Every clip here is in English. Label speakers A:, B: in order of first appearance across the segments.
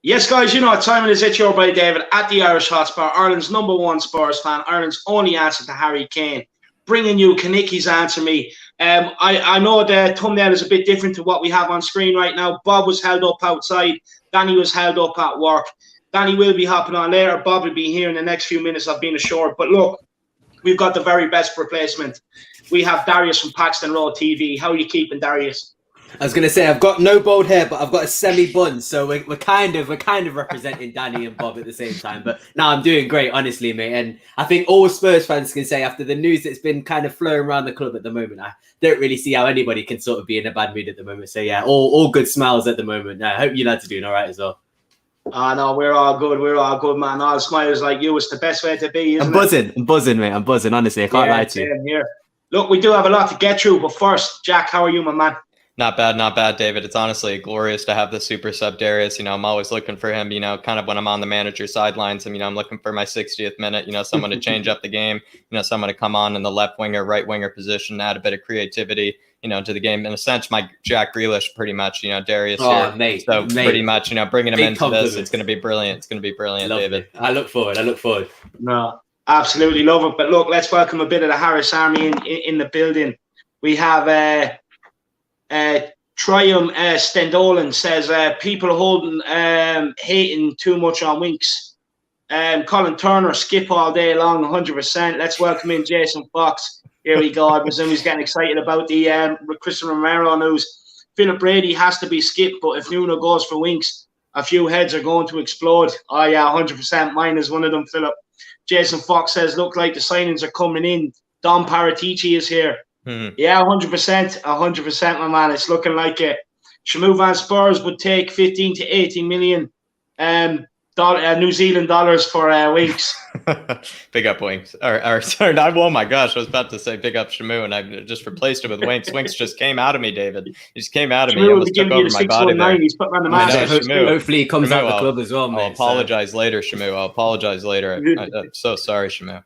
A: Yes, guys, you know what time it is. It's your boy David at the Irish Hotspur, Ireland's #1 Spurs fan, Ireland's only answer to Harry Kane. Bringing you Kinekes Answer Me. I know the thumbnail is a bit different to what we have on screen right now. Bob was held up outside. Danny was held up at work. Danny will be hopping on later. Bob will be here in the next few minutes, I've been assured. But look, we've got the very best replacement. We have Darius from Paxton Road TV. How are you keeping, Darius?
B: I was going to say, I've got no bald hair, but I've got a semi-bun, so we're kind of representing Danny and Bob at the same time. But no, I'm doing great, honestly, mate. And I think all Spurs fans can say, after the news that's been kind of flowing around the club at the moment, I don't really see how anybody can sort of be in a bad mood at the moment. So yeah, all good smiles at the moment. I hope you lads are doing all right as well.
A: No, we're all good. We're all good, man. All smiles like you is the best way to be, isn't it?
B: I'm buzzing, mate. I'm buzzing, honestly. I can't lie to you.
A: Here. Look, we do have a lot to get through, but first, Jack, how are you, my man?
C: Not bad, David. It's honestly glorious to have the super sub Darius. You know, I'm always looking for him, you know, kind of when I'm on the manager sidelines. And, you know, I'm looking for my 60th minute, you know, someone to change up the game, you know, someone to come on in the left winger, right winger position, add a bit of creativity, you know, to the game. In a sense, my Jack Grealish, pretty much, you know, Darius here.
B: Mate,
C: so pretty much, you know, bringing him into this, it's going to be brilliant. It's going to be brilliant, David.
B: I look forward.
A: No, absolutely love it. But look, let's welcome a bit of the Harris Army in the building. We have Trium Stendolan says people holding hating too much on Winks. Colin Turner, Skipp all day long, 100%. Let's welcome in Jason Fox. Here we go. I presume he's getting excited about the Christian Romero news. Philip Brady has to be Skipp, but if Nuno goes for Winks, a few heads are going to explode. Oh yeah, 100%. Mine is one of them, Philip. Jason Fox says, look like the signings are coming in. Dom Paratici is here. Yeah, 100%, my man. It's looking like it. Shamu Van Spurs would take 15 to 18 million New Zealand dollars for Winks.
C: Big up Winks. Or sorry, oh my gosh, I was about to say big up Shamu, and I just replaced it with Winks. Winks just came out of me, David. He just came out of me. He almost took over my body there.
A: He's putting on the match.
B: Hopefully he comes out of the club as well, mate.
C: I'll apologize later, Shamu. I'll apologize later. I'm so sorry, Shamu.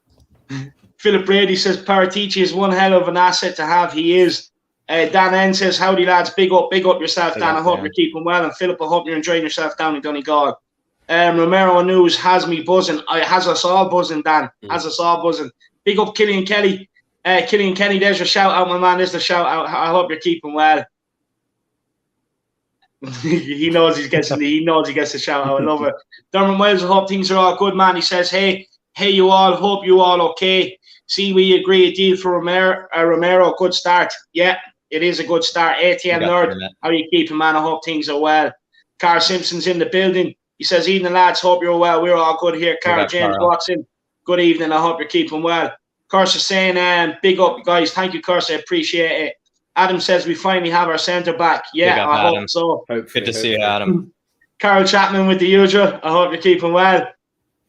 A: Philip Brady says Paratici is one hell of an asset to have. He is. Dan N says, howdy lads, big up yourself, Dan. I hope you're keeping well. And Philip, I hope you're enjoying yourself down in Donegal. Romero News has me buzzing. Has us all buzzing, Dan. Has us all buzzing. Big up Killian Kelly. Killian Kelly, there's your shout out, my man. There's the shout out. I hope you're keeping well. he knows he gets the shout out. I love it. Dermot Miles, I hope things are all good, man. He says, hey you all, hope you all okay. See, we agree a deal for Romero. Good start. Yeah, it is a good start. ATM Nerd, how are you keeping, man? I hope things are well. Carl Simpson's in the building. He says, evening, lads. Hope you're well. We're all good here. Carl James Watson, good evening. I hope you're keeping well. Curse saying, big up, guys. Thank you, Curse. I appreciate it. Adam says, we finally have our centre back. Yeah, I hope so.
C: Good to see you, Adam.
A: Carol Chapman with the usual. I hope you're keeping well.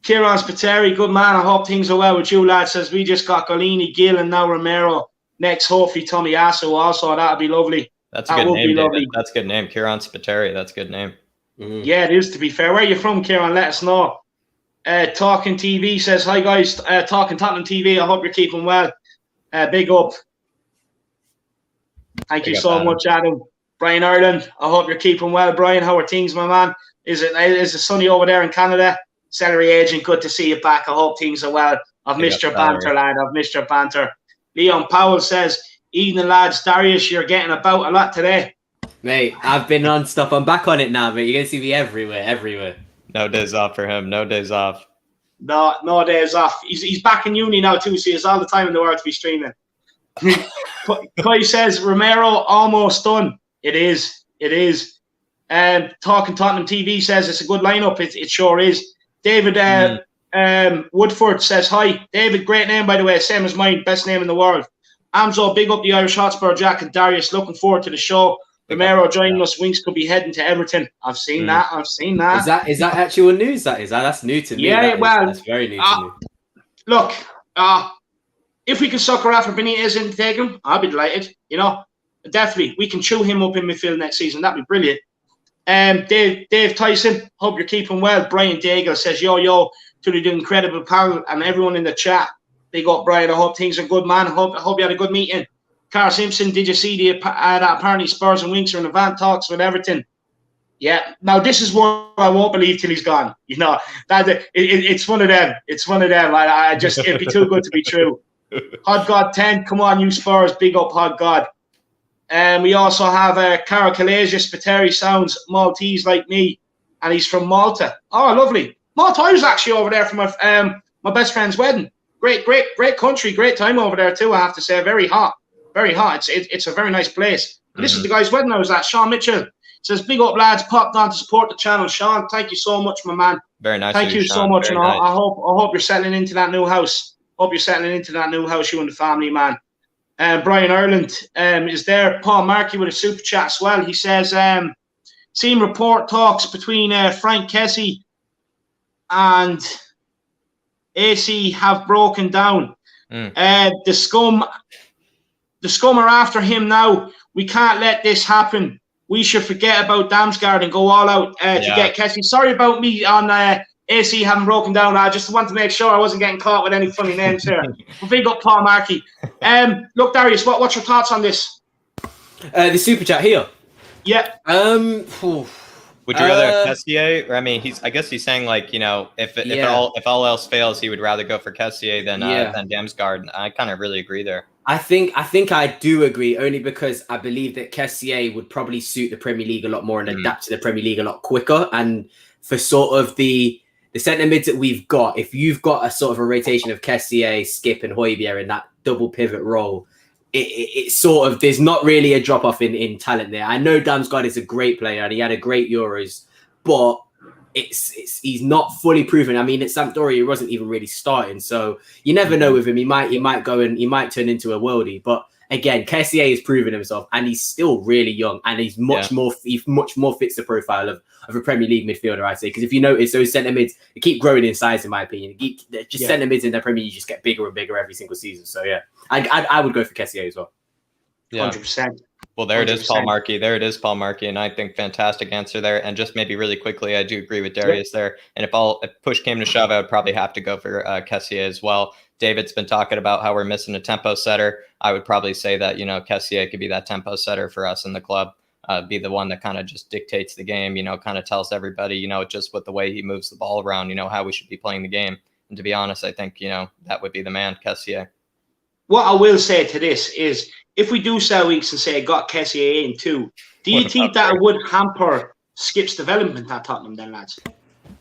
A: Kieran Spiteri, good man. I hope things are well with you, lad. Says we just got Golini, Gill, and now Romero. Next, hopefully Tomiyasu also. That'd be lovely.
C: That's a good name, David. That's a good name. Kieran Spiteri. That's a good name.
A: Yeah, it is, to be fair. Where are you from, Kieran? Let us know. Talking TV says, hi, guys. Talking Tottenham TV. I hope you're keeping well. Big up. Thank you so much, Adam. Brian Ireland, I hope you're keeping well. Brian, how are things, my man? Is it sunny over there in Canada? Celery agent, good to see you back. I hope things are well. I've missed your banter, lad. I've missed your banter. Leon Powell says, evening, lads. Darius, you're getting about a lot today.
B: Mate, I've been on stuff. I'm back on it now, mate. You're going to see me everywhere.
C: No days off for him. No days off.
A: No days off. He's back in uni now, too, so he has all the time in the world to be streaming. Kai says, Romero almost done. It is. Talking Tottenham TV says it's a good lineup. It sure is. David Woodford says, hi. David, great name, by the way. Same as mine. Best name in the world. Amzo, big up the Irish Hotspur, Jack and Darius. Looking forward to the show. Romero joining us. Winks could be heading to Everton. I've seen that. Is that
B: actual news? That's new to me.
A: Yeah,
B: that's very new to me.
A: Look, if we can sucker after Benitez and take him, I'll be delighted. You know, definitely. We can chew him up in midfield next season. That'd be brilliant. Dave Tyson, hope you're keeping well. Brian Daigle says, yo, to the incredible panel and everyone in the chat. Big up, Brian. I hope things are good, man. I hope you had a good meeting. Carl Simpson, did you see that apparently Spurs and Winks are in advanced talks with Everton? Yeah. Now this is one I won't believe till he's gone. You know that it's one of them. It's one of them. I just it'd be too good to be true. Hot God 10, come on, you Spurs, big up Hot God. And we also have Cara Kalasia Spiteri sounds Maltese like me, and he's from Malta. Oh, lovely. Malta. I was actually over there for my best friend's wedding. Great country, great time over there too. I have to say, very hot, very hot. It's a very nice place. This is the guy's wedding I was at. Sean Mitchell says, "Big up lads, popped on to support the channel." Sean, thank you so much, my man.
C: Very nice.
A: Thank you
C: Sean.
A: so much,
C: Very
A: and
C: nice.
A: I hope you're settling into that new house. Hope you're settling into that new house, you and the family, man. Brian Ireland is there. Paul Markey with a super chat as well. He says, "Seen report talks between Frank Kessie and AC have broken down. The scum are after him now. We can't let this happen. We should forget about Damsgaard and go all out to get Kessie." Sorry about me on AC having broken down. I just want to make sure I wasn't getting caught with any funny names here. But big up Paul Markey. Look, Darius, what's your thoughts on this?
B: The super chat here.
A: Yeah.
C: Would you rather Kessié? I mean, I guess he's saying like, you know, if all else fails, he would rather go for Kessié than Damsgaard. I kind of really agree there.
B: I think I do agree, only because I believe that Kessié would probably suit the Premier League a lot more and adapt to the Premier League a lot quicker. And for sort of the centre mids that we've got, if you've got a sort of a rotation of Kessié, Skipp, and Højbjerg in that double pivot role, it's sort of, there's not really a drop off in talent there. I know Damsgaard is a great player and he had a great Euros, but he's not fully proven. I mean, at Sampdoria, he wasn't even really starting, so you never know with him. He might go and he might turn into a worldie. But again, Kessié has proven himself, and he's still really young, and he's much more fits the profile of a Premier League midfielder, I'd say. Because if you notice, those centre mids, they keep growing in size, in my opinion. Centre mids in the Premier League just get bigger and bigger every single season. So yeah, I would go for Kessié as well.
A: 100%.
C: Well, there it is, Paul Markey. Paul Markey, and I think fantastic answer there. And just maybe really quickly, I do agree with Darius there. And if push came to shove, I would probably have to go for Kessié as well. David's been talking about how we're missing a tempo setter. I would probably say that, you know, Kessié could be that tempo setter for us in the club. Be the one that kind of just dictates the game, you know, kind of tells everybody, you know, just with the way he moves the ball around, you know, how we should be playing the game. And to be honest, I think, you know, that would be the man, Kessié.
A: What I will say to this is, if we do sell weeks and say got Kessié in too, do you think that would hamper Skipp's development at Tottenham then, lads?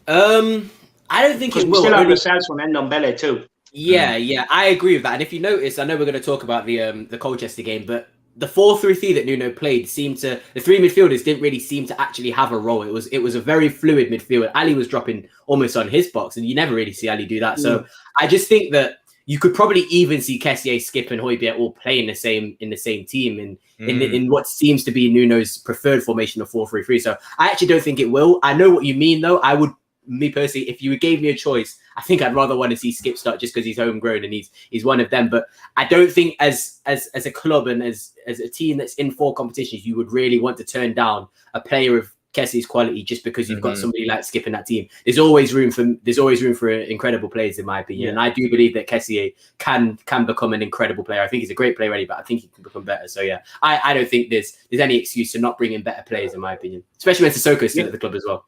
B: I don't think it will.
A: Still have yourselves from Ndombele too.
B: Yeah, I agree with that. And if you notice, I know we're going to talk about the Colchester game, but the 4-3-3 that Nuno played the three midfielders didn't really seem to actually have a role. It was a very fluid midfield. Ali was dropping almost on his box, and you never really see Ali do that. So I just think that you could probably even see Kessié, Skipp, and Højbjerg all play in the same team in what seems to be Nuno's preferred formation of 4-3-3. So I actually don't think it will. I know what you mean, though. Me personally, if you gave me a choice, I think I'd rather want to see Skipp start just because he's homegrown and he's one of them. But I don't think as a club and as a team that's in 4 competitions, you would really want to turn down a player of Kessie's quality just because you've got somebody like Skipp in that team. There's always room for incredible players, in my opinion. And I do believe that Kessié can become an incredible player. I think he's a great player already, but I think he can become better. So yeah, I don't think there's any excuse to not bring in better players, in my opinion. Especially when Sissoko's still at the club as well.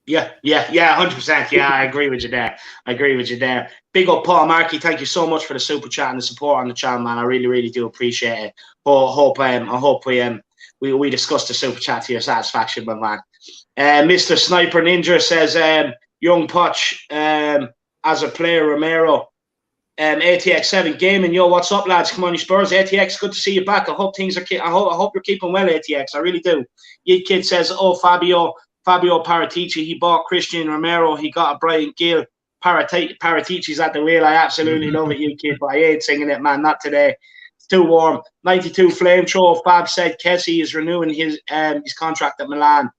A: Yeah, 100%. Yeah, I agree with you there. Big up Paul Markey. Thank you so much for the super chat and the support on the channel, man. I really, really do appreciate it. I hope we discussed the super chat to your satisfaction, my man. Mr. Sniper Ninja says, young Poch, as a player, Romero, ATX7 Gaming. Yo, what's up, lads? Come on, you Spurs. ATX, good to see you back. I hope you're keeping well, ATX. I really do. Yid Kid says, Fabio Paratici, he bought Christian Romero, he got a Brian Gill. Paratici's at the wheel. I absolutely love it, you kid, but I hate singing it, man. Not today. It's too warm. 92 Flamethrower. Fab said Kessie is renewing his contract at Milan.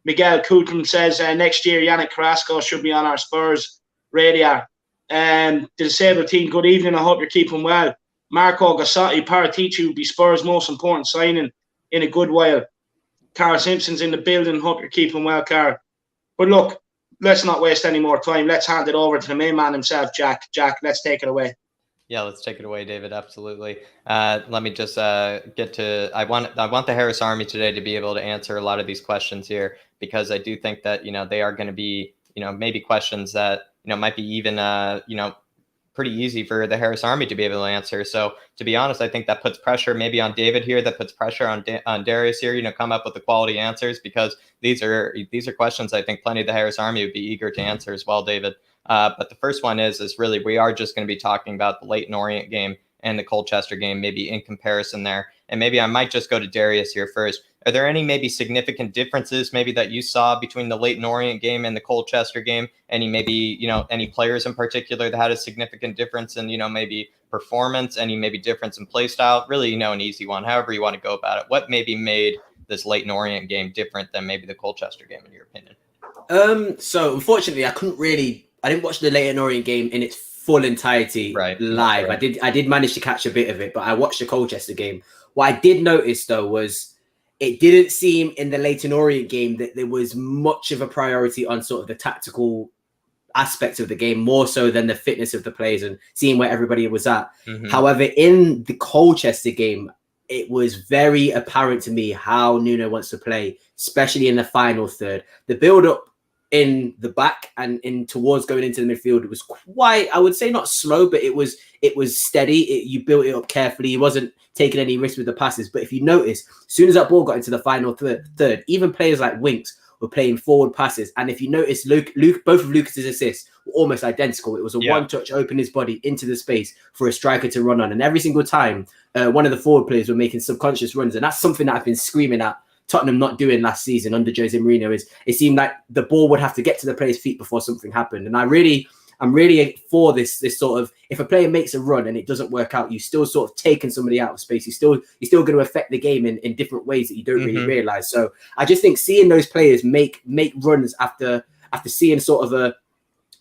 A: Miguel Kutlin says next year Yannick Carrasco should be on our Spurs radar. The disabled team, good evening. I hope you're keeping well. Marco Gassotti, Paratici will be Spurs' most important signing in a good while. Cara Simpson's in the building. Hope you're keeping well, Cara. But look, let's not waste any more time. Let's hand it over to the main man himself, Jack. Jack, let's take it away.
C: Yeah, let's take it away, David. Absolutely. Let me just get to. I want the Harris Army today to be able to answer a lot of these questions here, because I do think that they are going to be maybe questions that might be even pretty easy for the Harris Army to be able to answer. So to be honest, I think that puts pressure maybe on David here. That puts pressure on Darius here. Come up with the quality answers, because these are questions I think plenty of the Harris Army would be eager to answer as well, David. But the first one is really, we are just going to be talking about the Leyton Orient game and the Colchester game, maybe in comparison there. And maybe I might just go to Darius here first. Are there any maybe significant differences maybe that you saw between the Leyton Orient game and the Colchester game? Any maybe, any players in particular that had a significant difference in, maybe performance, any maybe difference in play style? Really, an easy one, however you want to go about it. What maybe made this Leyton Orient game different than maybe the Colchester game, in your opinion?
B: So unfortunately, I didn't watch the Leyton Orient game in its full entirety live. Right. I did manage to catch a bit of it, but I watched the Colchester game. What I did notice though was it didn't seem in the Leyton Orient game that there was much of a priority on sort of the tactical aspects of the game, more so than the fitness of the players and seeing where everybody was at. Mm-hmm. However, in the Colchester game, it was very apparent to me how Nuno wants to play, especially in the final third. The build-up in the back and in towards going into the midfield, it was quite, I would say, not slow, but it was steady. You built it up carefully. He wasn't taking any risks with the passes. But if you notice, as soon as that ball got into the final third, even players like Winks were playing forward passes. And if you notice, Luke, both of Lucas's assists were almost identical. It was a one-touch, open his body into the space for a striker to run on. And every single time, one of the forward players were making subconscious runs. And that's something that I've been screaming at Tottenham not doing last season under Jose Mourinho. Is it seemed like the ball would have to get to the player's feet before something happened. And I'm really for this sort of, if a player makes a run and it doesn't work out, you still sort of taking somebody out of space. You're still going to affect the game in different ways that you don't really realize. So I just think seeing those players make runs after seeing sort of a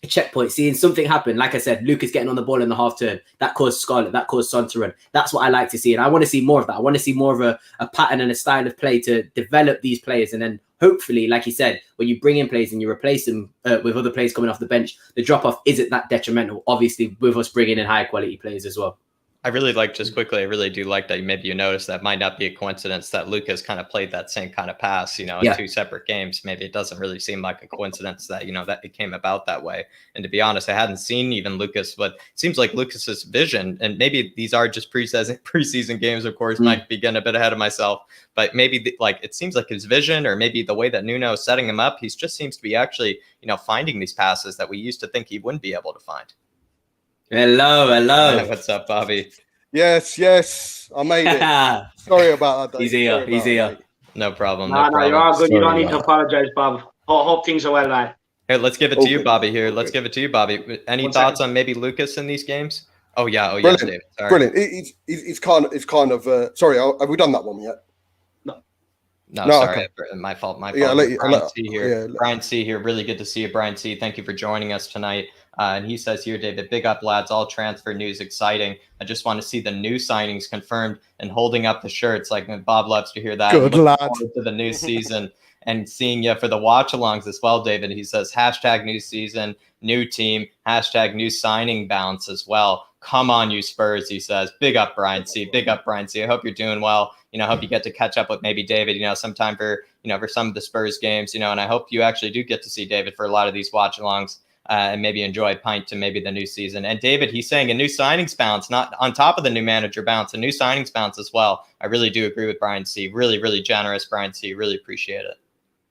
B: checkpoint, seeing something happen. Like I said, Lucas getting on the ball in the half turn, that caused Scarlett, that caused Son to run. That's what I like to see. And I want to see more of that. I want to see more of a pattern and a style of play to develop these players. And then hopefully, like you said, when you bring in players and you replace them with other players coming off the bench, the drop-off isn't that detrimental, obviously, with us bringing in high quality players as well.
C: I really like, just quickly, I really do like that maybe you notice that might not be a coincidence that Lucas kind of played that same kind of pass, in two separate games. Maybe it doesn't really seem like a coincidence that, that it came about that way. And to be honest, I hadn't seen even Lucas, but it seems like Lucas's vision, and maybe these are just preseason games, of course, might be getting a bit ahead of myself, but maybe it seems like his vision, or maybe the way that Nuno is setting him up, he just seems to be actually, finding these passes that we used to think he wouldn't be able to find.
B: Hello.
C: What's up, Bobby?
D: Yes, I made it. Sorry about that, Dave.
B: He's here.
C: No problem.
A: No, you're all good. You don't need to apologize, Bob. Hope things are well, lad.
C: Here, let's give it to you, Bobby. Any thoughts on maybe Lucas in these games? Oh yeah,
D: brilliant.
C: David. Sorry.
D: Brilliant. It's kind of. Sorry, have we done that one yet?
C: No, sorry. Okay. My fault. Brian C here. Really good to see you, Brian C. Thank you for joining us tonight. And he says here, David, big up, lads. All transfer news exciting. I just want to see the new signings confirmed and holding up the shirts. Like Bob loves to hear that.
D: Good lad.
C: To the new season and seeing you for the watch-alongs as well, David. He says, hashtag new season, new team, hashtag new signing bounce as well. Come on, you Spurs, he says. Big up, Brian C. Big up, Brian C. I hope you're doing well. I hope you get to catch up with maybe David, sometime for some of the Spurs games, and I hope you actually do get to see David for a lot of these watch-alongs. And maybe enjoy a pint to maybe the new season. And David, he's saying a new signings bounce, not on top of the new manager bounce, a new signings bounce as well. I really do agree with Brian C. Really, really generous, Brian C. Really appreciate it.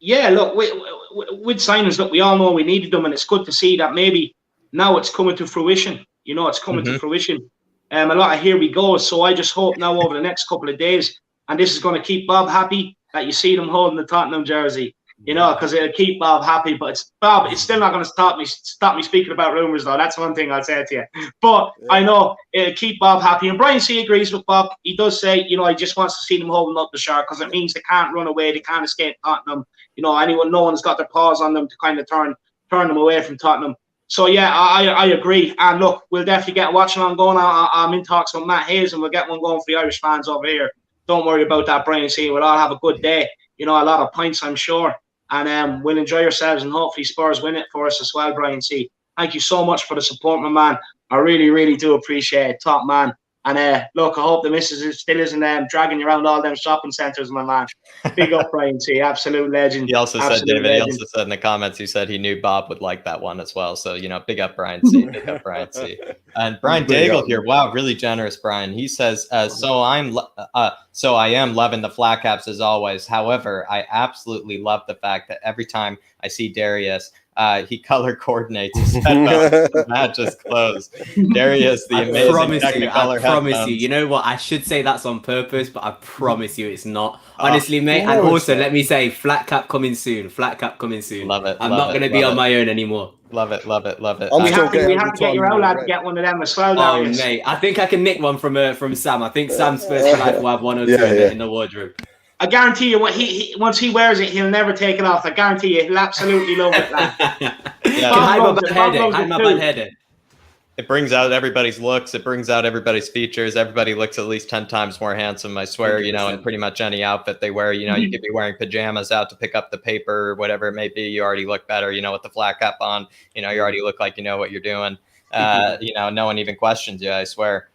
A: Yeah, look, with signings, look, we all know we needed them, and it's good to see that maybe now it's coming to fruition. It's coming to fruition. A lot of here we go. So I just hope now over the next couple of days, and this is going to keep Bob happy, that you see them holding the Tottenham jersey. Because it'll keep Bob happy, but it's still not going to stop me speaking about rumours, though. That's one thing I'll say to you. But I know it'll keep Bob happy. And Brian C agrees with Bob. He does say, he just wants to see them holding up the shirt because it means they can't run away, they can't escape Tottenham. No one's got their paws on them to kind of turn them away from Tottenham. So yeah, I agree. And look, we'll definitely get a watch along going. I'm in talks with Matt Hayes, and we'll get one going for the Irish fans over here. Don't worry about that, Brian C. We'll all have a good day. A lot of pints, I'm sure. And we'll enjoy yourselves, and hopefully Spurs win it for us as well, Brian C. Thank you so much for the support, my man. I really, really do appreciate it. Top man. And look, I hope the missus still isn't dragging you around all them shopping centres, my man. Big up, Brian T. Absolute legend.
C: He also said, David,
A: legend.
C: he also said in the comments, he said he knew Bob would like that one as well. So, big up Brian C. Big up Brian C. And Brian Daigle here. Wow, really generous, Brian. He says, so I am loving the flat caps as always. However, I absolutely love the fact that every time I see Darius, he color coordinates his headphones. The match is closed. Darius, the amazing Technicolor
B: I promise
C: headphones.
B: you. You know what? I should say that's on purpose, but I promise you it's not. Honestly, mate. And also, let me say, flat cap coming soon. Flat cap coming soon.
C: Love it.
B: I'm not going to be on my own anymore.
C: Love it.
A: We have to get your old lad to get one of them as well, Darius.
B: Mate, I think I can nick one from Sam. I think Sam's first for life will have one or two in the wardrobe.
A: I guarantee you, once he wears it, he'll never take it off. I guarantee you, he'll absolutely love it, lad.
B: Hide my bad head in.
C: It brings out everybody's looks. It brings out everybody's features. Everybody looks at least 10 times more handsome, I swear, 100%. In pretty much any outfit they wear. You could be wearing pajamas out to pick up the paper or whatever it may be. You already look better, with the flat cap on. You already look like you know what you're doing. No one even questions you, I swear.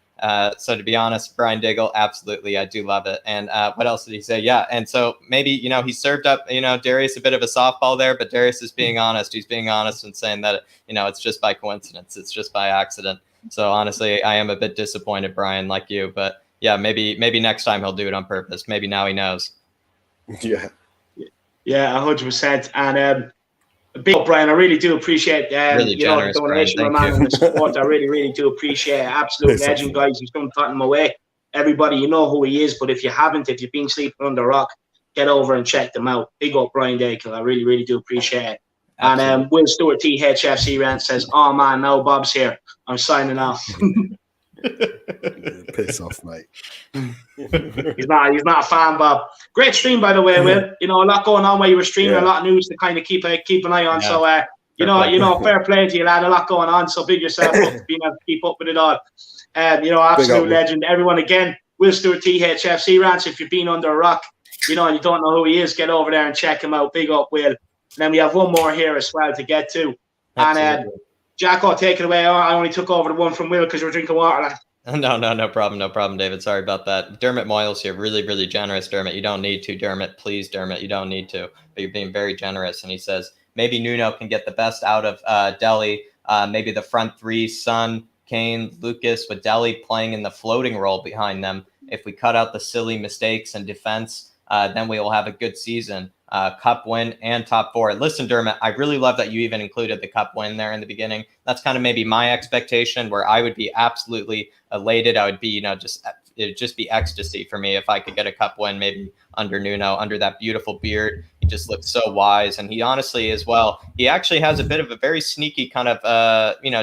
C: So to be honest, Brian Daigle, absolutely, I do love it. And what else did he say? Yeah, and so maybe, he served up, Darius a bit of a softball there, but Darius is being honest. He's being honest and saying that, it's just by coincidence. It's just by accident. So honestly, I am a bit disappointed, Brian, like you. But yeah, maybe next time he'll do it on purpose. Maybe now he knows.
D: Yeah.
A: Yeah, 100%. And big up, Brian. I really do appreciate
C: really generous,
A: the donation, my man, and the support. I really, really do appreciate it. Absolute legend, guys. He's done Tottenham away. Everybody, you know who he is. But if you've been sleeping under a rock, get over and check them out. Big up, Brian Daigle. I really, really do appreciate it. Absolutely. And Will Stewart, THFC Rant says, "Oh man, no, Bob's here. I'm signing off."
D: Piss off, mate.
A: He's not a fan, Bob. Great stream, by the way, Will. A lot going on while you were streaming, a lot of news to kind of keep an eye on. Yeah. So fair play to you, lad. A lot going on. So big yourself up to being able to keep up with it all. Absolute legend. Everyone again, Will Stewart, THFC Rants. If you've been under a rock, and you don't know who he is, get over there and check him out. Big up, Will. And then we have one more here as well to get to. Absolutely. And Jacko, take it away. I only took over the one from Will because you were drinking water, lad.
C: No problem, David. Sorry about that. Dermot Moyles here, really, really generous, Dermot. You don't need to, Dermot. Please, Dermot, you don't need to. But you're being very generous. And he says, maybe Nuno can get the best out of Dele. Maybe the front three, Son, Kane, Lucas, with Dele playing in the floating role behind them. If we cut out the silly mistakes and defense, then we will have a good season. Cup win and top four. Listen, Dermot, I really love that you even included the cup win there in the beginning. That's kind of maybe my expectation, where I would be absolutely elated. I would be, it'd just be ecstasy for me if I could get a cup win, maybe under Nuno, under that beautiful beard. He just looks so wise. And he honestly, as well, he actually has a bit of a very sneaky kind of,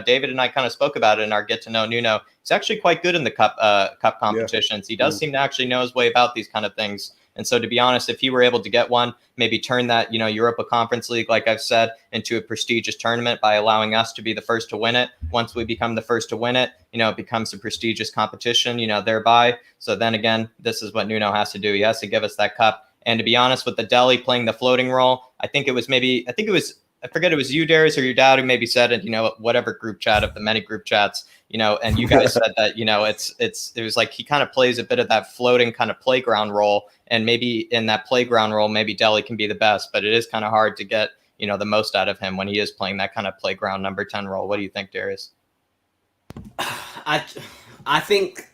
C: David and I kind of spoke about it in our Get to Know Nuno. He's actually quite good in the cup competitions. Yeah. He does seem to actually know his way about these kind of things. And so, to be honest, if he were able to get one, maybe turn that, Europa Conference League, like I've said, into a prestigious tournament by allowing us to be the first to win it. Once we become the first to win it, it becomes a prestigious competition, thereby. So then again, this is what Nuno has to do. He has to give us that cup. And to be honest, with the Dele playing the floating role, I forget it was you, Darius, or your dad who maybe said it, whatever group chat of the many group chats, and you guys said that, it was like he kind of plays a bit of that floating kind of playground role. And maybe in that playground role, maybe Dele can be the best, but it is kind of hard to get, the most out of him when he is playing that kind of playground number 10 role. What do you think, Darius?
B: I think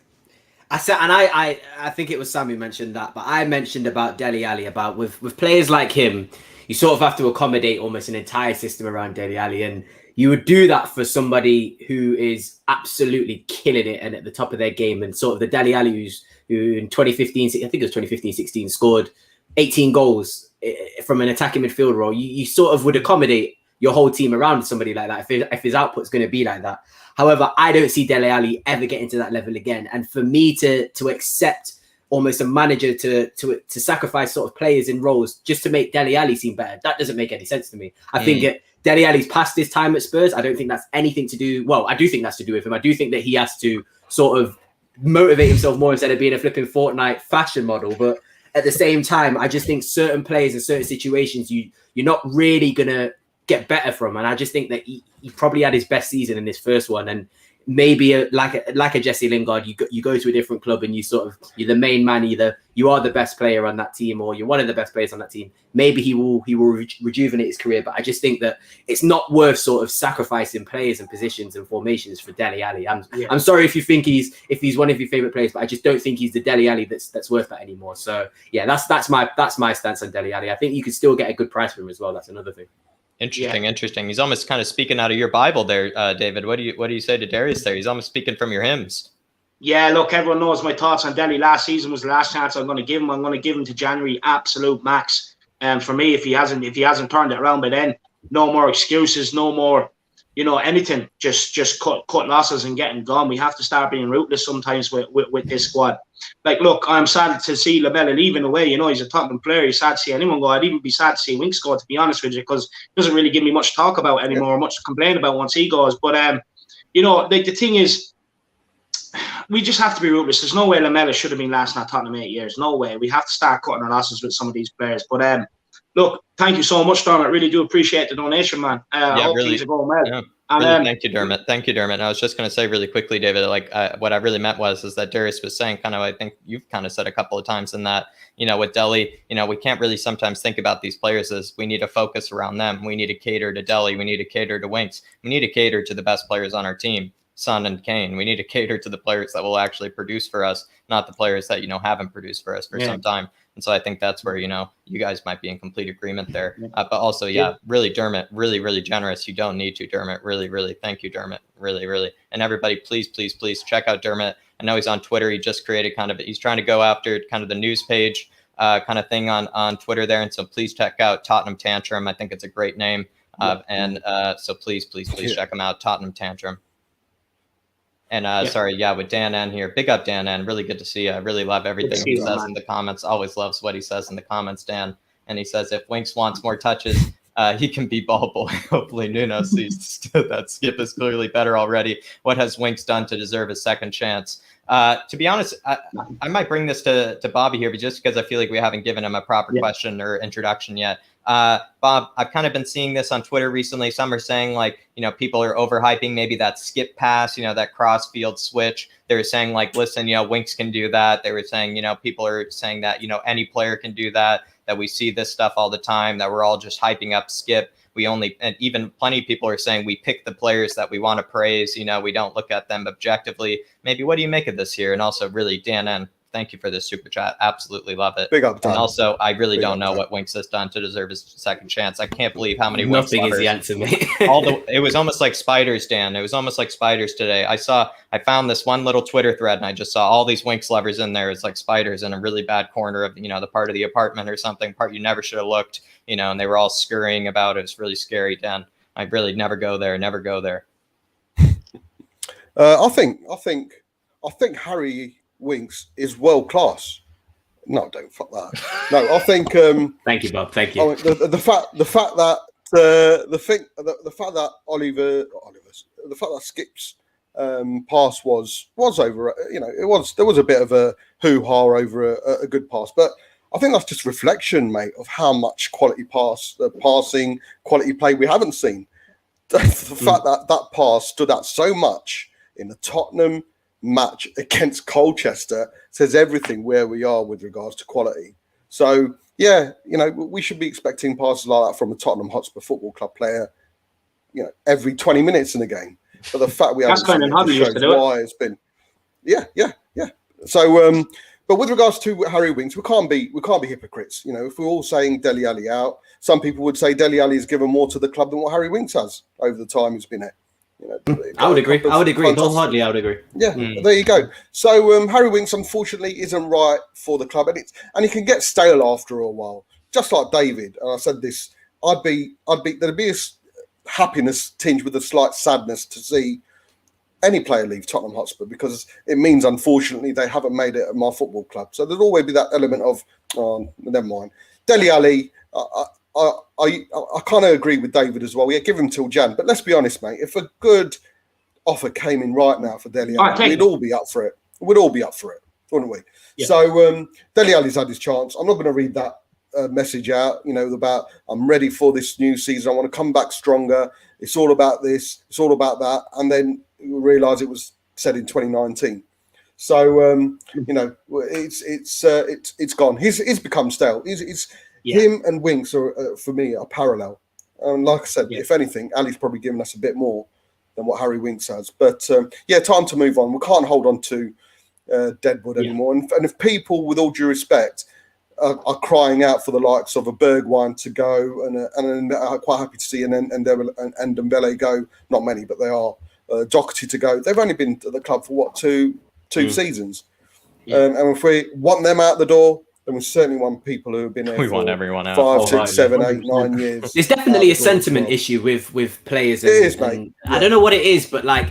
B: I said, and I think it was Sam who mentioned that, but I mentioned about Dele Alli, about with players like him, you sort of have to accommodate almost an entire system around Dele Alli, and you would do that for somebody who is absolutely killing it and at the top of their game, and sort of the Dele Alli who in 2015, I think it was 2015-16, scored 18 goals from an attacking midfield role. You sort of would accommodate your whole team around somebody like that if his output's going to be like that. However, I don't see Dele Alli ever getting to that level again. And for me to accept almost a manager to sacrifice sort of players in roles just to make Dele Alli seem better, that doesn't make any sense to me. I think Dele Alli's past his time at Spurs. I don't think that's anything to do. Well, I do think that's to do with him. I do think that he has to sort of motivate himself more instead of being a flipping Fortnite fashion model. But at the same time, I just think certain players in certain situations, you're not really gonna get better from. And I just think that he probably had his best season in this first one, and maybe like a Jesse Lingard, you go to a different club and you're the main man. Either you are the best player on that team or you're one of the best players on that team. Maybe he will rejuvenate his career, but I just think that it's not worth sort of sacrificing players and positions and formations for Dele Alli. I'm sorry if you think he's one of your favorite players, but I just don't think he's the Dele Alli that's worth that anymore. So yeah, that's my stance on Dele Alli. I think you could still get a good price for him as well. That's another thing.
C: Interesting. He's almost kind of speaking out of your Bible there, David. What do you say to Darius there? He's almost speaking from your hymns.
A: Yeah, look, everyone knows my thoughts on Dele. Last season was the last chance I'm going to give him. I'm going to give him to January, absolute max. And for me, if he hasn't turned it around by then, no more excuses, no more, anything. Just cut losses and getting gone. We have to start being ruthless sometimes with this squad. Like, look, I'm sad to see Lamela leaving away. He's a Tottenham player. He's sad to see anyone go. I'd even be sad to see Winks go, to be honest with you, because it doesn't really give me much to talk about anymore, much to complain about once he goes. But, the thing is, we just have to be ruthless. There's no way Lamela should have been lasting at Tottenham 8 years. No way. We have to start cutting our losses with some of these players. But, look, thank you so much, Dermot. Really do appreciate the donation, man. I hope things are going well.
C: Yeah. And, thank you, Dermot. And I was just going to say really quickly, David, what I really meant is that Darius was saying kind of, I think you've kind of said a couple of times in that, with Dele, we can't really sometimes think about these players as we need to focus around them. We need to cater to Dele. We need to cater to Winks. We need to cater to the best players on our team, Son and Kane. We need to cater to the players that will actually produce for us, not the players that, haven't produced for us for some time. And so I think that's where, you guys might be in complete agreement there. But also, really, Dermot, really, really generous. You don't need to, Dermot. Really, really. Thank you, Dermot. Really, really. And everybody, please, please, please check out Dermot. I know he's on Twitter. He just created he's trying to go after kind of the news page kind of thing on Twitter there. And so please check out Tottenham Tantrum. I think it's a great name. So please, please, please check him out, Tottenham Tantrum. And with Dan N here. Big up, Dan N. Really good to see you. I really love everything he says in the comments. Always loves what he says in the comments, Dan. And he says if Winks wants more touches, he can be ball boy. Hopefully Nunos sees that Skipp is clearly better already. What has Winks done to deserve a second chance? To be honest, I might bring this to Bobby here, but just because I feel like we haven't given him a proper question or introduction yet. Bob, I've kind of been seeing this on Twitter recently. Some are saying people are overhyping maybe that skip pass, that cross field switch. They were saying listen, Winks can do that. They were saying, people are saying that, any player can do that we see this stuff all the time, that we're all just hyping up Skipp. And even plenty of people are saying we pick the players that we want to praise. We don't look at them objectively. Maybe what do you make of this here? And also really, Dan N, thank you for this super chat. Absolutely love it.
D: Big up time.
C: And also, I really don't know what Winks has done to deserve his second chance. I can't believe how many
B: Nothing
C: Winks
B: is the answer, mate.
C: It was almost like spiders, Dan. It was almost like spiders today. I found this one little Twitter thread and I just saw all these Winks lovers in there. It's like spiders in a really bad corner of, the part of the apartment or something, part you never should have looked, and they were all scurrying about. It was really scary, Dan. I really never go there.
D: I think Harry Winks is world class. No, don't fuck that. No, I think.
B: Thank you, Bob. Thank you.
D: The fact that Skipp's pass was over. There was a bit of a hoo-ha over a good pass, but I think that's just reflection, mate, of how much quality passing, quality play we haven't seen. The fact that pass stood out so much in the Tottenham match against Colchester says everything where we are with regards to quality. So we should be expecting passes like that from a Tottenham Hotspur Football Club player, every 20 minutes in the game. But the fact we haven't seen it shows why it's been, So, but with regards to Harry Winks, we can't be hypocrites. If we're all saying Dele Alli out, some people would say Dele Alli has given more to the club than what Harry Winks has over the time he's been here.
B: I would agree. Wholeheartedly, I would agree.
D: Yeah, there you go. So Harry Winks, unfortunately, isn't right for the club, and he can get stale after a while. Just like David, and I said this, there'd be a happiness tinged with a slight sadness to see any player leave Tottenham Hotspur, because it means, unfortunately, they haven't made it at my football club. So there'll always be that element of, never mind. Dele Alli, I kind of agree with David as well. Yeah, give him till Jan. But let's be honest, mate. If a good offer came in right now for Dele Alli, we'd all be up for it. We'd all be up for it, wouldn't we? Yeah. So Dele Alli's had his chance. I'm not going to read that a message out, you know, about I'm ready for this new season. I want to come back stronger. It's all about this. It's all about that. And then we realised it was said in 2019. So you know, it's gone. He's become stale. Him and Winks are for me are parallel. And like I said, if anything, Ali's probably given us a bit more than what Harry Winks has. But yeah, time to move on. We can't hold on to Deadwood anymore. And if people, with all due respect, are crying out for the likes of a Bergwijn to go, and I'm quite happy to see and Dembele go. Not many, but they are. Doherty to go. They've only been at the club for what, two seasons. And if we want them out the door, then we certainly want people who have been there
C: we
D: for
C: want everyone out.
D: 5, 6, 7, 8, 9 years.
B: There's definitely a sentiment issue with players.
D: It is, mate.
B: I don't know what it is, but like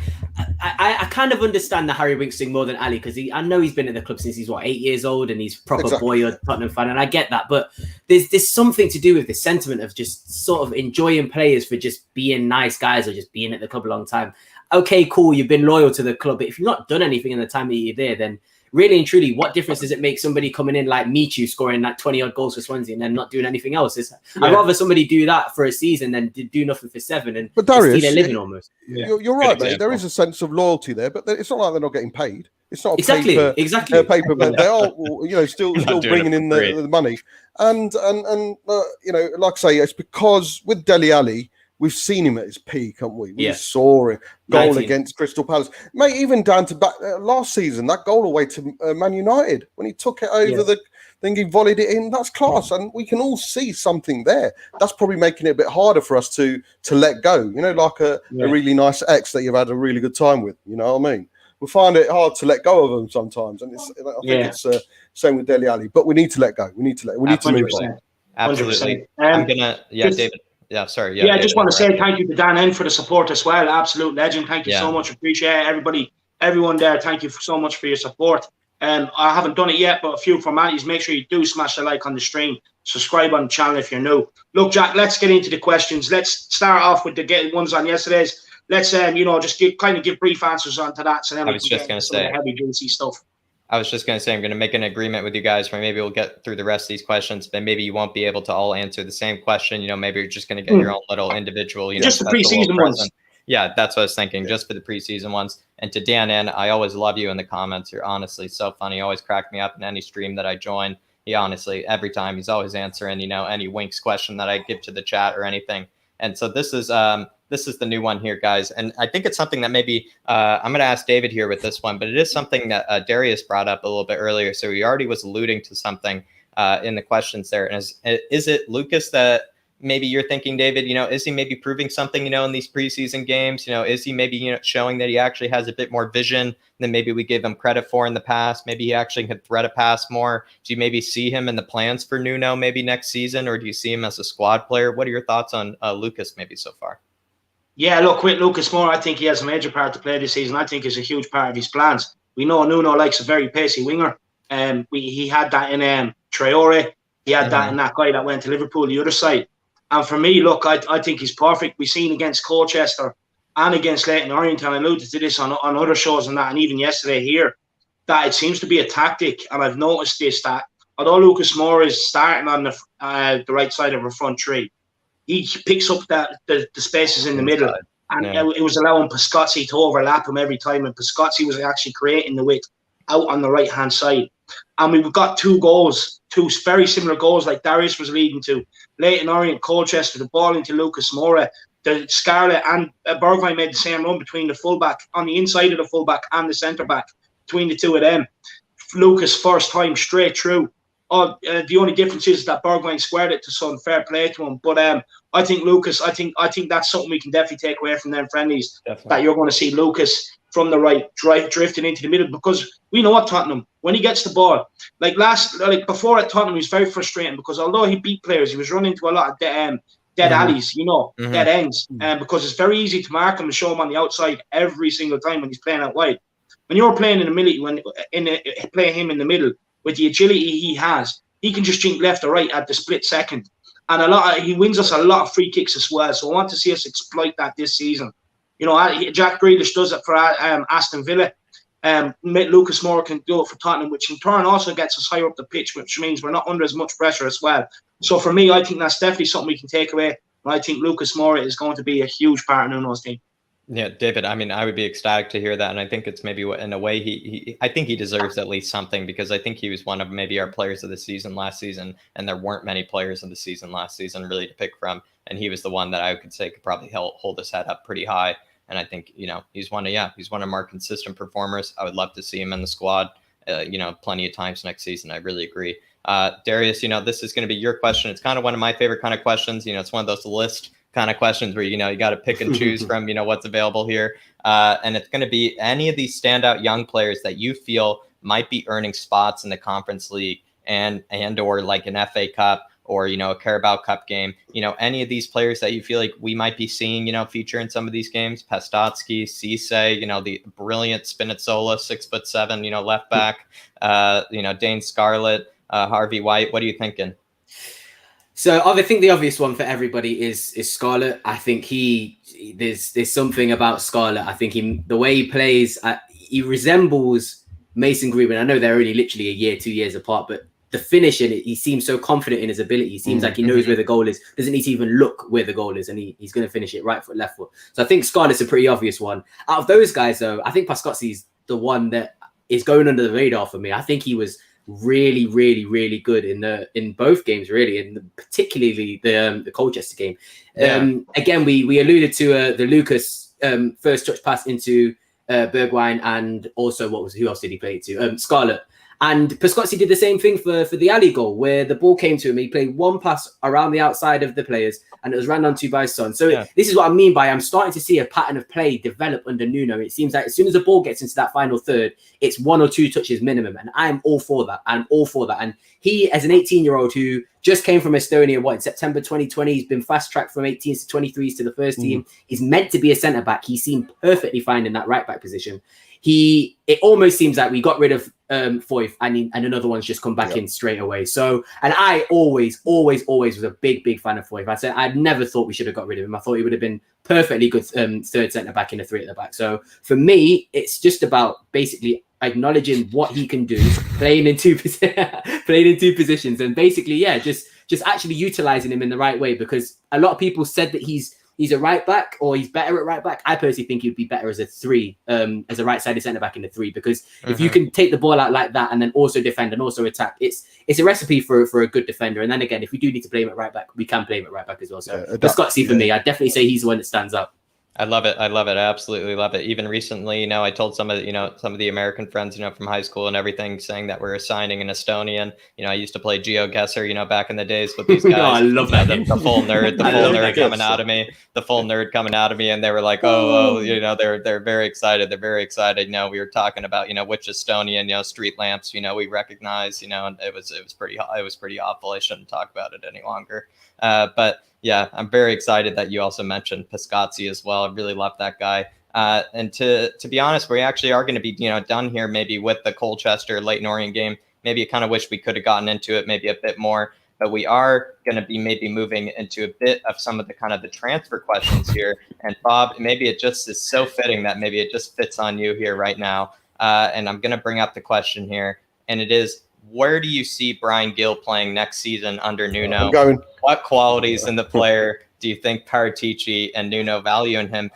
B: I kind of understand the Harry Winks thing more than Ali, because I know he's been at the club since he's 8 years old, and he's proper boy or Tottenham fan, and I get that. But there's something to do with the sentiment of just sort of enjoying players for just being nice guys or just being at the club a long time. Okay, cool, you've been loyal to the club, but if you've not done anything in the time that you're there, then really and truly, what difference does it make somebody coming in like Michu scoring like 20-odd goals for Swansea and then not doing anything else? I'd rather somebody do that for a season than do nothing for 7 and
D: Darius,
B: steal a living almost.
D: You're right, mate. There is a sense of loyalty there, but it's not like they're not getting paid. It's not a
B: exactly,
D: paper, but they are, you know, still bringing in the money. And you know, like I say, it's because with Dele Alli, we've seen him at his peak, haven't we? We saw him. Goal against Crystal Palace. Mate, even down to back last season, that goal away to Man United, when he took it over the thing, he volleyed it in. That's class. And we can all see something there. That's probably making it a bit harder for us to let go. You know, like a really nice ex that you've had a really good time with. You know what I mean? We find it hard to let go of them sometimes. And I think it's same with Dele Alli. But we need to let go. We need to move on.
C: Absolutely. I'm going to, David. Yeah, sorry. Yeah,
A: I just want to say thank you to Dan N for the support as well. Absolute legend. Thank you so much. Appreciate it. Everyone there. Thank you so much for your support. I haven't done it yet, but a few formalities. Make sure you do smash the like on the stream. Subscribe on the channel if you're new. Look, Jack, let's get into the questions. Let's start off with the ones on yesterday's. Let's just give brief answers onto that. So then we can get into some of the heavy, juicy stuff.
C: I was just going to say, I'm going to make an agreement with you guys where maybe we'll get through the rest of these questions, but maybe you won't be able to all answer the same question. You know, maybe you're just going to get your own little individual,
A: just the preseason ones.
C: Yeah, that's what I was thinking, just for the preseason ones. And to Dan N, I always love you in the comments. You're honestly so funny. You always crack me up in any stream that I join. He honestly, every time, he's always answering, you know, any Winks question that I give to the chat or anything. And so this is the new one here, guys. And I think it's something that maybe I'm going to ask David here with this one, but it is something that Darius brought up a little bit earlier. So he already was alluding to something in the questions there. And is it Lucas that maybe you're thinking, David, you know, is he maybe proving something, you know, in these preseason games? You know, is he maybe, you know, showing that he actually has a bit more vision than maybe we gave him credit for in the past? Maybe he actually could thread a pass more. Do you maybe see him in the plans for Nuno maybe next season, or do you see him as a squad player? What are your thoughts on Lucas maybe so far?
A: Yeah, look, with Lucas Moura, I think he has a major part to play this season. I think it's a huge part of his plans. We know Nuno likes a very pacey winger. He had that in Traore. He had that in that guy that went to Liverpool, the other side. And for me, look, I think he's perfect. We've seen against Colchester and against Leyton Orient, and I alluded to this on other shows and that, and even yesterday here, that it seems to be a tactic. And I've noticed this, that although Lucas Moura is starting on the right side of our front three, he picks up the spaces in the middle. And it was allowing Piscozzi to overlap him every time. And Piscozzi was actually creating the width out on the right-hand side. And we've got two very similar goals like Darius was leading to. Leyton Orient, Colchester, the ball into Lucas Moura. The Scarlett and Bergwijn made the same run between the fullback, on the inside of the fullback and the centre-back, between the two of them. Lucas, first time, straight through. The only difference is that Bergwijn squared it to some fair play to him. But I think Lucas, I think that's something we can definitely take away from them friendlies. Definitely. That you're going to see Lucas from the right drifting into the middle, because we know at Tottenham, when he gets the ball, before at Tottenham, he was very frustrating because although he beat players, he was running into a lot of dead alleys, you know, dead ends, because it's very easy to mark him and show him on the outside every single time when he's playing out wide. When you're playing in the middle, playing him in the middle with the agility he has, he can just jump left or right at the split second, and he wins us a lot of free kicks as well. So I want to see us exploit that this season. You know, Jack Grealish does it for Aston Villa. Lucas Moura can do it for Tottenham, which in turn also gets us higher up the pitch, which means we're not under as much pressure as well. So for me, I think that's definitely something we can take away. And I think Lucas Moura is going to be a huge part of Nuno's team.
C: Yeah, David, I mean, I would be ecstatic to hear that. And I think it's maybe in a way I think he deserves at least something, because I think he was one of maybe our players of the season last season. And there weren't many players of the season last season really to pick from. And he was the one that I could say could probably hold his head up pretty high. And I think, he's one of our consistent performers. I would love to see him in the squad, plenty of times next season. I really agree. Darius, this is going to be your question. It's kind of one of my favorite kind of questions. It's one of those list kind of questions where, you got to pick and choose from, what's available here. And it's going to be any of these standout young players that you feel might be earning spots in the Conference League and or like an FA Cup or, a Carabao Cup game, any of these players that you feel like we might be seeing, feature in some of these games. Pastotsky, Cisse, the brilliant Spinazzola, 6'7", left back, Dane Scarlett, Harvey White. What are you thinking?
B: So I think the obvious one for everybody is Scarlett. I think there's something about Scarlett. I think the way he plays, he resembles Mason Greenwood. I know they're only literally a year, 2 years apart, but the finishing, he seems so confident in his ability. He seems like he knows where the goal is, doesn't need to even look where the goal is, and he's going to finish it right foot, left foot. So I think Scarlett's a pretty obvious one. Out of those guys, though, I think Pastotsky's the one that is going under the radar for me. I think he was really, really, really good in both games, really, and particularly the Colchester game. Again, we alluded to the Lucas first touch pass into Bergwijn, and also who else did he play it to? Scarlett. And Pastotsky did the same thing for the Alli goal, where the ball came to him. He played one pass around the outside of the players, and it was ran onto by Son. So this is what I mean by I'm starting to see a pattern of play develop under Nuno. It seems like as soon as the ball gets into that final third, it's 1 or 2 touches minimum. And I'm all for that. And he, as an 18-year-old who just came from Estonia, in September 2020, he's been fast-tracked from 18s to 23s to the first team. He's meant to be a centre-back. He seemed perfectly fine in that right-back position. It almost seems like we got rid of Foyth and another one's just come back in straight away. So, and I always was a big fan of Foyth. I never thought we should have got rid of him. I thought he would have been perfectly good third centre back in a 3 at the back. So for me, it's just about basically acknowledging what he can do, playing in two positions, and basically, just actually utilizing him in the right way. Because a lot of people said that he's a right back, or he's better at right back. I personally think he'd be better as a 3, as a right-sided centre-back in the 3, because if you can take the ball out like that and then also defend and also attack, it's a recipe for a good defender. And then again, if we do need to play him at right back, we can play him at right back as well. So Pastotsky for me, I'd definitely say he's the one that stands out.
C: I love it. I absolutely love it. Even recently, I told some of the American friends, from high school and everything, saying that we're signing an Estonian. I used to play GeoGuessr, back in the days with these guys.
B: I love that.
C: The full nerd, the full nerd coming out of me. And they were like, they're very excited. They're very excited. We were talking about, which Estonian, street lamps, we recognize, and it was pretty awful. I shouldn't talk about it any longer. But yeah, I'm very excited that you also mentioned Pastotsky as well. I really love that guy. And to be honest, we actually are going to be, done here maybe with the Colchester Leyton Orient game. Maybe I kind of wish we could have gotten into it maybe a bit more, but we are going to be maybe moving into a bit of some of the kind of the transfer questions here. And Bob, maybe it just is so fitting that maybe it just fits on you here right now. And I'm going to bring up the question here, and it is, where do you see Bryan Gil playing next season under Nuno? What qualities in the player do you think Paratici and Nuno value in him?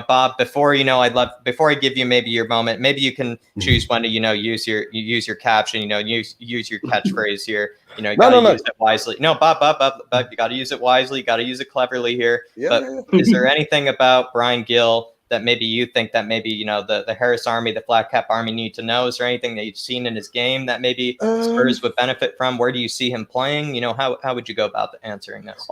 C: Bob, before I give you maybe your moment, maybe you can choose when to use your caption, use your catchphrase here. You gotta use it wisely. No, Bob, you got to use it wisely. You got to use it cleverly here. Is there anything about Bryan Gil that maybe you think that maybe, the Harris Army, the Flat Cap Army need to know? Is there anything that you've seen in his game that maybe Spurs would benefit from? Where do you see him playing? How would you go about answering this?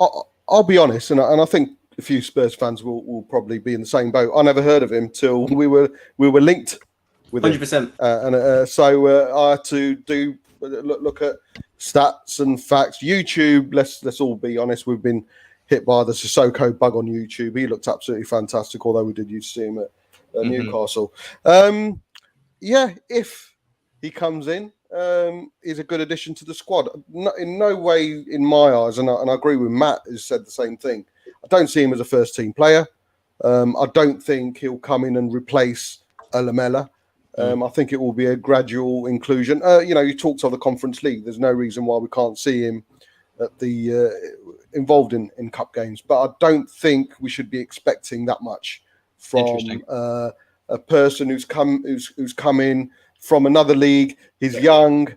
D: I'll be honest, and I think a few Spurs fans will probably be in the same boat. I never heard of him till we were linked with
B: 100%.
D: So I had to look at stats and facts. YouTube, let's all be honest, we've been hit by the Sissoko bug on YouTube. He looked absolutely fantastic, although we did used to see him at Newcastle. If he comes in, he's a good addition to the squad. In no way, in my eyes, and I agree with Matt, who said the same thing, I don't see him as a first-team player. I don't think he'll come in and replace a Lamela. I think it will be a gradual inclusion. You talked of the Conference League. There's no reason why we can't see him at the involved in cup games. But I don't think we should be expecting that much from a person who's come in from another league. He's young.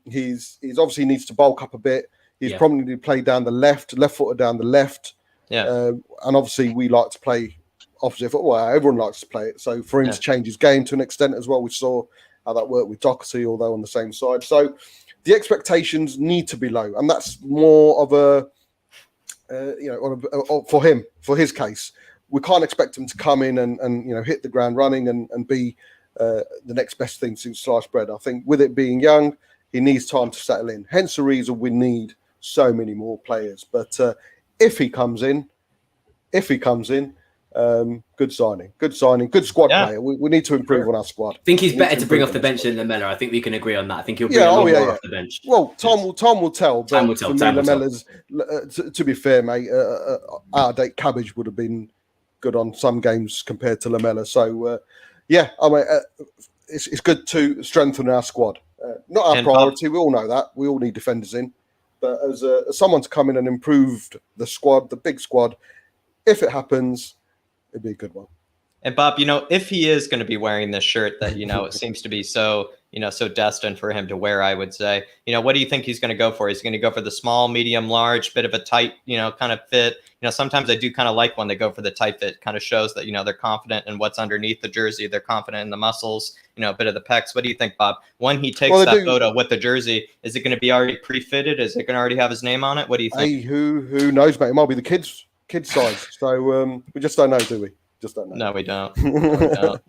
D: He's obviously needs to bulk up a bit. He's probably played down the left-footed down the left. Yeah. And obviously we like to play opposite foot. Well, everyone likes to play it. So for him to change his game to an extent as well, we saw how that worked with Doherty, although on the same side. So the expectations need to be low, and that's more of a for him, for his case. We can't expect him to come in and hit the ground running and be the next best thing since sliced bread. I think with it being young, he needs time to settle in. Hence the reason we need so many more players. But if he comes in, good signing, good squad player. We need to improve on our squad.
B: I think he's better to bring off the bench than Lamela. I think we can agree on that. I think he'll bring a lot more off the bench.
D: Well, time will tell. Time will tell. Lamela's, to be fair, mate, out-of-date Cabbage would have been good on some games compared to Lamela. So, it's good to strengthen our squad. Not our priority. We all know that. We all need defenders in. But as someone to come in and improve the squad, the big squad, if it happens, it'd be a good one.
C: And Bob, if he is going to be wearing this shirt that, it seems to be so destined for him to wear, I would say, what do you think he's going to go for? He's going to go for the small, medium, large, bit of a tight, kind of fit. Sometimes I do kind of like when they go for the tight fit. Kind of shows that, they're confident in what's underneath the jersey. They're confident in the muscles, a bit of the pecs. What do you think, Bob? When he takes photo with the jersey, is it going to be already pre-fitted? Is it going to already have his name on it? What do you think?
D: Hey, who knows, mate? It might be the kids size. So we just don't know, do we? Just don't know.
C: No, we don't.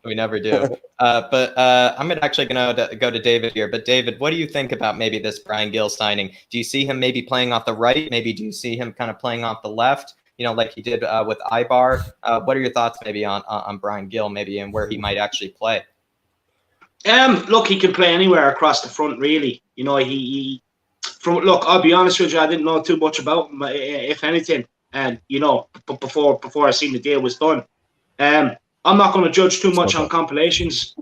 C: We never do. But I'm actually going to go to David here. But David, what do you think about maybe this Bryan Gil signing? Do you see him maybe playing off the right? Maybe do you see him kind of playing off the left? Like he did with Ibar. What are your thoughts maybe on Bryan Gil maybe and where he might actually play?
A: Look, he can play anywhere across the front, really. I'll be honest with you, I didn't know too much about him, if anything. And but before I seen the deal was done. I'm not going to judge too much on compilations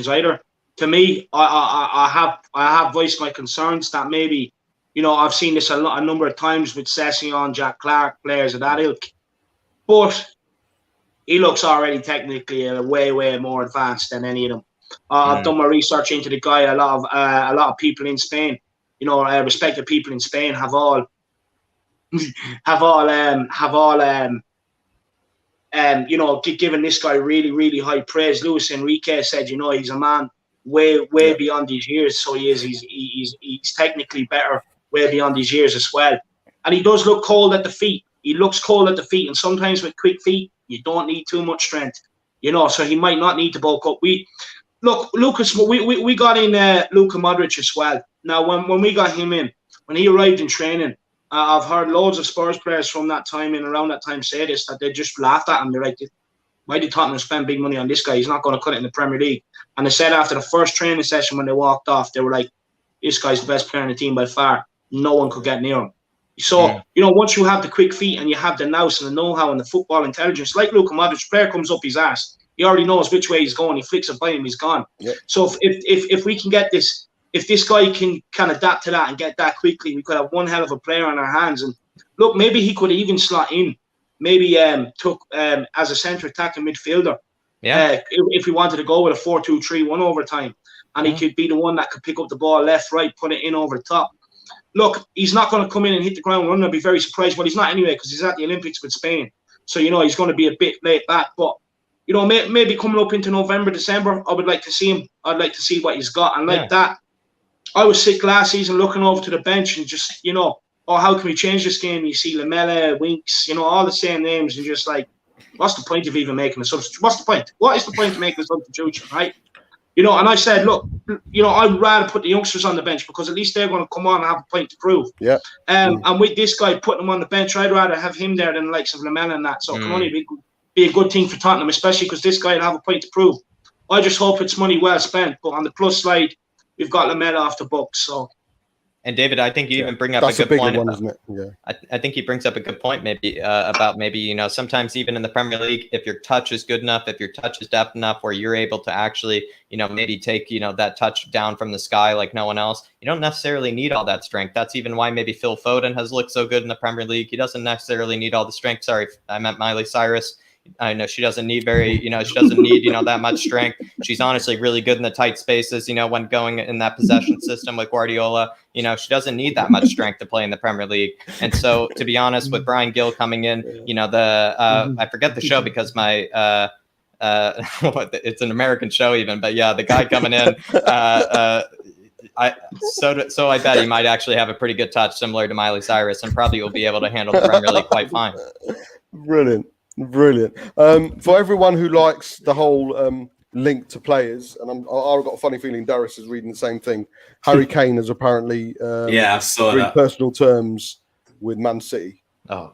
A: either. To me, I have voiced my concerns that maybe, I've seen this a number of times with Session, Jack Clark, players of that ilk. But he looks already technically way more advanced than any of them. I've done my research into the guy. A lot of people in Spain, respected people in Spain have all given this guy really high praise. Luis Enrique said, he's a man way beyond his years. So he is. He's technically better, way beyond his years as well. And he does look cold at the feet. He looks cold at the feet, and sometimes with quick feet, you don't need too much strength. So he might not need to bulk up. We got in Luka Modric as well. Now, when we got him in, when he arrived in training, I've heard loads of Spurs players from that time and around that time say this, that they just laughed at him. They're like, why did Tottenham spend big money on this guy? He's not going to cut it in the Premier League. And they said after the first training session when they walked off, they were like, this guy's the best player on the team by far. No one could get near him. So, once you have the quick feet and you have the nous and the know-how and the football intelligence, like Luka Modric, player comes up his ass. He already knows which way he's going. He flicks it by him, he's gone. Yeah. So if we can get this, if this guy can adapt to that and get that quickly, we could have one hell of a player on our hands. And look, maybe he could even slot in, maybe as a centre attacking midfielder. Yeah. If we wanted to go with a 4-2-3-1 overtime, and he could be the one that could pick up the ball left, right, put it in over the top. Look, he's not going to come in and hit the ground running. I'd be very surprised, but he's not anyway because he's at the Olympics with Spain. So he's going to be a bit late back, but. Maybe coming up into November, December, I would like to see him. I'd like to see what he's got. And that, I was sick last season looking over to the bench and just, how can we change this game? You see Lamela, Winks, all the same names. And just like, what's the point of even making a substitution? What's the point? What is the point of making a substitution, right? And I said, look, I'd rather put the youngsters on the bench because at least they're going to come on and have a point to prove. Yeah. And with this guy putting him on the bench, I'd rather have him there than the likes of Lamela and that. So it can only be a good thing for Tottenham, especially because this guy will have a point to prove. I just hope it's money well spent. But on the plus side, we've got Lamela off the books. So
C: And David, I think you even bring up a good point.
D: One, isn't it? Yeah.
C: I think he brings up a good point, maybe about maybe sometimes even in the Premier League, if your touch is good enough, if your touch is depth enough, where you're able to actually maybe take that touch down from the sky like no one else, you don't necessarily need all that strength. That's even why maybe Phil Foden has looked so good in the Premier League. He doesn't necessarily need all the strength. Sorry, I meant Miley Cyrus. I know she doesn't need that much strength. She's honestly really good in the tight spaces, when going in that possession system with Guardiola. She doesn't need that much strength to play in the Premier League. And so, to be honest, with Brian Gill coming in, I forget the show because my it's an American show even, but yeah, the guy coming in, so I bet he might actually have a pretty good touch, similar to Miley Cyrus, and probably will be able to handle the Premier League quite fine.
D: Brilliant. For everyone who likes the whole link to players, and I've got a funny feeling Darius is reading the same thing. Harry Kane has apparently
B: I saw that.
D: personal terms with Man City.
C: Oh,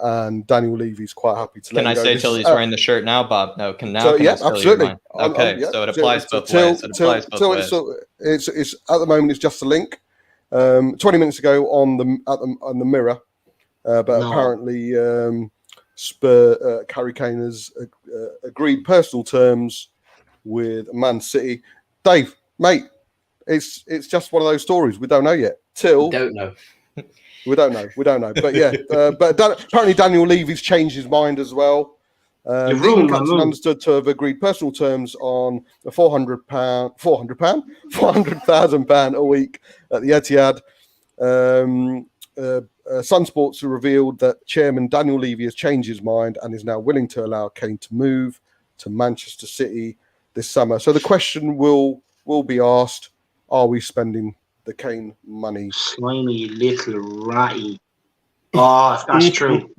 D: and Daniel Levy's quite happy to let
C: Can I
D: go.
C: say till he's wearing the shirt now, Bob? No,
D: absolutely.
C: Okay, so it applies both ways.
D: It's at the moment it's just a link. 20 minutes ago on the Mirror, apparently Harry Kane has agreed personal terms with Man City. Dave, mate, it's just one of those stories. We don't know yet. We don't know. But yeah, apparently Daniel Levy's changed his mind as well. Understood to have agreed personal terms on a £400,000 a week at the Etihad. Sun Sports have revealed that Chairman Daniel Levy has changed his mind and is now willing to allow Kane to move to Manchester City this summer. So the question will be asked: are we spending the Kane money?
A: Slimy little ratty. Oh, if that's true.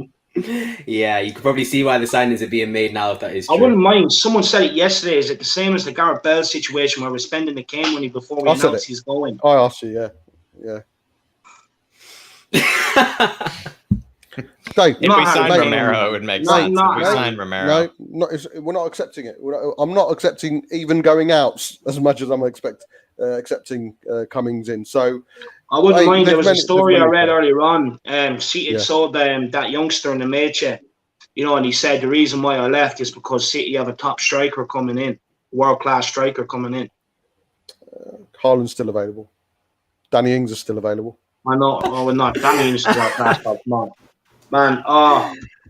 B: Yeah, you could probably see why the signings are being made now if that is true.
A: I wouldn't mind. Someone said it yesterday. Is it the same as the Gareth Bale situation where we're spending the Kane money before we announce he's going?
D: I asked you, yeah. Dave,
C: if we signed Romero, it would make sense. If we signed Romero,
D: we're not accepting it. I'm not accepting even going out as much as I'm accepting comings in. So
A: I wouldn't mind. There was a story I read earlier on. City sold that youngster in the Meche, and he said the reason why I left is because City have a top striker coming in, world-class striker coming in.
D: Haaland's still available. Danny Ings is still available.
A: I know. Oh, we're not. Danny Ings is world-class, man.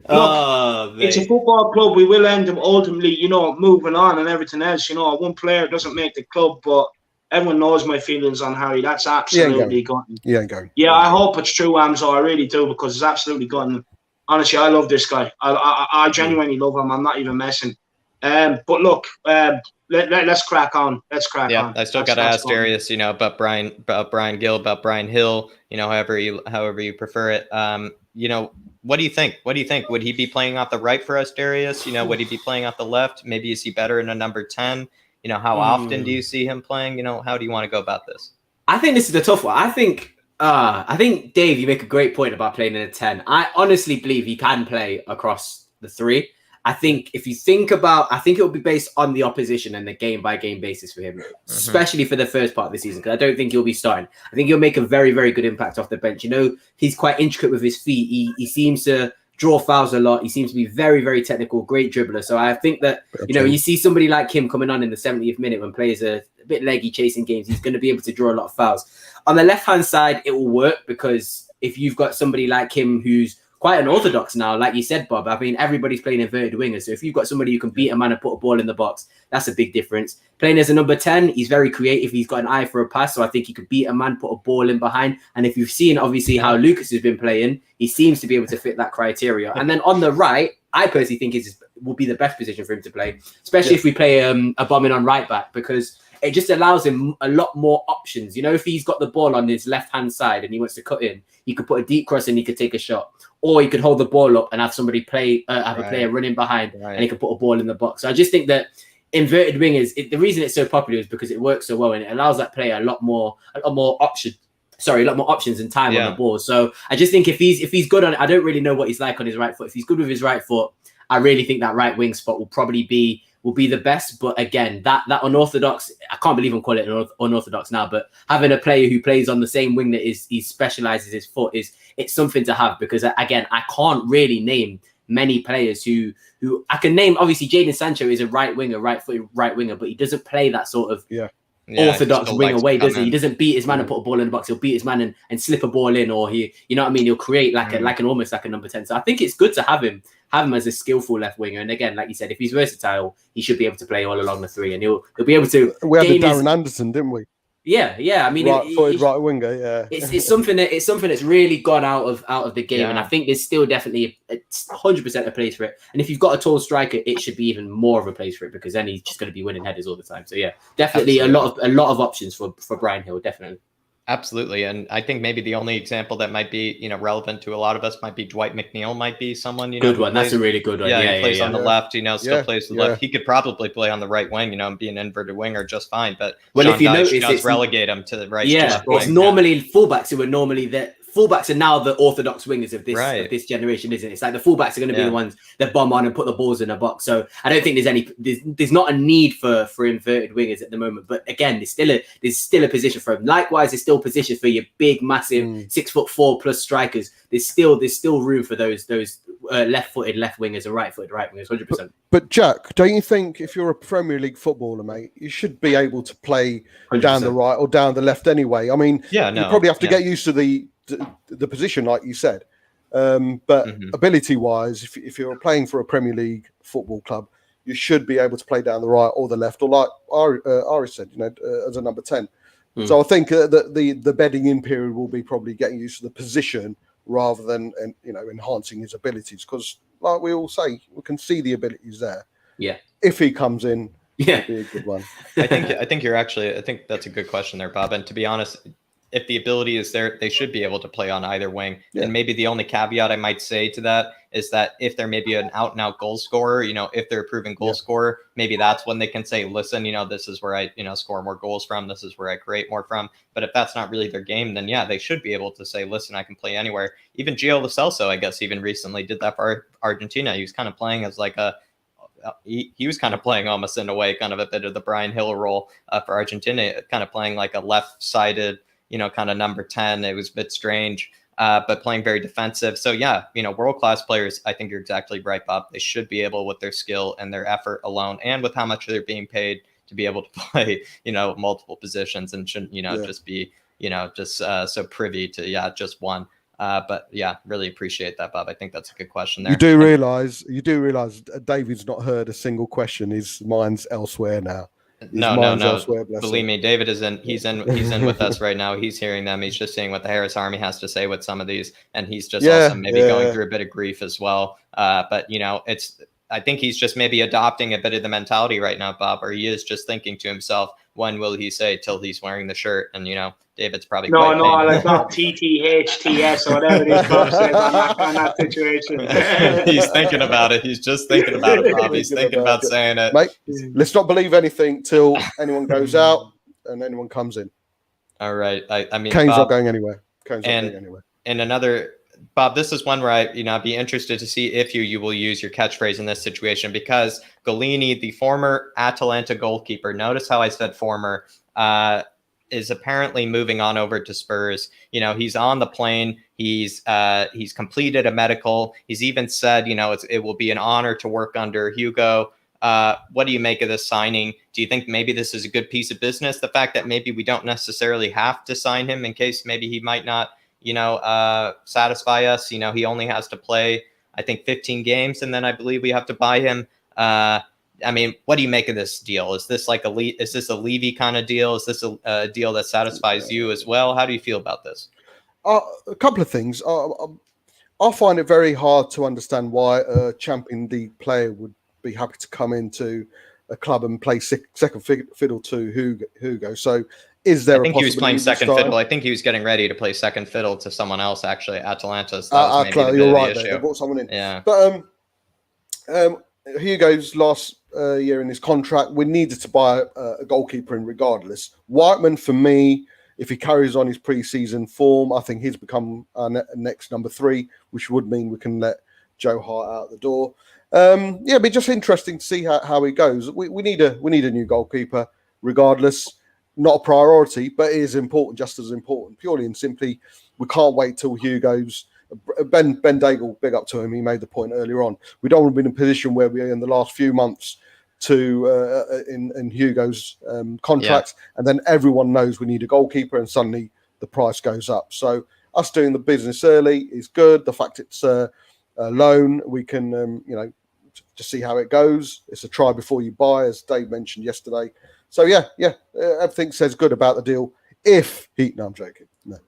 A: Look, it's a football club. We will end up ultimately, moving on and everything else. One player doesn't make the club, but everyone knows my feelings on Harry. That's absolutely gotten.
D: He ain't going.
A: Yeah, I hope it's true, Amzo. I really do, because it's absolutely gotten. Honestly, I love this guy. I genuinely love him. I'm not even messing. But look, let's crack on.
C: Yeah, I still got to ask Darius, about Brian Gill, about Brian Hill, however you prefer it. What do you think? Would he be playing off the right for us, Darius? Would he be playing off the left? Maybe is he better in a number 10? How often do you see him playing? How do you want to go about this?
B: I think this is a tough one. I think Dave, you make a great point about playing in a 10. I honestly believe he can play across the three. I think if you think about, I think it will be based on the opposition and the game-by-game basis for him, especially for the first part of the season, because I don't think he'll be starting. I think he'll make a very, very good impact off the bench. He's quite intricate with his feet. He seems to draw fouls a lot. He seems to be very, very technical, great dribbler. So I think that, you see somebody like him coming on in the 70th minute when players are a bit leggy chasing games, he's going to be able to draw a lot of fouls. On the left-hand side, it will work because if you've got somebody like him who's quite unorthodox now, like you said, Bob. I mean, everybody's playing inverted wingers. So if you've got somebody who can beat a man and put a ball in the box, that's a big difference. Playing as a number 10, he's very creative. He's got an eye for a pass. So I think he could beat a man, put a ball in behind. And if you've seen, obviously, how Lucas has been playing, he seems to be able to fit that criteria. And then on the right, I personally think will be the best position for him to play, especially if we play a bombing on right back, because it just allows him a lot more options. If he's got the ball on his left-hand side and he wants to cut in, he could put a deep cross and he could take a shot. Or he could hold the ball up and have somebody have a player running behind and he could put a ball in the box. So I just think that inverted wingers, the reason it's so popular is because it works so well and it allows that player a lot more options and time on the ball. So I just think if he's good on it, I don't really know what he's like on his right foot. If he's good with his right foot, I really think that right wing spot will probably be will be the best. But again, that unorthodox, I can't believe I'm calling it unorthodox now, but having a player who plays on the same wing that he specializes his foot it's something to have, because again, I can't really name many players who I can name. Obviously, Jadon Sancho is a right-footed right winger, but he doesn't play that sort of orthodox winger way, does he? He doesn't beat his man and put a ball in the box. He'll beat his man and slip a ball in, or you know what I mean? He'll create almost like a number 10. So I think it's good to have him as a skillful left winger. And again, like you said, if he's versatile, he should be able to play all along the three, and he'll be able to.
D: We had the Darren Anderson, didn't we?
B: Yeah. I mean,
D: right winger. Yeah,
B: it's something that's really gone out of the game, and I think there's still definitely 100% a place for it. And if you've got a tall striker, it should be even more of a place for it, because then he's just going to be winning headers all the time. So yeah, definitely a lot of options for Bryan Hill, definitely.
C: Absolutely. And I think maybe the only example that might be, relevant to a lot of us might be Dwight McNeil might be someone,
B: good one. That's a really good one.
C: Yeah, he plays on the left, still plays the left. He could probably play on the right wing, and be an inverted winger just fine. But
B: if you notice,
C: does relegate him to the right.
B: Yeah, it's normally fullbacks who are normally there. Fullbacks are now the orthodox wingers of this generation, isn't it? It's like the fullbacks are going to be the ones that bomb on and put the balls in a box. So I don't think there's not a need for inverted wingers at the moment. But again, there's still a position for them. Likewise, there's still a position for your big, massive 6'4" plus strikers. There's still room for those left-footed left wingers and right-footed right wingers, 100%.
D: But Jack, don't you think if you're a Premier League footballer, mate, you should be able to play 100%. Down the right or down the left anyway? I mean, you probably have to get used to the position, like you said. But ability-wise, if you're playing for a Premier League football club, you should be able to play down the right or the left, or like Ari said, as a number 10. So I think that the bedding in period will be probably getting used to the position rather than enhancing his abilities, because like we all say, we can see the abilities there.
B: Yeah.
D: If he comes in, it'll be a good one.
C: I think I think that's a good question there, Bob. And to be honest, if the ability is there, they should be able to play on either wing. Yeah. And maybe the only caveat I might say to that is that if they're maybe an out and out goal scorer, if they're a proven goal scorer, maybe that's when they can say, listen, this is where I, score more goals from. This is where I create more from. But if that's not really their game, then they should be able to say, listen, I can play anywhere. Even Gio Lo Celso, I guess, even recently did that for Argentina. He was kind of playing as like he was kind of playing almost in a way, kind of a bit of the Bryan Hill role for Argentina, kind of playing like a left-sided, kind of number 10. It was a bit strange, but playing very defensive. So world-class players, I think you're exactly right, Bob. They should be able, with their skill and their effort alone, and with how much they're being paid, to be able to play, multiple positions, and shouldn't, just be, so privy to, just one. But really appreciate that, Bob. I think that's a good question there.
D: You do realize David's not heard a single question. His mind's elsewhere now.
C: No. Believe me, David is in. He's in with us right now. He's hearing them. He's just seeing what the Harris Army has to say with some of these, and he's just also maybe going through a bit of grief as well. But I think he's just maybe adopting a bit of the mentality right now, Bob, or he is just thinking to himself, when will he say till he's wearing the shirt? And David's probably
A: like not TTHTS or whatever these Bob says on that situation.
C: He's thinking about it. He's just thinking about it, Bob. He's thinking about saying it.
D: Mate, let's not believe anything till anyone goes out and anyone comes in.
C: All right. I mean,
D: Kane's not going anywhere.
C: And another, Bob, this is one where I'd be interested to see if you will use your catchphrase in this situation, because Gollini, the former Atalanta goalkeeper, notice how I said former, is apparently moving on over to Spurs. He's on the plane. He's completed a medical. He's even said, it will be an honor to work under Hugo. What do you make of this signing? Do you think maybe this is a good piece of business? The fact that maybe we don't necessarily have to sign him in case maybe he might not, satisfy us. He only has to play, I think, 15 games, and then I believe we have to buy him. I mean, what do you make of this deal? Is this is this a Levy kind of deal? Is this a deal that satisfies you as well? How do you feel about this?
D: A couple of things. I find it very hard to understand why a Champions League player would be happy to come into a club and play second fiddle to Hugo. So is there?
C: I think he was playing second fiddle. I think he was getting ready to play second fiddle to someone else, actually, Atalanta. So
D: you're right. They brought someone in.
C: Yeah.
D: But Hugo's last year in his contract, we needed to buy a goalkeeper in regardless. Whiteman, for me, if he carries on his pre-season form, I think he's become our next number 3, which would mean we can let Joe Hart out the door. it'd be just interesting to see how it goes. We need a new goalkeeper, regardless. Not a priority, but it is important, just as important. Purely and simply, we can't wait till Hugo's. Ben Daigle, big up to him. He made the point earlier on. We don't want to be in a position where we are in the last few months in Hugo's contract, and then everyone knows we need a goalkeeper, and suddenly the price goes up. So us doing the business early is good. The fact it's a loan, we can just see how it goes. It's a try before you buy, as Dave mentioned yesterday. So everything says good about the deal. No, I'm joking. No.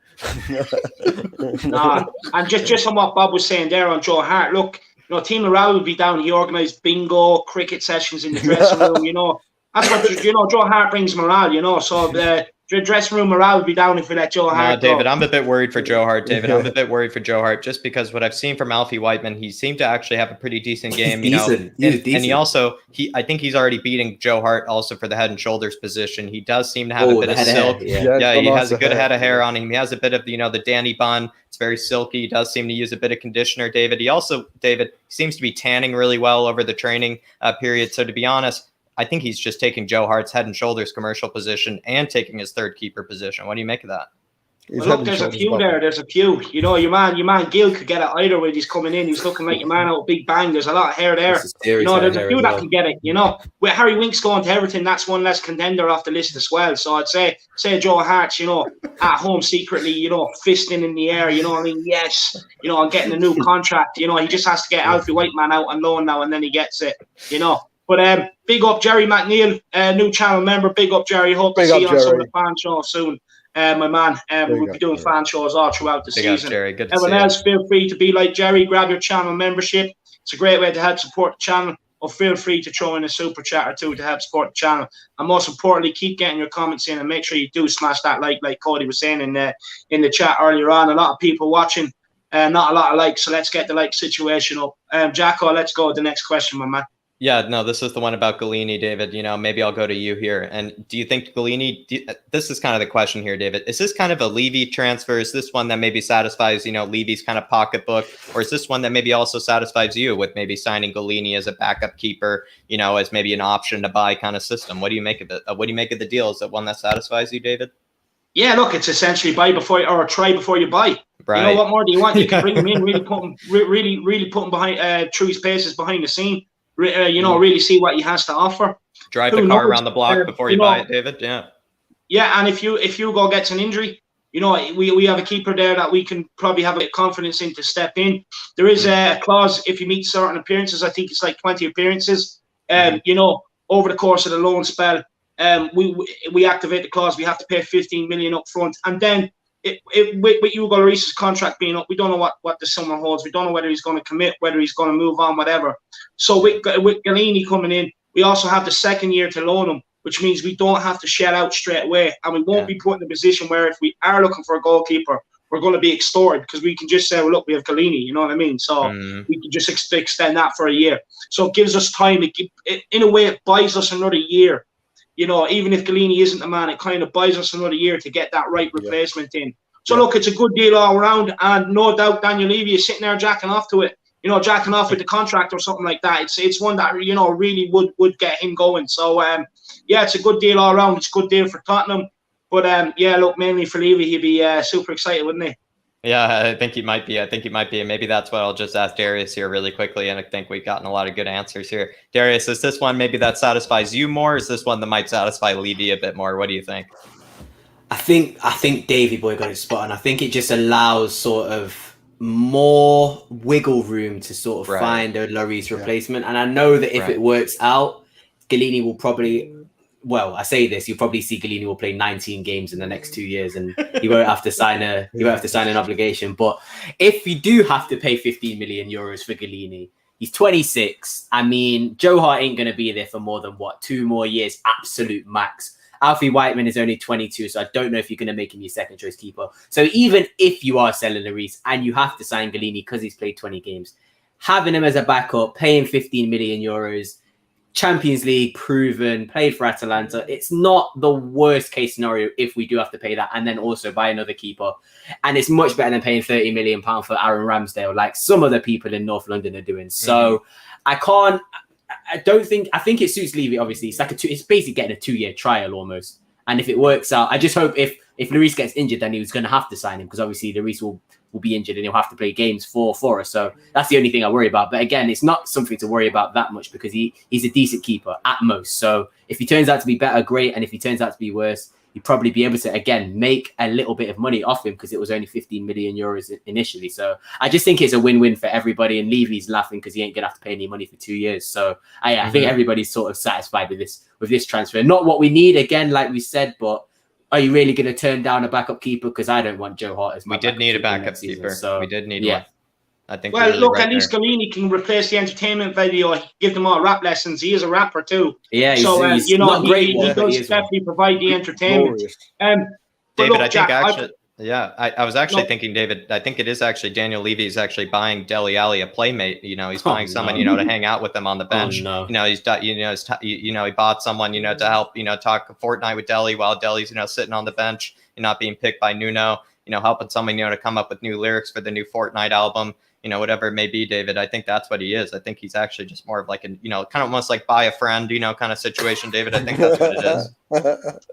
A: Nah, and just on what Bob was saying there on Joe Hart, look, Team Morale will be down. He organised bingo, cricket sessions in the dressing room. That's what Joe Hart brings morale. So the dressing room morale will be down if we let Joe Hart
C: David,
A: go.
C: I'm a bit worried for Joe Hart, David. I'm a bit worried for Joe Hart just because what I've seen from Alfie Whiteman, he seemed to actually have a pretty decent game.
B: Decent.
C: And he also, I think he's already beating Joe Hart also for the head and shoulders position. He does seem to have a bit of silk.
B: He
C: has a good head of hair on him. He has a bit of, the Danny bun. It's very silky. He does seem to use a bit of conditioner, David. He also, seems to be tanning really well over the training period. So to be honest, I think he's just taking Joe Hart's head and shoulders commercial position and taking his third keeper position. What do you make of that?
A: Well, look, there's a few there. There's a few. Your man Gil could get it either way. He's coming in. He's looking like your man out of Big Bang. There's a lot of hair there. There's a few that can get it. With Harry Winks going to Everton, that's one less contender off the list as well. So I'd say Joe Hart's, at home secretly, fisting in the air. Yes, I'm getting a new contract. He just has to get Alfie Whiteman out on loan now, and then he gets it. But big up Jerry McNeil, new channel member. Big up Jerry. Hope to see you on some of the fan shows soon. My man, we'll be doing fan shows all throughout the season.
C: Jerry. Good to
A: Everyone
C: see
A: else, feel free to be like Jerry. Grab your channel membership. It's a great way to help support the channel. Or feel free to throw in a super chat or two to help support the channel. And most importantly, keep getting your comments in and make sure you do smash that like Cody was saying in the chat earlier on. A lot of people watching, not a lot of likes. So let's get the like situation up. Jacko, let's go with the next question, my man.
C: Yeah, no, this is the one about Galini, David. Maybe I'll go to you here. And do you think Galini, this is kind of the question here, David. Is this kind of a Levy transfer? Is this one that maybe satisfies, Levy's kind of pocketbook? Or is this one that maybe also satisfies you with maybe signing Galini as a backup keeper, as maybe an option to buy kind of system? What do you make of it? What do you make of the deal? Is that one that satisfies you, David?
A: Yeah, look, it's essentially buy before or try before you buy.
C: Right.
A: What more do you want? You can bring him in, really put him behind through his paces behind the scene. Really see what he has to offer.
C: Drive the car around the block before you buy it, David. Yeah. Yeah, and if Hugo gets an injury, we have a keeper there that we can probably have a bit of confidence in to step in. There is a clause if you meet certain appearances. I think it's like 20 appearances. Over the course of the loan spell, we activate the clause. We have to pay 15 million up front, and then with Hugo Lloris's contract being up, we don't know what the summer holds. We don't know whether he's going to commit, whether he's going to move on, whatever. So with Galini coming in, we also have the second year to loan him, which means we don't have to shell out straight away, and we won't be put in a position where if we are looking for a goalkeeper, we're going to be extorted because we can just say, well, look, we have Galini, you know what I mean? So we can just extend that for a year. So it gives us time. In a way, it buys us another year. Even if Galini isn't the man, it kind of buys us another year to get that right replacement in. So, look, it's a good deal all around. And no doubt Daniel Levy is sitting there jacking off to it, jacking off with the contract or something like that. It's one that, really would get him going. So, it's a good deal all around. It's a good deal for Tottenham. But, look, mainly for Levy, he'd be super excited, wouldn't he? Yeah, I think he might be. And maybe that's what I'll just ask Darius here really quickly. And I think we've gotten a lot of good answers here. Darius, is this one maybe that satisfies you more? Or is this one that might satisfy Levy a bit more? What do you think?
B: I think Davey Boy got it spot on. I think it just allows sort of more wiggle room to sort of find a Lloris replacement. And I know that if it works out, Galini will probably... Well, I say this, you'll probably see Galini will play 19 games in the next 2 years, and he won't have to sign an obligation. But if you do have to pay 15 million euros for Galini, he's 26. I mean, Joe Hart ain't going to be there for more than 2 more years, absolute max. Alfie Whiteman is only 22, so I don't know if you're going to make him your second choice keeper. So even if you are selling Lloris and you have to sign Galini because he's played 20 games, having him as a backup, paying 15 million euros, Champions League proven, played for Atalanta. It's not the worst case scenario if we do have to pay that and then also buy another keeper. And it's much better than paying £30 million for Aaron Ramsdale, like some of the people in North London are doing. So I think it suits Levy. Obviously, it's basically getting a 2-year trial almost. And if it works out, I just hope if Lloris gets injured, then he was going to have to sign him because obviously Lloris will be injured and he'll have to play games for us. So that's the only thing I worry about. But again, it's not something to worry about that much because he's a decent keeper at most. So if he turns out to be better, great. And if he turns out to be worse, you'd probably be able to, again, make a little bit of money off him because it was only 15 million euros initially. So I just think it's a win-win for everybody. And Levy's laughing because he ain't going to have to pay any money for 2 years. So I think everybody's sort of satisfied with this transfer. Not what we need, again, like we said, but are you really going to turn down a backup keeper? Because I don't want Joe Hart as my
C: We did need a backup keeper. So we did need one. I think.
A: Well, look, at least Galini can replace the entertainment video. Give them all rap lessons. He is a rapper too.
B: Yeah,
A: he's
B: he
A: does definitely provide the entertainment.
C: David,
A: look,
C: I
A: Jack,
C: think actually. Yeah, I was actually thinking, David, I think it is actually Daniel Levy is actually buying Dele Alli a playmate. He's buying someone, to hang out with him on the bench. He bought someone, to help, talk a fortnight with Dele while Dele's, sitting on the bench, not being picked by Nuno, helping someone, to come up with new lyrics for the new Fortnite album. Whatever it may be, David, I think that's what he is. I think he's actually just more of like kind of almost like buy a friend, kind of situation, David. I think that's what it is.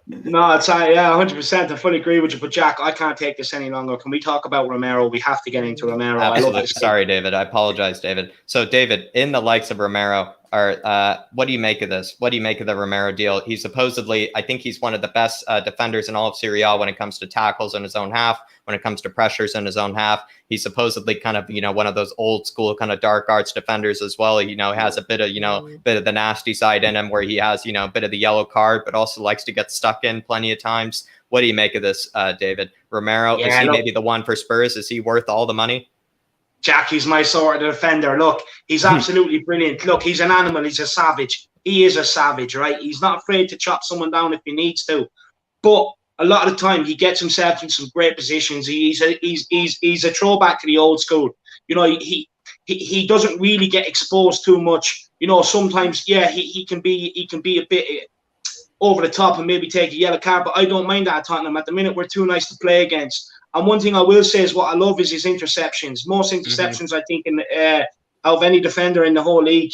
A: No, it's 100%. I fully agree with you. But Jack, I can't take this any longer. Can we talk about Romero? We have to get into Romero.
C: Absolutely. Sorry, David. I apologize, David. So, David, in the likes of Romero, what do you make of this? What do you make of the Romero deal? He's supposedly, I think he's one of the best defenders in all of Serie A when it comes to tackles in his own half, when it comes to pressures in his own half. He's supposedly kind of, one of those old school kind of dark arts defenders as well. Has a bit of, bit of the nasty side in him where he has, a bit of the yellow card, but also likes to get stuck in plenty of times. What do you make of this, David? Romero, is he maybe the one for Spurs? Is he worth all the money?
A: Jack, he's my sort of defender. Look, he's absolutely brilliant. Look, he's an animal. He's a savage. He is a savage, right? He's not afraid to chop someone down if he needs to. But a lot of the time, he gets himself in some great positions. He's a throwback to the old school. He doesn't really get exposed too much. Sometimes, he can be a bit over the top and maybe take a yellow card. But I don't mind that at Tottenham. At the minute, we're too nice to play against. And one thing I will say is what I love is his interceptions. Most interceptions, I think, of any defender in the whole league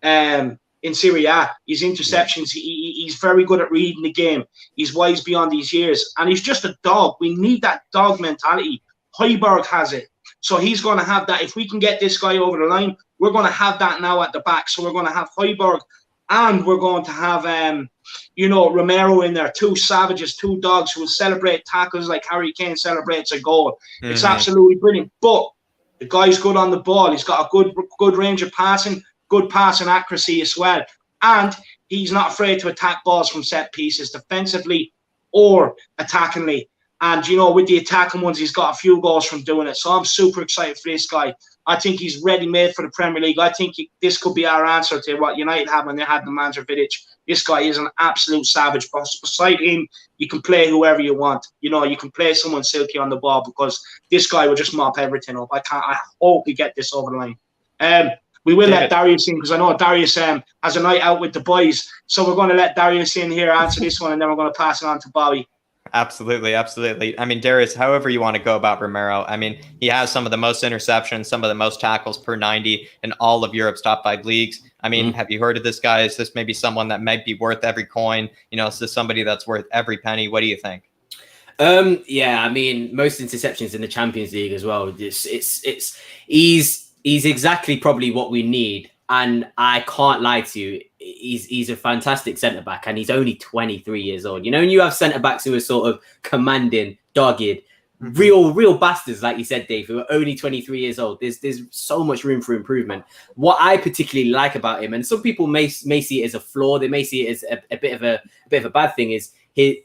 A: in Serie A, his interceptions, he's very good at reading the game. He's wise beyond his years. And he's just a dog. We need that dog mentality. Højbjerg has it. So he's going to have that. If we can get this guy over the line, we're going to have that now at the back. So we're going to have Højbjerg and we're going to have Romero in there, two savages, two dogs who will celebrate tackles like Harry Kane celebrates a goal. It's absolutely brilliant. But the guy's good on the ball. He's got a good range of passing, good passing accuracy as well. And he's not afraid to attack balls from set pieces, defensively or attackingly. And, with the attacking ones, he's got a few goals from doing it. So I'm super excited for this guy. I think he's ready-made for the Premier League. I think this could be our answer to what United had when they had the manager Vidic. This guy is an absolute savage. But beside him, you can play whoever you want. You can play someone silky on the ball because this guy will just mop everything up. I hope we get this over the line. We will let Darius in because I know Darius has a night out with the boys. So we're going to let Darius in here answer this one and then we're going to pass it on to Bobby.
C: Absolutely. I mean, Darius, however you want to go about Romero, I mean, he has some of the most interceptions, some of the most tackles per 90 in all of Europe's top 5 leagues. I mean, have you heard of this guy? Is this maybe someone that might be worth every coin? Is this somebody that's worth every penny? What do you think?
B: I mean, most interceptions in the Champions League as well. He's exactly probably what we need. And I can't lie to you, he's a fantastic centre-back and he's only 23 years old. And you have centre-backs who are sort of commanding, dogged, real bastards, like you said, Dave, who are only 23 years old. There's so much room for improvement. What I particularly like about him, and some people may see it as a flaw, they may see it as a bit of a bad thing, is his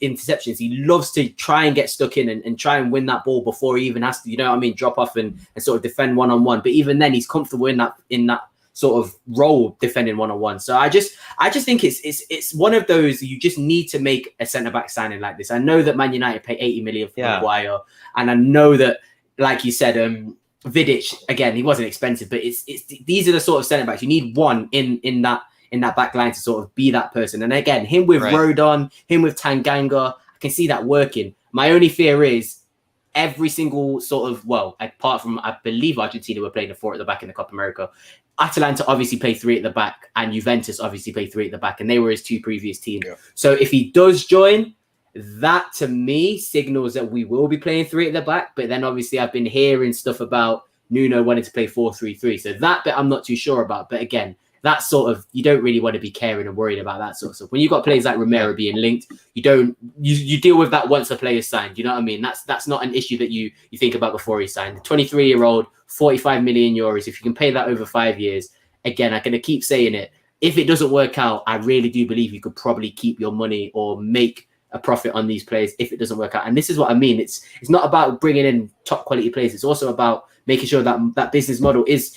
B: interceptions. He loves to try and get stuck in and try and win that ball before he even has to, drop off and sort of defend one-on-one. But even then, he's comfortable in that sort of role defending one-on-one. So I just think it's one of those you just need to make a centre-back signing like this. I know that Man United pay 80 million for Maguire, and I know that, like you said, Vidic, again, he wasn't expensive, but it's these are the sort of centre-backs you need one in that back line to sort of be that person. And again, him with Rodon, him with Tanganga, I can see that working. My only fear is every single sort of, apart from, I believe Argentina were playing the 4 at the back in the Copa America, Atalanta obviously play 3 at the back, and Juventus obviously play 3 at the back, and they were his 2 previous teams.
D: Yeah.
B: So if he does join, that to me signals that we will be playing 3 at the back. But then obviously I've been hearing stuff about Nuno wanting to play 4-3-3. So that bit I'm not too sure about. But again, that's sort of, you don't really want to be caring and worried about that sort of stuff. When you've got players like Romero being linked, you deal with that once a player's signed. You know what I mean? That's not an issue that you think about before he's signed. The 23-year-old, 45 million euros. If you can pay that over 5 years, again, I'm going to keep saying it. If it doesn't work out, I really do believe you could probably keep your money or make a profit on these players if it doesn't work out. And this is what I mean. It's not about bringing in top quality players. It's also about making sure that that business model is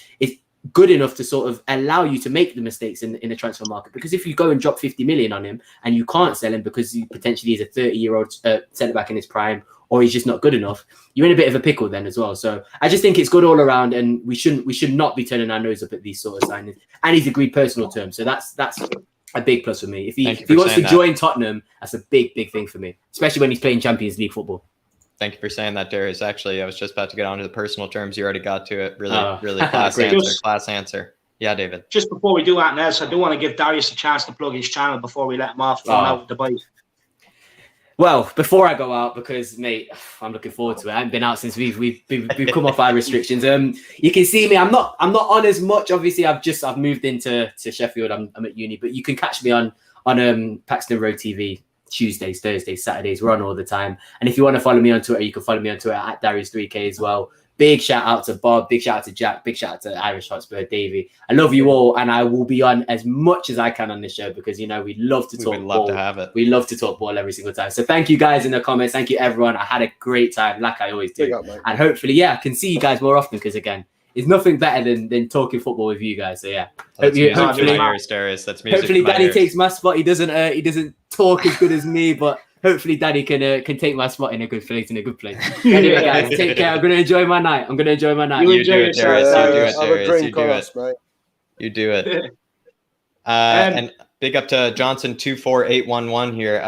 B: good enough to sort of allow you to make the mistakes in the transfer market. Because if you go and drop 50 million on him and you can't sell him because he potentially is a 30-year-old centre back in his prime, or he's just not good enough, you're in a bit of a pickle then as well. So I just think it's good all around, and we should not be turning our nose up at these sort of signings. And he's agreed personal terms, so that's a big plus for me. If he wants to join Tottenham, that's a big thing for me, especially when he's playing Champions League football.
C: Thank you for saying that, Darius. Actually, I was just about to get on to the personal terms. You already got to it. Really class answer. Yeah, David.
A: Just before we do that, else, I do want to give Darius a chance to plug his channel before we let him off out with the bike.
B: Well, before I go out, because mate, I'm looking forward to it. I haven't been out since we've come off our restrictions. You can see me. I'm not on as much. Obviously, I've moved into Sheffield. I'm at uni, but you can catch me on Paxton Road TV. Tuesdays, Thursdays, Saturdays, we're on all the time. And if you want to follow me on Twitter, you can follow me on Twitter at Darius3K as well. Big shout out to Bob, big shout out to Jack, big shout out to Irish Hotspur, Davey. I love you all, and I will be on as much as I can on this show because, you know, we love to talk ball.
C: We'd love to have it.
B: We love to talk ball every single time. So thank you guys in the comments. Thank you, everyone. I had a great time, like I always do. And hopefully, I can see you guys more often because, again, it's nothing better than talking football with you guys. So yeah,
C: hopefully
B: Danny takes my spot. He doesn't talk as good as me, but hopefully Danny can take my spot in a good place. Anyway, guys, take care. I'm gonna enjoy my night.
C: You do it, Darius. You do it. And big up to Johnson 24811 here,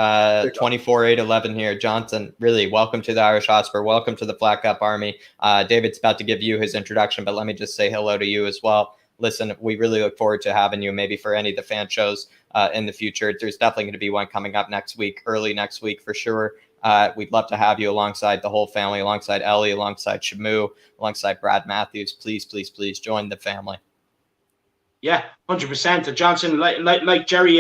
C: 24811 here. Johnson, really welcome to the Irish Hotspur. Welcome to the Flat Cup Army. David's about to give you his introduction, but let me just say hello to you as well. Listen, we really look forward to having you maybe for any of the fan shows in the future. There's definitely going to be one coming up next week, early next week for sure. We'd love to have you alongside the whole family, alongside Ellie, alongside Shamu, alongside Brad Matthews. Please join the family. Yeah,
A: 100%. Johnson, like Jerry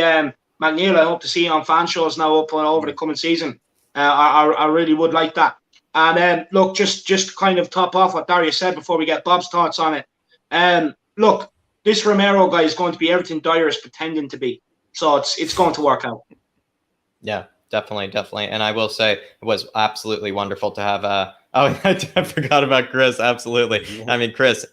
A: McNeil, I hope to see you on fan shows now up and over the coming season. I really would like that. And look, just kind of top off what Darius said before we get Bob's thoughts on it. Look, this Romero guy is going to be everything Dyer is pretending to be. So it's going to work out.
C: Yeah, definitely. And I will say it was absolutely wonderful to have I forgot about Chris. Absolutely. I mean, Chris,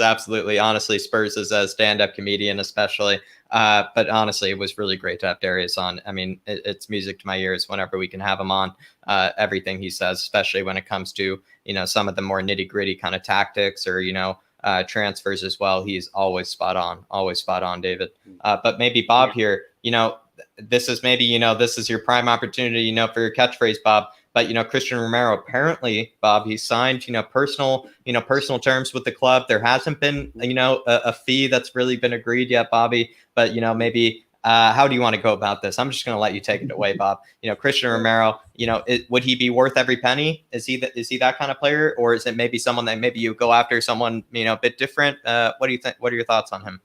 C: absolutely. Honestly, Spurs is a stand-up comedian, especially. But honestly, it was really great to have Darius on. I mean, it's music to my ears whenever we can have him on. Everything he says, especially when it comes to, you know, some of the more nitty-gritty kind of tactics or, you know, transfers as well. He's always spot on, David. But maybe Bob here, you know, this is your prime opportunity, you know, for your catchphrase, Bob. But, you know, Christian Romero, apparently, Bob, he signed, you know, personal terms with the club. There hasn't been, you know, a fee that's really been agreed yet, Bobby. But, you know, maybe how do you want to go about this? I'm just going to let you take it away, Bob. You know, Christian Romero, you know, would he be worth every penny? Is he that kind of player? Or is it maybe someone that maybe you go after someone, you know, a bit different? What do you think? What are your thoughts on him?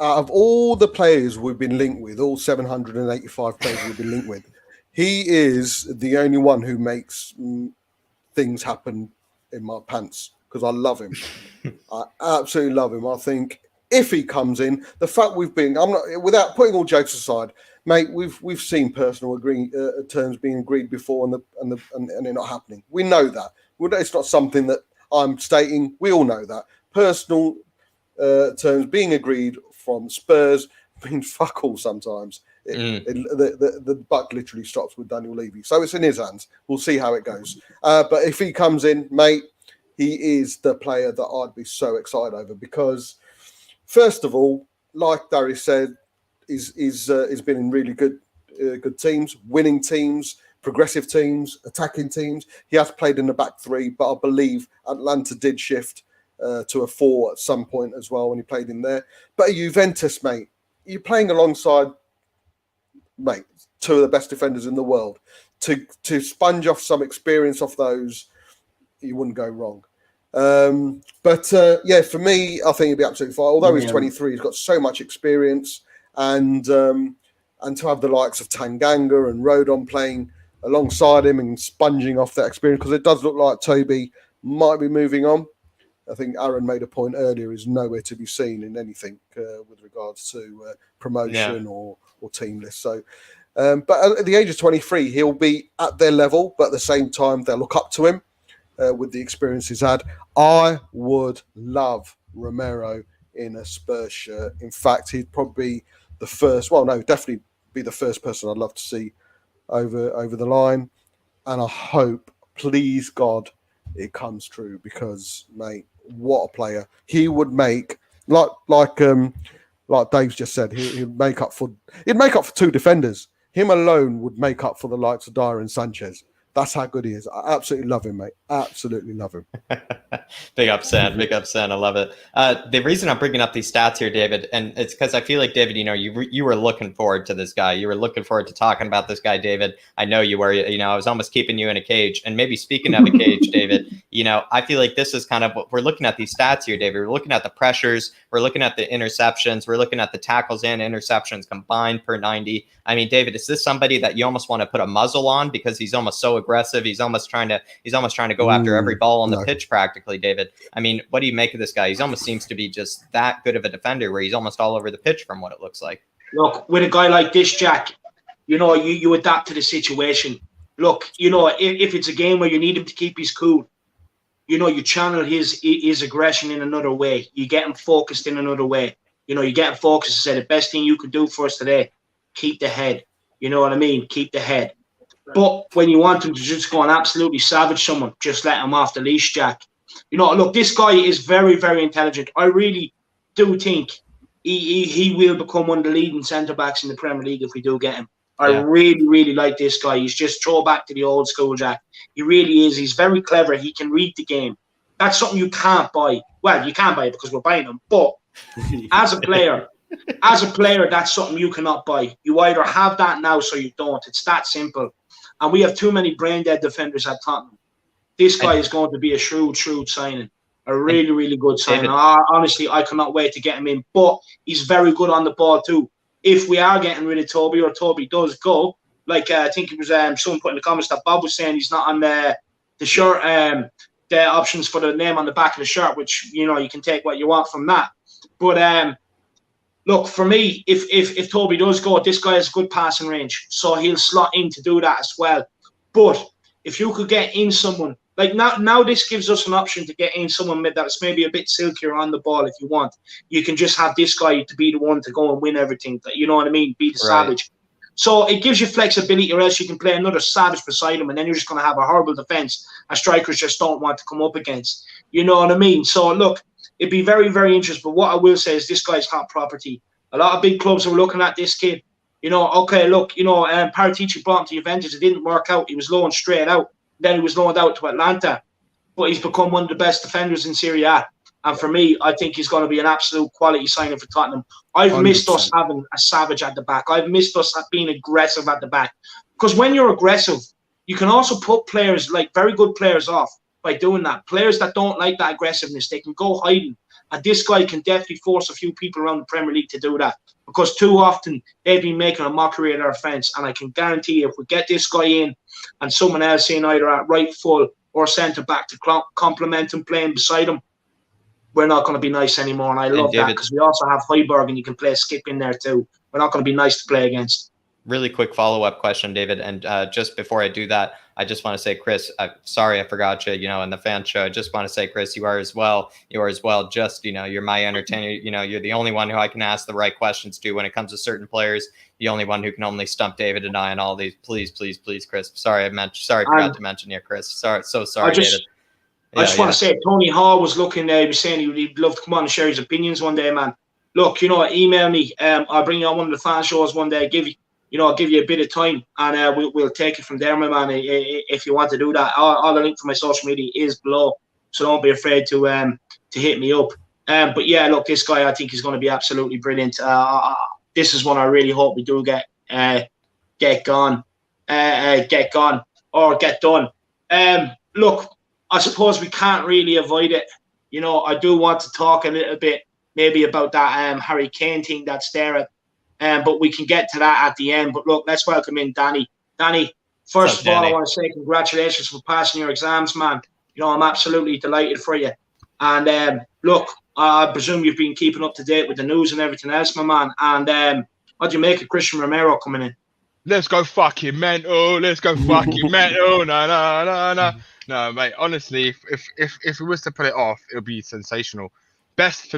D: Out of all the players we've been linked with, all 785 players we've been linked with, he is the only one who makes things happen in my pants because I love him. I absolutely love him. I think if he comes in, the fact without putting all jokes aside, mate, we've seen personal terms being agreed before and they're not happening. We know that. It's not something that I'm stating. We all know that personal terms being agreed from Spurs mean fuck all sometimes. The buck literally stops with Daniel Levy. So it's in his hands. We'll see how it goes. But if he comes in, mate, he is the player that I'd be so excited over because, first of all, like Darius said, he's been in really good teams, winning teams, progressive teams, attacking teams. He has played in the back three, but I believe Atlanta did shift to a 4 at some point as well when he played in there. But at Juventus, mate, you're playing alongside, mate, 2 of the best defenders in the world. To sponge off some experience off those, you wouldn't go wrong. But for me, I think he'd be absolutely fine. Although he's 23, he's got so much experience, and to have the likes of Tanganga and Rodon playing alongside him and sponging off that experience, because it does look like Toby might be moving on. I think Aaron made a point earlier, is nowhere to be seen in anything with regards to promotion or team list. So, but at the age of 23, he'll be at their level, but at the same time, they'll look up to him with the experience he's had. I would love Romero in a Spurs shirt. In fact, he'd probably be the first, definitely be the first person I'd love to see over the line. And I hope, please God, it comes true, because, mate, what a player. He would make, like Dave's just said, he'd make up for 2 defenders. Him alone would make up for the likes of Dyer and Sanchez. That's how good he is. I absolutely love him, mate. Absolutely love him.
C: Big up, Sam. Big up, Sam. I love it. The reason I'm bringing up these stats here, David, and it's because I feel like, David, you were looking forward to this guy. You were looking forward to talking about this guy, David. I know you were. I was almost keeping you in a cage. And maybe speaking of a cage, David, I feel like this is kind of what we're looking at, these stats here, David. We're looking at the pressures. We're looking at the interceptions. We're looking at the tackles and interceptions combined per 90. I mean, David, is this somebody that you almost want to put a muzzle on because he's almost so aggressive? He's almost trying to go after every ball on the pitch practically, David. I mean, what do you make of this guy? He almost seems to be just that good of a defender where he's almost all over the pitch from what it looks like.
A: Look, with a guy like this, Jack, you adapt to the situation. Look, if it's a game where you need him to keep his cool, you channel his aggression in another way. You get him focused in another way. You get him focused and say, the best thing you can do for us today, keep the head. You know what I mean? Keep the head. But when you want him to just go and absolutely savage someone, just let him off the leash, Jack. Look, this guy is very, very intelligent. I really do think he will become one of the leading centre-backs in the Premier League if we do get him. I really, really like this guy. He's just throwback to the old school, Jack. He really is. He's very clever. He can read the game. That's something you can't buy. Well, you can buy it because we're buying him. But as a player, that's something you cannot buy. You either have that now, so you don't. It's that simple. And we have too many brain-dead defenders at Tottenham. This guy is going to be a shrewd signing. A really, really good signing. Honestly, I cannot wait to get him in. But he's very good on the ball too. If we are getting rid of Toby, or Toby does go, like I think it was someone put in the comments that Bob was saying he's not on the shirt, the options for the name on the back of the shirt, which, you can take what you want from that. But look, for me, if Toby does go, this guy has good passing range, so he'll slot in to do that as well. But if you could get in someone, like now this gives us an option to get in someone that's maybe a bit silkier on the ball if you want. You can just have this guy to be the one to go and win everything. You know what I mean? Be the savage. So it gives you flexibility, or else you can play another savage beside him, and then you're just going to have a horrible defence and strikers just don't want to come up against. You know what I mean? So look, it'd be very, very interesting. But what I will say is this guy's hot property. A lot of big clubs are looking at this kid. Paratici brought him to Juventus. It didn't work out. He was loaned straight out. Then he was loaned out to Atlanta. But he's become one of the best defenders in Serie A. And for me, I think he's going to be an absolute quality signing for Tottenham. I've 100%. Missed us having a savage at the back. I've missed us being aggressive at the back. Because when you're aggressive, you can also put players, like very good players, off by doing that. Players that don't like that aggressiveness, they can go hiding. And this guy can definitely force a few people around the Premier League to do that. Because too often, they've been making a mockery of their offence. And I can guarantee you, if we get this guy in and someone else in either at right full or centre-back to complement him playing beside him, we're not going to be nice anymore. And I love that, because we also have Højbjerg and you can play Skipp in there too. We're not going to be nice to play against.
C: Really quick follow-up question, David. And just before I do that, I just want to say, Chris, sorry I forgot you, in the fan show. I just want to say, Chris, you are as well. Just, you're my entertainer. You're the only one who I can ask the right questions to when it comes to certain players. The only one who can only stump David and I on all these. Please, Chris. Sorry, forgot to mention you, Chris. Sorry, David.
A: I just want to say, Tony Hall was looking there. He was saying he'd love to come on and share his opinions one day, man. Look, email me. I'll bring you on one of the fan shows one day. I'll give you a bit of time, and we'll take it from there, my man. If you want to do that, all the link for my social media is below. So don't be afraid to hit me up. But yeah, look, this guy I think is going to be absolutely brilliant. This is one I really hope we do get done. Look, I suppose we can't really avoid it. You know, I do want to talk a little bit maybe about that Harry Kane thing that's there, but we can get to that at the end. But look, let's welcome in Danny. Danny, first of all, I want to say congratulations for passing your exams, man. You know, I'm absolutely delighted for you. And look, I presume you've been keeping up to date with the news and everything else, my man. And what do you make of Christian Romero coming in?
E: Let's go fucking mental. Let's go fucking mental. No, mate. Honestly, if we was to put it off, it would be sensational. Best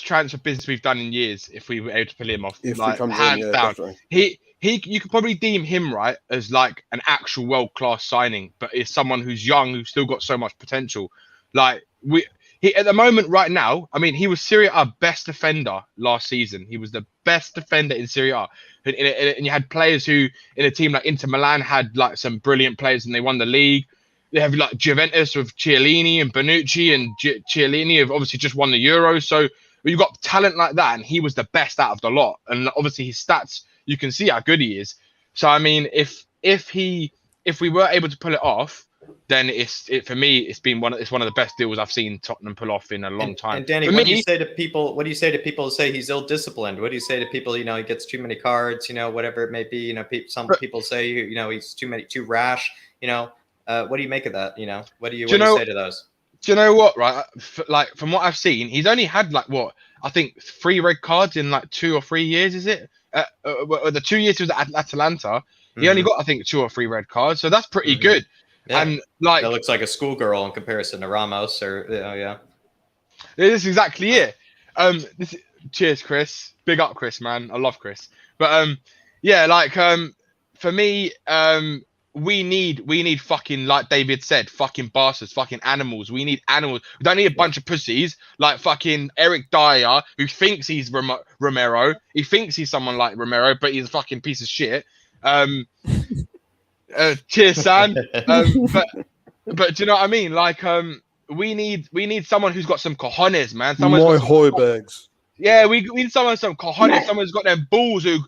E: transfer business we've done in years. If we were able to pull him off, like hands down. Definitely. You could probably deem him right as like an actual world class signing, but is someone who's young, who's still got so much potential. Like he at the moment right now, I mean, he was Serie A best defender last season. He was the best defender in Serie A. And you had players who in a team like Inter Milan had like some brilliant players and they won the league. They have like Juventus with Chiellini and Bonucci, and Chiellini have obviously just won the Euros. So you've got talent like that, and he was the best out of the lot. And obviously his stats, you can see how good he is. So I mean, if we were able to pull it off, then for me it's one of the best deals I've seen Tottenham pull off in a long time.
C: And Danny, what do you say to people who say he's ill-disciplined? What do you say to people, you know, he gets too many cards, you know, whatever it may be, you know, some people say, you know, he's too rash, you know, what do you make of that? You know, what do you say to those?
E: Do you know what, right? Like from what I've seen, he's only had like I think 3 red cards in like 2 or 3 years, is it? The 2 years he was at Atalanta, he only got I think 2 or 3 red cards, so that's pretty good.
C: Yeah.
E: And like
C: that looks like a schoolgirl in comparison to Ramos, or yeah.
E: This is exactly it. Cheers, Chris. Big up, Chris, man. I love Chris. But yeah, like for me, we need fucking, like David said, fucking bastards, fucking animals. We need animals. We don't need a bunch of pussies like fucking Eric Dyer, who thinks he's Romero. He thinks he's someone like Romero, but he's a fucking piece of shit. Cheers, Sam. But do you know what I mean? Like, we need someone who's got some cojones, man.
D: More Hoibergs.
E: Yeah, we need someone with some cojones. Someone who's got them balls who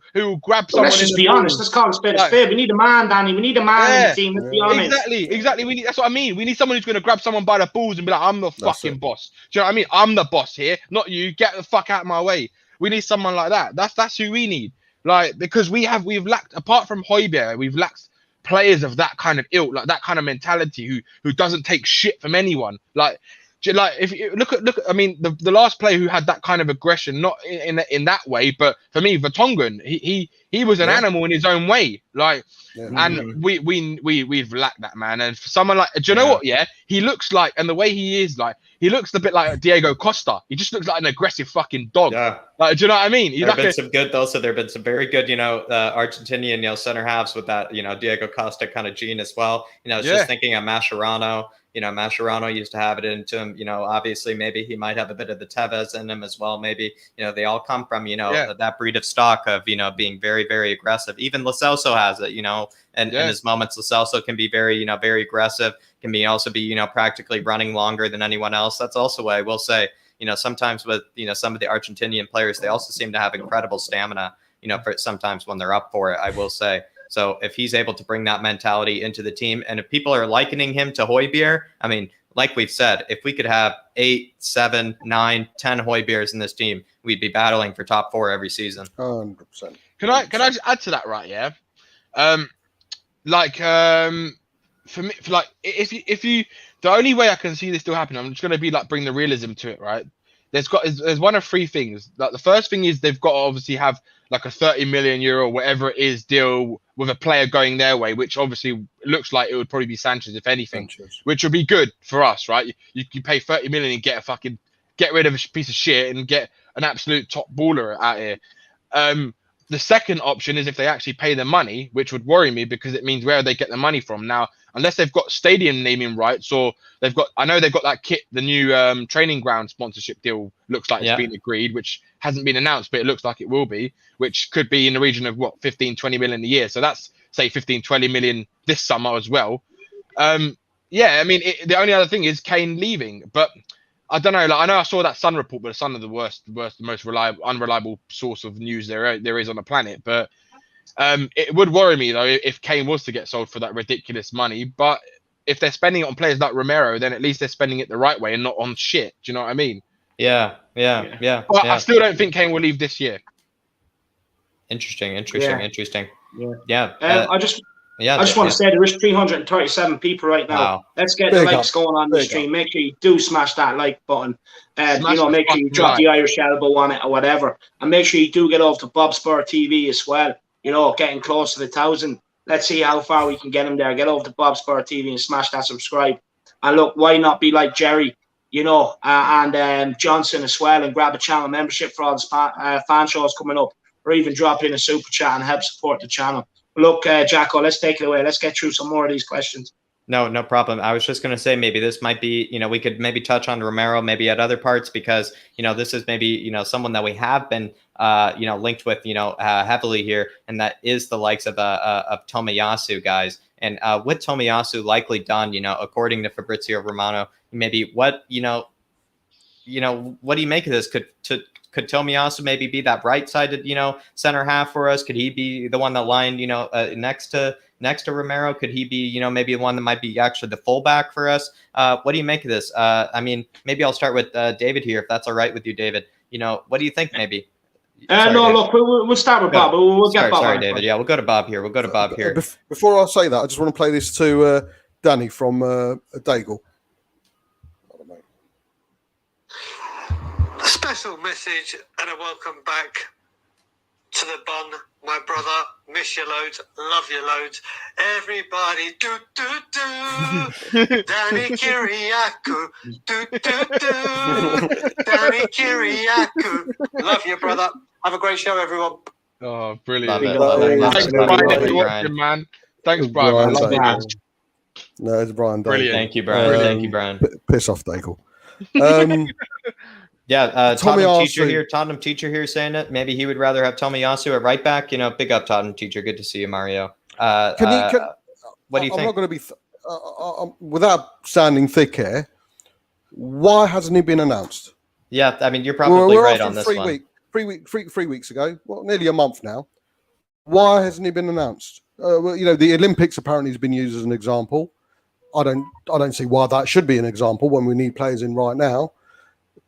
E: grab someone.
A: Let's just be honest. Let's call it spade a spade. We need a man, Danny. We need a man in the team. Let's be honest.
E: Exactly. That's what I mean. We need someone who's going to grab someone by the balls and be like, "I'm the fucking boss." Do you know what I mean? I'm the boss here, not you. Get the fuck out of my way. We need someone like that. That's who we need. Like, because we've lacked, apart from Højbjerg, we've lacked players of that kind of ilk, like that kind of mentality, who doesn't take shit from anyone. Like if you look at, I mean, the last player who had that kind of aggression, not in that way, but for me, Vertonghen, he was an animal in his own way. Like, and we've lacked that, man. And for someone like, do you know what? Yeah, he looks like, and the way he is, like, he looks a bit like Diego Costa. He just looks like an aggressive fucking dog. Yeah. Like, do you know what I mean?
C: There have been some good though. So there have been some very good, you know, Argentinian, you know, center halves with that, you know, Diego Costa kind of gene as well. You know, I was just thinking of Mascherano. You know, Mascherano used to have it into him. You know, obviously, maybe he might have a bit of the Tevez in him as well. Maybe, you know, they all come from, you know, that breed of stock of, you know, being very, very aggressive. Even Lo Celso has it, you know, and in his moments, Lo Celso can be very, you know, very aggressive. Can also be, you know, practically running longer than anyone else. That's also what I will say. You know, sometimes with, you know, some of the Argentinian players, they also seem to have incredible stamina, you know, for sometimes when they're up for it, I will say. So if he's able to bring that mentality into the team, and if people are likening him to Højbjerg, I mean, like we've said, if we could have 8, 7, 9, 10 Højbjergs in this team, we'd be battling for top 4 every season.
D: 100%.
E: Can I just add to that, right? Yeah. For me, like, if you, the only way I can see this still happening, I'm just going to be like, bring the realism to it, right? There's one of 3 things. Like, the first thing is they've got to obviously have like a 30 million euro, whatever it is, deal with a player going their way, which obviously looks like it would probably be Sanchez, if anything, which would be good for us, right? You pay 30 million and get rid of a piece of shit and get an absolute top baller out here. The second option is if they actually pay the money, which would worry me because it means where they get the money from. Now, unless they've got stadium naming rights, or I know they've got that kit, the new training ground sponsorship deal looks like it's been agreed, which hasn't been announced, but it looks like it will be, which could be in the region of 15, 20 million a year. So that's say 15, 20 million this summer as well. yeah, I mean, the only other thing is Kane leaving, but I don't know. Like, I know I saw that Sun report, but the Sun are the worst, most unreliable source of news there is on the planet. But it would worry me though if Kane was to get sold for that ridiculous money. But if they're spending it on players like Romero, then at least they're spending it the right way and not on shit. Do you know what I mean?
C: Yeah.
E: But I still don't think Kane will leave this year.
C: Interesting.
A: Yeah.
C: Yeah.
A: I just want to say there is 337 people right now.
C: Wow.
A: Let's get the likes going on the stream. Make sure you do smash that like button. Make sure you drop the Irish elbow on it or whatever. And make sure you do get over to bobspurtv as well. Getting close to the 1,000. Let's see how far we can get him there. Get over to bobspurtv and smash that subscribe. And look, why not be like Jerry, and Johnson as well, and grab a channel membership for all the fan shows coming up, or even drop in a super chat and help support the channel. Look, Jacko, let's take it away. Let's get through some more of these questions.
C: No problem. I was just going to say maybe this might be, we could maybe touch on Romero maybe at other parts because, this is maybe, someone that we have been, linked with, heavily here. And that is the likes of Tomiyasu, guys. And with Tomiyasu likely done, according to Fabrizio Romano, maybe what do you make of this? Could Tomiyasu maybe be that right-sided, center half for us? Could he be the one that lined, next to Romero? Could he be, maybe one that might be actually the fullback for us? What do you make of this? I mean, maybe I'll start with David here, if that's all right with you, David. What do you think? Maybe.
A: Look, we'll start with Bob. We'll get Bob.
C: Sorry, David. Yeah, we'll go to Bob here.
D: Before I say that, I just want to play this to Danny from Daigle.
F: A special message and a welcome back to the bun, my brother. Miss you loads, love you loads. Everybody do do do. Danny Kiriakou, do do do. Danny Kiriakou, love you, brother. Have a great show, everyone.
E: Oh, brilliant!
C: Love it.
E: Thanks, Brian, if you're watching, man. Thanks, Brian.
D: Brian,
E: man.
D: No, it's Brian.
E: Brilliant.
C: Thank you, Brian. Thank you, Brian.
D: Piss off, Daigle.
C: Yeah, Tottenham teacher here saying it. Maybe he would rather have Tomiyasu at right back. Big up Tottenham teacher. Good to see you, Mario. What do you think?
D: I'm not going to be, without sounding thick here, why hasn't he been announced?
C: Yeah, I mean, you're probably right on this one.
D: 3 weeks ago, well, nearly a month now. Why hasn't he been announced? The Olympics apparently has been used as an example. I don't see why that should be an example when we need players in right now.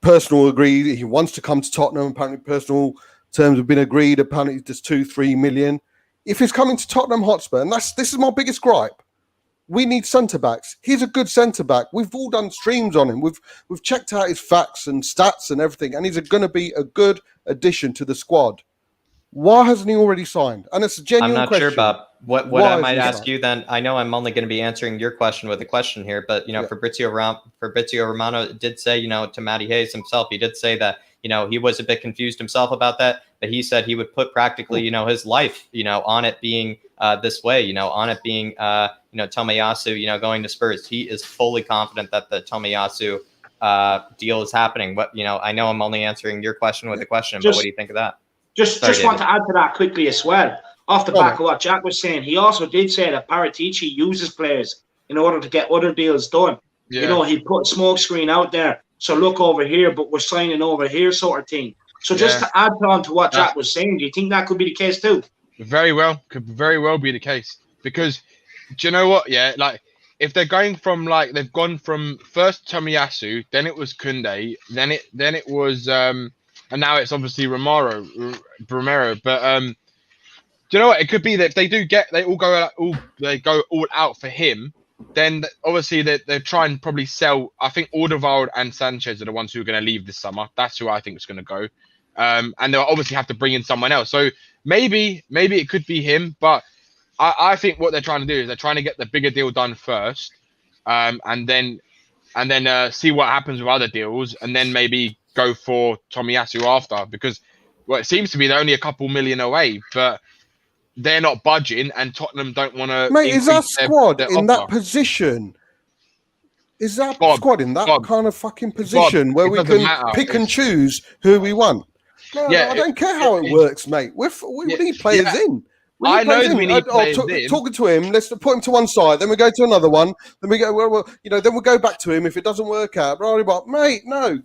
D: Personal agreed. He wants to come to Tottenham. Apparently, personal terms have been agreed. Apparently, just 2-3 million. If he's coming to Tottenham Hotspur, and this is my biggest gripe, we need centre backs. He's a good centre back. We've all done streams on him. We've checked out his facts and stats and everything, and he's going to be a good addition to the squad. Why hasn't he already signed? And it's a genuine question.
C: I'm not sure, Bob. What I might ask you then, I know I'm only going to be answering your question with a question here, but, Fabrizio Romano did say, to Matty Hayes himself, he did say that, he was a bit confused himself about that, but he said he would put practically, his life, on it being this way, on it being, Tomiyasu, going to Spurs. He is fully confident that the Tomiyasu deal is happening. But, I know I'm only answering your question with a question, but what do you think of that?
A: Just want to add to that quickly as well. Off the back of what Jack was saying, he also did say that Paratici uses players in order to get other deals done. Yeah. He put a smoke screen out there. So look over here, but we're signing over here sort of thing. So just to add on to what Jack was saying, do you think that could be the case too?
E: Very well. Could very well be the case. Because, do you know what? Yeah, like, if they're going from, they've gone from first Tomiyasu, then it was Koundé, then it was, and now it's obviously Romero. But, do you know what? It could be that if they go all out for him, then obviously they try and probably sell. I think Alderweireld and Sanchez are the ones who are going to leave this summer. That's who I think is going to go. And they'll obviously have to bring in someone else. So maybe it could be him. But I think what they're trying to do is they're trying to get the bigger deal done first, and then see what happens with other deals, and then maybe go for Tomiyasu after. Because it seems to be they're only a couple million away, but they're not budging, and Tottenham don't want to.
D: Mate, is that squad in that position? Is that squad in that kind of fucking position where we can pick and choose who we want? No, I don't care how it works, mate. We need players in.
E: I know
D: plays in.
E: we need players in.
D: Talking to him, let's put him to one side, then we go to another one, then we go, well, then we'll go back to him if it doesn't work out. But mate, no,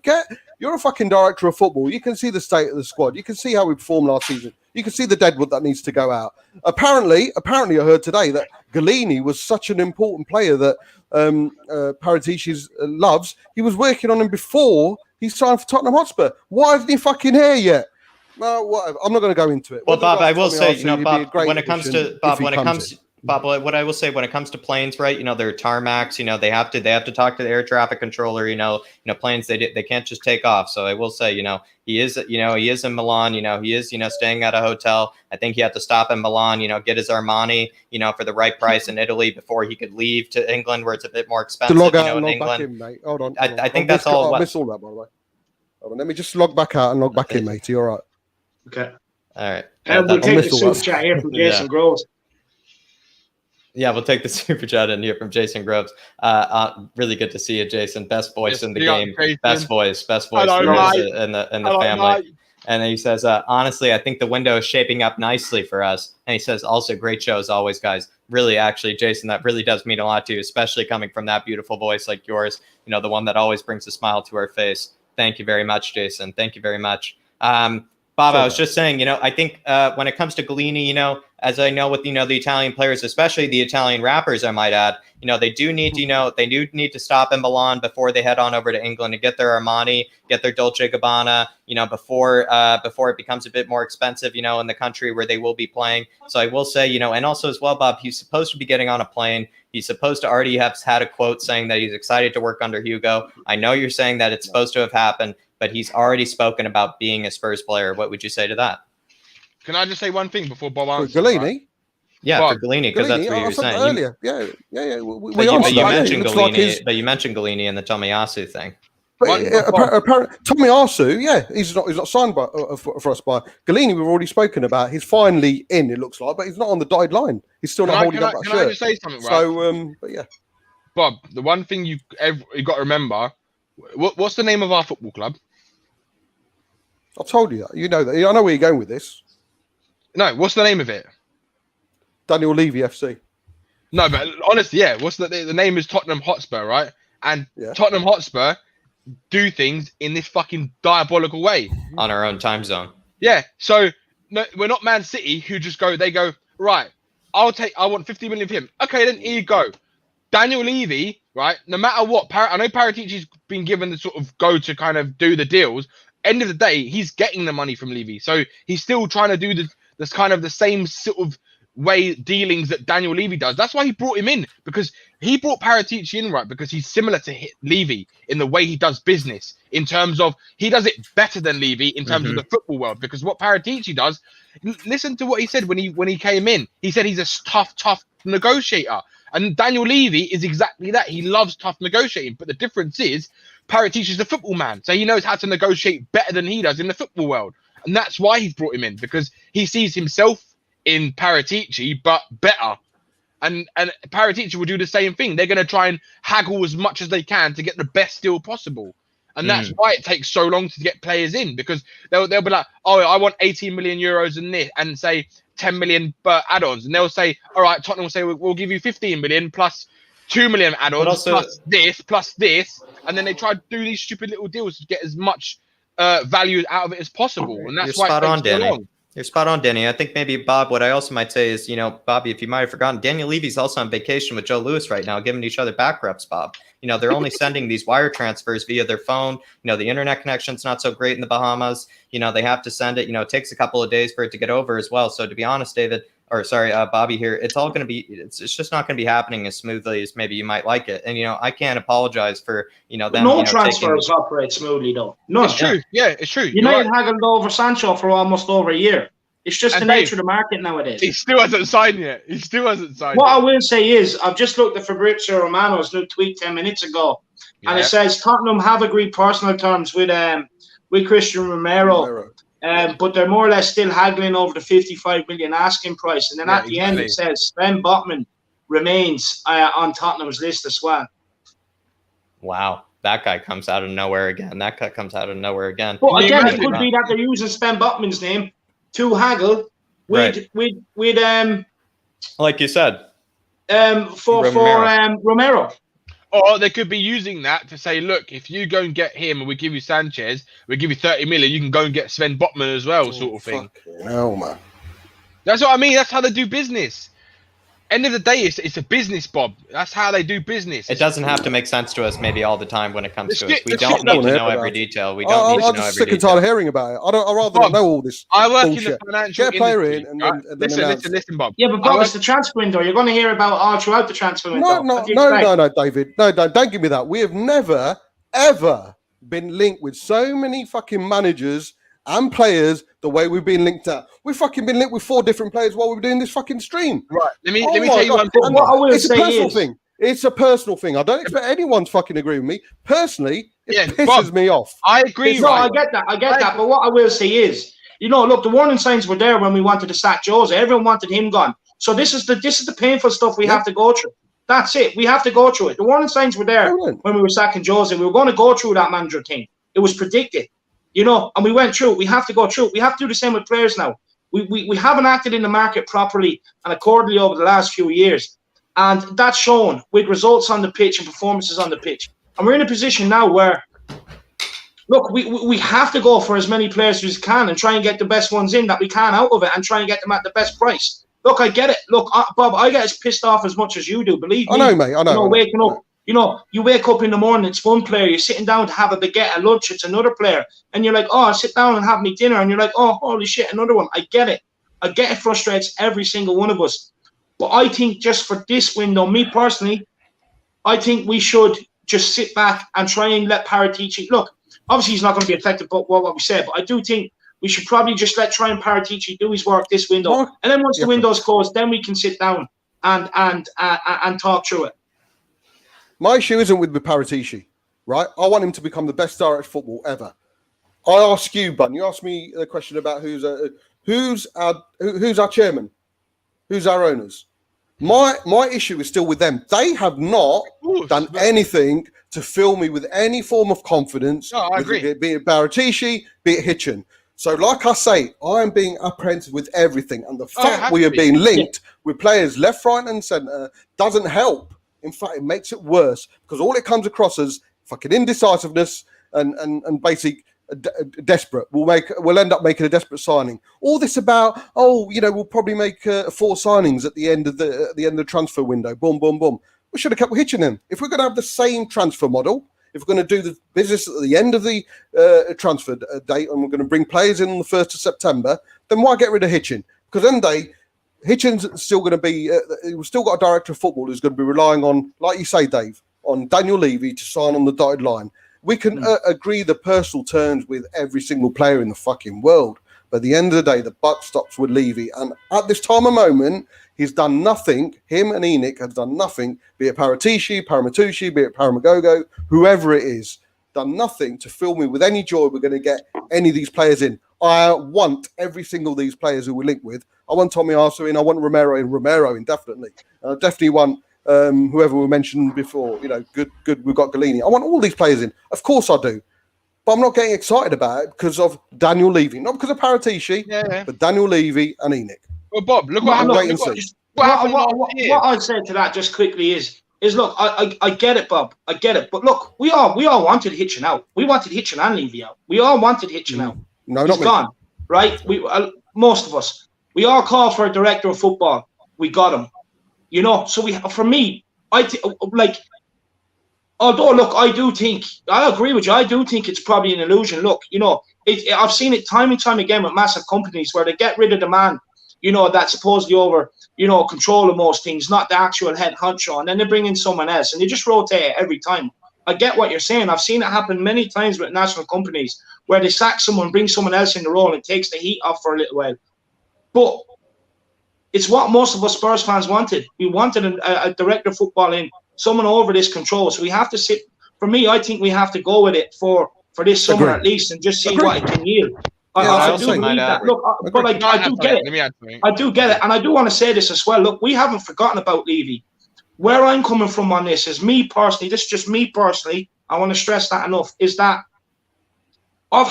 D: you're a fucking director of football. You can see the state of the squad. You can see how we performed last season. You can see the deadwood that needs to go out. Apparently, I heard today that Galini was such an important player that Paratici loves. He was working on him before he signed for Tottenham Hotspur. Why isn't he fucking here yet? Well, whatever. I'm not going to go into it.
C: Well, Bob, I will say, Bob, when it comes to what I will say when it comes to planes, right? They're tarmacs. They have to talk to the air traffic controller. Planes they can't just take off. So I will say, he is in Milan. He is staying at a hotel. I think he had to stop in Milan. Get his Armani, for the right price in Italy before he could leave to England, where it's a bit more expensive.
D: To log out
C: in
D: and log
C: England.
D: back in, mate. Hold on.
C: I think that's all.
D: I missed all that, by the way. Hold on, let me just log back out and log back in, mate. You're all right.
A: Okay.
C: All right.
A: We'll take the super chat here from Jason Groves.
C: Yeah, we'll take the super chat in here from Jason Groves. Really good to see you, Jason. Best voice in the game. Best voice
E: Hello,
C: in the family.
E: Mate.
C: And then he says, honestly, I think the window is shaping up nicely for us. And he says, also, great show as always, guys. Really, actually, Jason, that really does mean a lot to you, especially coming from that beautiful voice like yours, the one that always brings a smile to our face. Thank you very much, Jason. Thank you very much. Bob, I was just saying, I think when it comes to Galini, as I know with, the Italian players, especially the Italian rappers, I might add, they do need to stop in Milan before they head on over to England to get their Armani, get their Dolce Gabbana, before it becomes a bit more expensive, in the country where they will be playing. So I will say, and also as well, Bob, he's supposed to be getting on a plane. He's supposed to already have had a quote saying that he's excited to work under Hugo. I know you're saying that it's supposed to have happened, but he's already spoken about being a Spurs player. What would you say to that?
E: Can I just say one thing before Bob answers?
D: Galini?
E: Right?
C: Yeah, for Galini, because that's what you were saying.
D: Earlier. Yeah.
C: But you mentioned Galini and the Tomiyasu thing.
D: But apparently, Tomiyasu, he's not signed for us by Galini. We've already spoken about. He's finally in. It looks like, but he's not on the dotted line. He's still not holding up that shirt.
E: Can I just say something? Right?
D: So, but yeah,
E: Bob, the one thing you got to remember. What's the name of our football club?
D: I told you that. You know that. I know where you're going with this.
E: No, what's the name of it?
D: Daniel Levy FC.
E: No, but honestly, yeah. What's the name is Tottenham Hotspur, right? And Tottenham Hotspur do things in this fucking diabolical way.
C: On our own time zone.
E: Yeah. So no, we're not Man City who just go, right, I want 50 million for him. Okay, then here you go. Daniel Levy, right? No matter what, I know Paratici's been given the sort of go to kind of do the deals. End of the day, he's getting the money from Levy. So he's still trying to do this kind of the same sort of way dealings that Daniel Levy does. That's why he brought him in, because he brought Paratici in, right? Because he's similar to Levy in the way he does business, in terms of he does it better than Levy in terms of the football world. Because what Paratici does, listen to what he said when he came in. He said he's a tough negotiator. And Daniel Levy is exactly that. He loves tough negotiating. But the difference is Paratici's the football man. So he knows how to negotiate better than he does in the football world. And that's why he's brought him in, because he sees himself in Paratici, but better. And Paratici will do the same thing. They're going to try and haggle as much as they can to get the best deal possible. And that's why it takes so long to get players in, because they'll be like, oh, I want 18 million euros in this, and say 10 million add-ons. And they'll say, all right, Tottenham will say, we'll give you 15 million plus 2 million add-ons, plus this. And then they try to do these stupid little deals to get as much value out of it as possible. And that's why it takes so long.
C: You're spot on, Danny. I think maybe, Bob, what I also might say is, Bobby, if you might have forgotten, Daniel Levy's also on vacation with Joe Lewis right now, giving each other back reps, Bob. They're only sending these wire transfers via their phone. The internet connection's not so great in the Bahamas. They have to send it. It takes a couple of days for it to get over as well. So to be honest, Bobby here, it's just not going to be happening as smoothly as maybe you might like it. And, I can't apologize for, them.
A: No transfers operate smoothly, though. No,
E: it's true. Yeah, it's true.
A: United haggled over Sancho for almost over a year. It's just the nature of the market nowadays.
E: He still hasn't signed yet.
A: What I will say is, I've just looked at Fabrizio Romano's new tweet 10 minutes ago, and it says Tottenham have agreed personal terms with Christian Romero. But they're more or less still haggling over the 55 million asking price. And then at the end, it says Sven Botman remains on Tottenham's list as well.
C: Wow. That guy comes out of nowhere again.
A: But again, it could be that they're using Sven Botman's name to haggle with
C: like you said,
A: for Romero.
E: Or they could be using that to say, look, if you go and get him and we give you Sanchez, we give you 30 million, you can go and get Sven Botman as well, sort of thing.
D: Hell, man.
E: That's what I mean. That's how they do business. End of the day, it's a business, Bob. That's how they do business.
C: It doesn't have to make sense to us maybe all the time when it comes to us. We don't need to know every detail. We don't need to know every detail.
D: I'm just sick and tired of hearing about it. I'd rather not know all this.
E: I work
D: bullshit.
E: in the financial
D: Get a player
E: industry,
D: in
E: right?
D: and then
E: Listen, Bob.
A: Yeah, but Bob, it's the transfer window. You're going to hear about all throughout the transfer window.
D: No, David. No, don't give me that. We have never, ever been linked with so many fucking managers and players the way we've been linked at. We've fucking been linked with 4 different players while we've been doing this fucking stream.
E: Right. Let me tell you one thing.
A: What I will
D: It's a
A: say
D: personal
A: is,
D: thing. It's a personal thing. I don't expect anyone to fucking agree with me. Personally, it pisses
E: Bob,
D: me off.
E: I agree.
A: No, I get that. But what I will say is, look, the warning signs were there when we wanted to sack Jose. Everyone wanted him gone. So this is the painful stuff we have to go through. That's it. We have to go through it. The warning signs were there when we were sacking Jose. We were going to go through that manager thing. It was predicted, and we went through it. We have to go through it. We have to do the same with players now. We haven't acted in the market properly and accordingly over the last few years. And that's shown with results on the pitch and performances on the pitch. And we're in a position now where, look, we have to go for as many players as we can and try and get the best ones in that we can out of it and try and get them at the best price. Look, I get it. Look, Bob, I get as pissed off as much as you do. Believe me.
D: I know, mate. I know.
A: Waking up, you wake up in the morning, it's one player. You're sitting down to have a baguette at lunch. It's another player. And you're like, oh, I'll sit down and have me dinner. And you're like, oh, holy shit, another one. I get it. It frustrates every single one of us. But I think just for this window, me personally, I think we should just sit back and try and let Paratici look. Obviously, he's not going to be affected by what we said, but I do think we should probably just let Paratici do his work this window, and then once the window's closed, then we can sit down and talk through it.
D: My issue isn't with Paratici, right? I want him to become the best star at football ever. I ask you, Bun. You asked me a question about who's our chairman, who's our owners. My issue is still with them. They have not done anything to fill me with any form of confidence.
E: No, I agree.
D: Be it Paratici, be it Hitchen. So, like I say, I am being apprehensive with everything. And the fact we are being linked with players left, right, and centre doesn't help. In fact, it makes it worse because all it comes across as fucking indecisiveness and basic desperate. We'll end up making a desperate signing. All this about we'll probably make 4 signings at the end of the transfer window. Boom, boom, boom. We should have kept hitching him. If we're going to have the same transfer model, if we're going to do the business at the end of the transfer date, and we're going to bring players in on the 1st of September, then why get rid of Hitchen? Because then Hitchen's still going to be. We've still got a director of football who's going to be relying on, like you say, Dave, on Daniel Levy to sign on the dotted line. We can agree the personal terms with every single player in the fucking world. But at the end of the day, the buck stops with Levy. And at this time of moment, he's done nothing. Him and Enoch have done nothing, be it Paratici, Paramatucci, be it Paramagogo, whoever it is, done nothing to fill me with any joy we're going to get any of these players in. I want every single of these players who we're linked with. I want Tomiyasu in. I want Romero in, definitely. I definitely want whoever we mentioned before, good. We've got Galini. I want all these players in. Of course I do. But I'm not getting excited about it because of Daniel Levy. Not because of Paratici, but Daniel Levy and Enoch.
E: Well, Bob, look what happened.
A: What I'd say to that just quickly is look, I get it, Bob. I get it. But look, we all wanted Hitchen out. We wanted Hitchen and Levy out. We all wanted Hitchen out.
D: No,
A: he's gone, right? Most of us. We all called for a director of football. We got him. For me, although, look, I agree with you. I do think it's probably an illusion. Look, I've seen it time and time again with massive companies where they get rid of the man, that's supposedly over, control of most things, not the actual head honcho, and then they bring in someone else and they just rotate it every time. I get what you're saying. I've seen it happen many times with national companies where they sack someone, bring someone else in the role, and it takes the heat off for a little while. But it's what most of us Spurs fans wanted. We wanted a director of football in, someone over this control. So we have to sit. For me, I think we have to go with it for this summer at least and just see what it can yield. I do believe that. Look, but I do get it. I do get it. And I do want to say this as well. Look, we haven't forgotten about Levy. Where I'm coming from on this is me personally, this is just me personally, I want to stress that enough, is that I've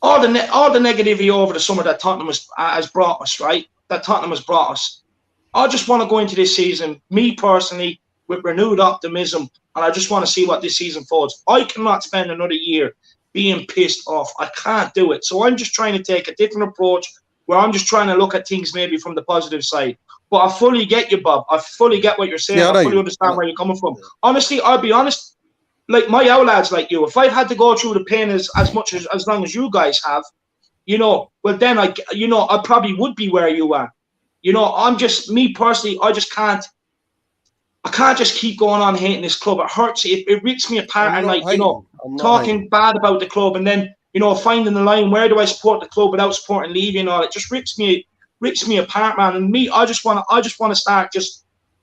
A: all the negativity over the summer that Tottenham has brought us, right? That Tottenham has brought us. I just want to go into this season, me personally, with renewed optimism, and I just want to see what this season holds. I cannot spend another year being pissed off. I can't do it. So I'm just trying to take a different approach where I'm just trying to look at things maybe from the positive side. But I fully get you, Bob. I fully get what you're saying. I fully understand where you're coming from. Honestly, I'll be honest, like my old lads like you, if I've had to go through the pain as long as you guys have, well then I probably would be where you are. I'm just, me personally, I can't just keep going on hating this club. It hurts. It rips me apart. And talking bad about the club, and then finding the line, where do I support the club without supporting Levy and all? It just rips me apart, man. And me, I just want to start.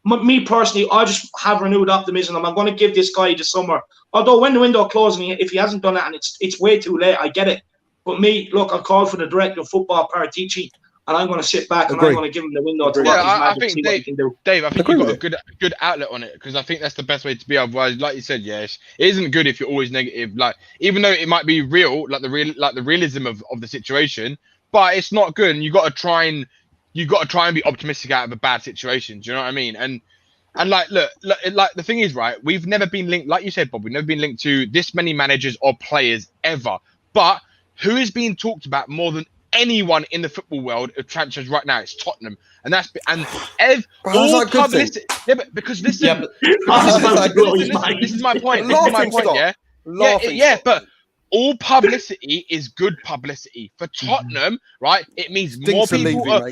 A: Me personally, I just have renewed optimism. I'm going to give this guy the summer. Although when the window closes, if he hasn't done it and it's way too late, I get it. But me, look, I called for the director of football, Paratici, and I'm going to sit back and I'm going to give him the window to work his magic, see what he can do.
E: Dave, I think you've got a good outlet on it, because I think that's the best way to be. Otherwise, like you said, it isn't good if you're always negative. Like, even though it might be real, like the realism of the situation, but it's not good. And you got to try and be optimistic out of a bad situation. Do you know what I mean? And like, look, like the thing is, right? We've never been linked, like you said, Bob. We've never been linked to this many managers or players ever. But who is being talked about more than anyone in the football world of transfers right now? It's Tottenham, and all publicity. Yeah, but because this is my point. But all publicity is good publicity for Tottenham, right? It means more people.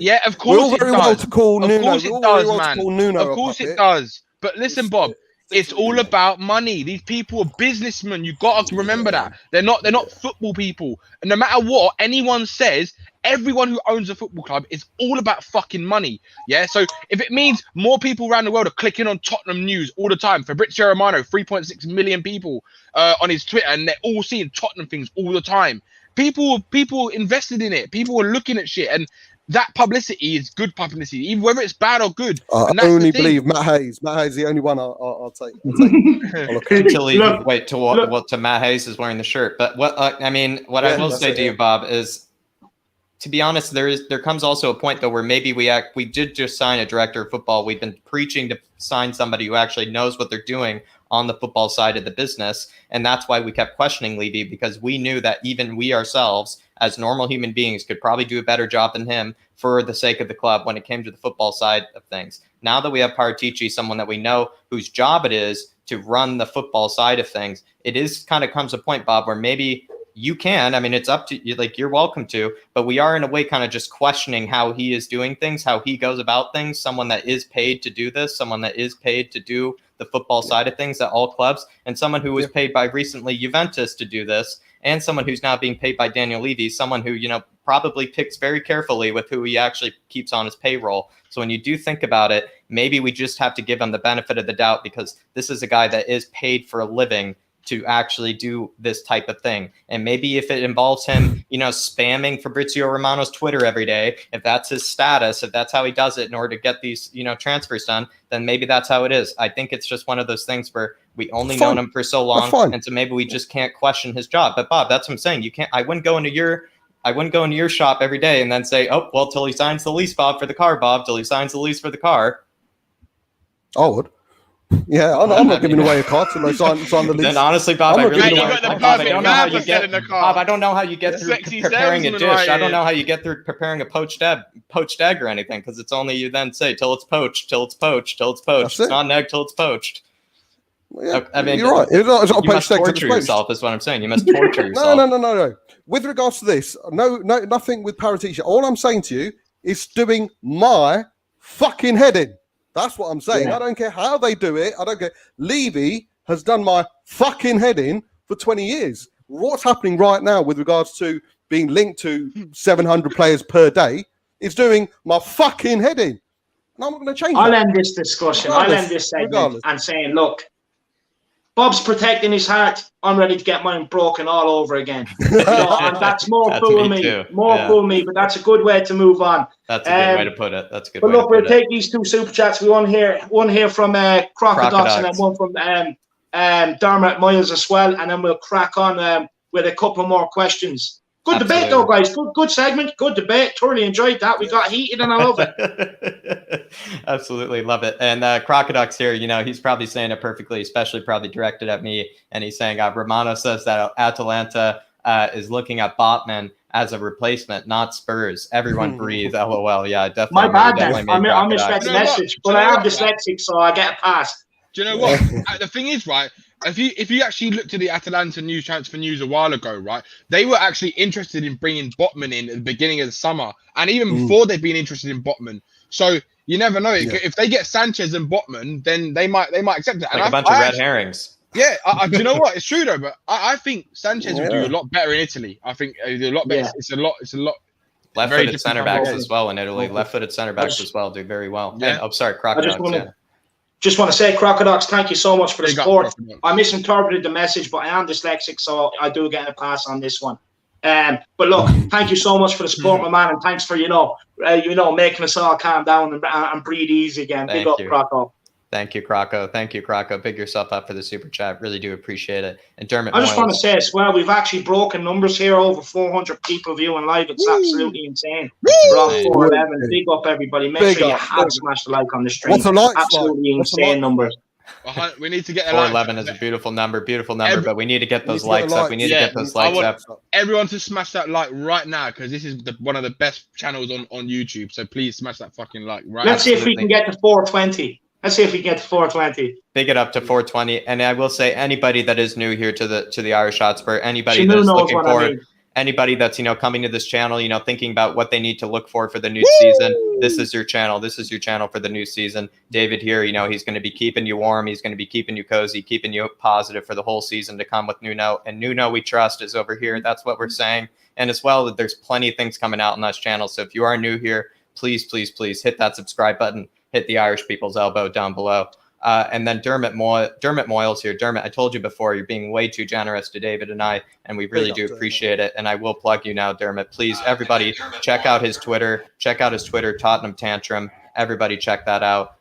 E: Yeah, of course it does. Of course it does, man. Of course it does. But listen, Bob. It's all about money. These people are businessmen. You've got to remember that. They're not football people. And no matter what anyone says, everyone who owns a football club is all about fucking money. Yeah. So if it means more people around the world are clicking on Tottenham news all the time, Fabrizio Romano, 3.6 million people on his Twitter, and they're all seeing Tottenham things all the time. People invested in it. People are looking at shit, and that publicity is good publicity, even whether it's bad or good.
D: I only believe Matt Hayes. Matt Hayes is the only one I'll take.
C: Until you wait to Matt Hayes is wearing the shirt. But what I will say to you, Bob, is, to be honest, there comes also a point though where maybe we did just sign a director of football. We've been preaching to sign somebody who actually knows what they're doing on the football side of the business, and that's why we kept questioning Levy, because we knew that even we ourselves, as normal human beings, could probably do a better job than him for the sake of the club when it came to the football side of things. Now that we have Paratici, someone that we know whose job it is to run the football side of things, it is kind of comes a point, Bob, where maybe you can, it's up to you, like, you're welcome to, but we are in a way kind of just questioning how he is doing things, how he goes about things, someone that is paid to do this, someone that is paid to do the football side of things at all clubs, and someone who was paid by recently Juventus to do this, and someone who's now being paid by Daniel Levy, someone who, probably picks very carefully with who he actually keeps on his payroll. So when you do think about it, maybe we just have to give him the benefit of the doubt, because this is a guy that is paid for a living to actually do this type of thing. And maybe if it involves him, spamming Fabrizio Romano's Twitter every day, if that's his status, if that's how he does it in order to get these, transfers done, then maybe that's how it is. I think it's just one of those things where we only known him for so long, and so maybe we just can't question his job. But Bob, that's what I'm saying. I wouldn't go into your shop every day and then say, oh, well, till he signs the lease, Bob, for the car, Bob, till he signs the lease for the car.
D: I would. Yeah, I'm not giving away a car till I sign the lease.
C: Then honestly, Bob, I don't know how you get through preparing a dish. Right, I don't know how you get through preparing a poached egg or anything, because it's only you then say till it's poached, till it's poached, till it's poached. It's not an egg till it's poached.
D: Yeah, you're right. It's not
C: you must torture yourself, is what I'm saying. You must torture yourself.
D: No. With regards to this, no, nothing with Paratici. All I'm saying to you is doing my fucking head in. That's what I'm saying. Yeah. I don't care how they do it. I don't care. Levy has done my fucking head in for 20 years. What's happening right now with regards to being linked to 700 players per day is doing my fucking head in. And I'm not going to change
A: I'll end this discussion. I'll end this segment and saying, look, Bob's protecting his heart. I'm ready to get mine broken all over again. And that's more fool me. Fool me, but that's a good way to move on.
C: That's a good way to put it. That's a good
A: way to put it. But look, we'll take these two super chats. We one here from Crocodox and then one from Dermot Miles as well. And then we'll crack on with a couple more questions. Good
C: Absolutely.
A: debate, though, guys. Good segment. Good debate. Thoroughly enjoyed that. We got heated, and I love it.
C: Absolutely love it. And Crocodoc's here. He's probably saying it perfectly, especially probably directed at me. And he's saying Romano says that Atalanta is looking at Botman as a replacement, not Spurs. Everyone breathe. LOL. Yeah, definitely.
A: My bad, then.
C: Definitely
A: I misread the message, but I am dyslexic, so I get a pass.
E: Do you know what? The thing is, right? If you actually looked at the Atalanta transfer news a while ago, right, they were actually interested in bringing Botman in at the beginning of the summer, and even before they've been interested in Botman. So you never know. If they get Sanchez and Botman, then they might accept it.
C: Like a bunch of red herrings.
E: Yeah, do you know what? It's true though, but I think Sanchez would do a lot better in Italy. I think he'd do a lot better.
A: Yeah.
E: It's a lot.
C: Left-footed center backs as well in Italy. Left-footed center backs as well do very well.
E: Yeah.
C: And, sorry, Crocodiles.
A: Just want to say, Crocodiles, thank you so much for the support. I misinterpreted the message, but I am dyslexic, so I do get a pass on this one. But look, thank you so much for the support, my man, and thanks for making us all calm down and breathe easy again. Big up, Croco.
C: Thank you, Croco. Thank you, Croco. Big yourself up for the super chat. Really do appreciate it. And Dermot,
A: I just want to say as well, we've actually broken numbers here. Over 400 people viewing live. It's absolutely insane. We're on 411. Big up, everybody. Make sure you have smashed the like on the stream.
D: What's the like?
A: Absolutely insane numbers.
E: We need to get
C: 411 is a beautiful number, but we need to get those likes up. We need to get those likes up.
E: Everyone to smash that like right now, because this is one of the best channels on YouTube. So please smash that fucking like right now.
A: Let's see if we can get to 420. Let's see if we can get to 420.
C: Big it up to 420. And I will say, anybody that is new here to the Irish Hotspur, anybody that's looking forward, anybody that's coming to this channel, thinking about what they need to look for the new season, this is your channel. This is your channel for the new season. David here, he's going to be keeping you warm. He's going to be keeping you cozy, keeping you positive for the whole season to come with Nuno. And Nuno we trust is over here. That's what we're saying. And as well, there's plenty of things coming out on this channel. So if you are new here, please hit that subscribe button. Hit the Irish people's elbow down below. And then Dermot Moyles here. Dermot, I told you before, you're being way too generous to David and I, and we really do appreciate it. And I will plug you now, Dermot. Please, everybody, check out his Twitter. Check out his Twitter, Tottenham Tantrum. Everybody check that out.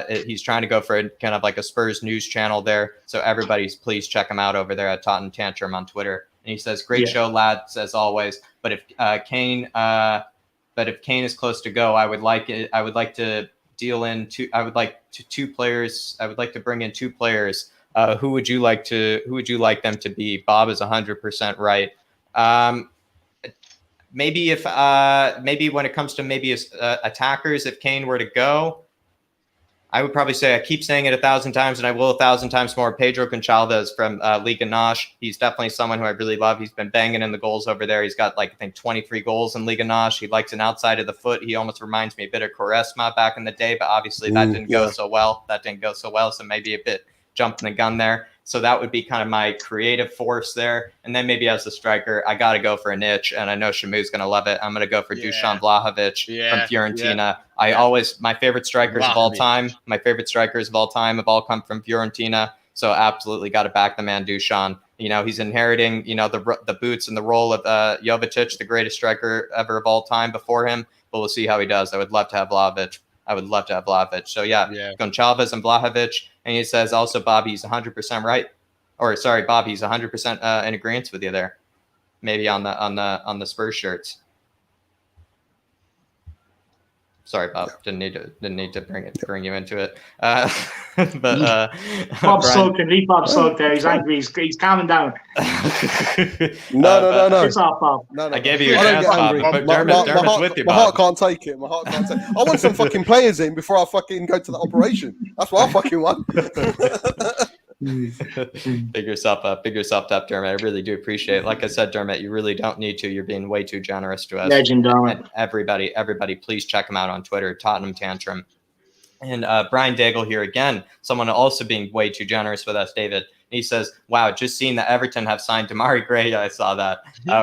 C: He's trying to go for kind of like a Spurs news channel there. So everybody, please check him out over there at Tottenham Tantrum on Twitter. And he says, great show, lads, as always. But if Kane is close to go, I would like to bring in two players. Who would you like them to be? Bob is 100% right. Maybe when it comes to attackers, if Kane were to go, I would probably say, I keep saying it 1,000 times, and I will 1,000 times more. Pedro Gonçalves from Liga NOS. He's definitely someone who I really love. He's been banging in the goals over there. He's got, I think, 23 goals in Liga NOS. He likes an outside of the foot. He almost reminds me a bit of Quaresma back in the day, but obviously that didn't go so well. So maybe a bit jumping the gun there. So that would be kind of my creative force there. And then maybe as a striker, I got to go for a niche, and I know Shamu's going to love it. I'm going to go for Dusan Vlahovic from Fiorentina. My favorite strikers of all time, have all come from Fiorentina. So absolutely got to back the man Dusan. He's inheriting, the boots and the role of Jovetic, the greatest striker ever of all time before him. But we'll see how he does. I would love to have Vlahovic. So Gonçalves and Vlahovic. And he says also, Bobby's 100% right. Or sorry, Bobby's 100% in agreement with you there. Maybe on the Spurs shirts. Sorry, Bob. Didn't need to bring you into it. But
A: Bob's sulking. Leave Bob sulk there. He's angry. He's calming down.
D: No.
A: It's off, Bob.
D: No.
C: I gave you a chance, Bob. But Dermot's with you, Bob.
D: My heart can't take it. I want some fucking players in before I fucking go to the operation. That's what I fucking want.
C: Big yourself up, Dermot. I really do appreciate it. Like I said, Dermot, you really don't need to. You're being way too generous to us.
A: Legend, Dermot.
C: And everybody, please check him out on Twitter, Tottenham Tantrum. And Brian Daigle here again, someone also being way too generous with us, David. He says, wow, just seeing that Everton have signed Damari Gray, I saw that,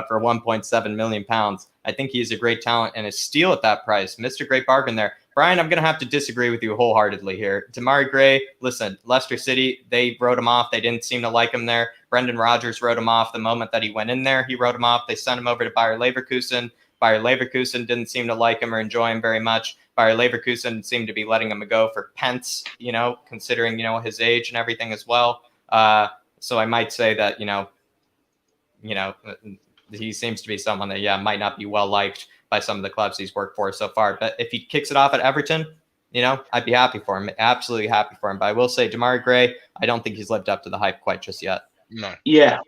C: for £1.7 million. I think he's a great talent and a steal at that price. Mr. Great bargain there. Brian, I'm going to have to disagree with you wholeheartedly here. Damari Gray, listen, Leicester City, they wrote him off. They didn't seem to like him there. Brendan Rodgers wrote him off the moment that he went in there. He wrote him off. They sent him over to Bayer Leverkusen. Bayer Leverkusen didn't seem to like him or enjoy him very much. Bayer Leverkusen seemed to be letting him go for pence, considering, his age and everything as well. So I might say that, he seems to be someone that, might not be well liked by some of the clubs he's worked for so far. But if he kicks it off at Everton, I'd be happy for him. Absolutely happy for him. But I will say, Demarai Gray, I don't think he's lived up to the hype quite just yet.
E: No.
A: Yeah.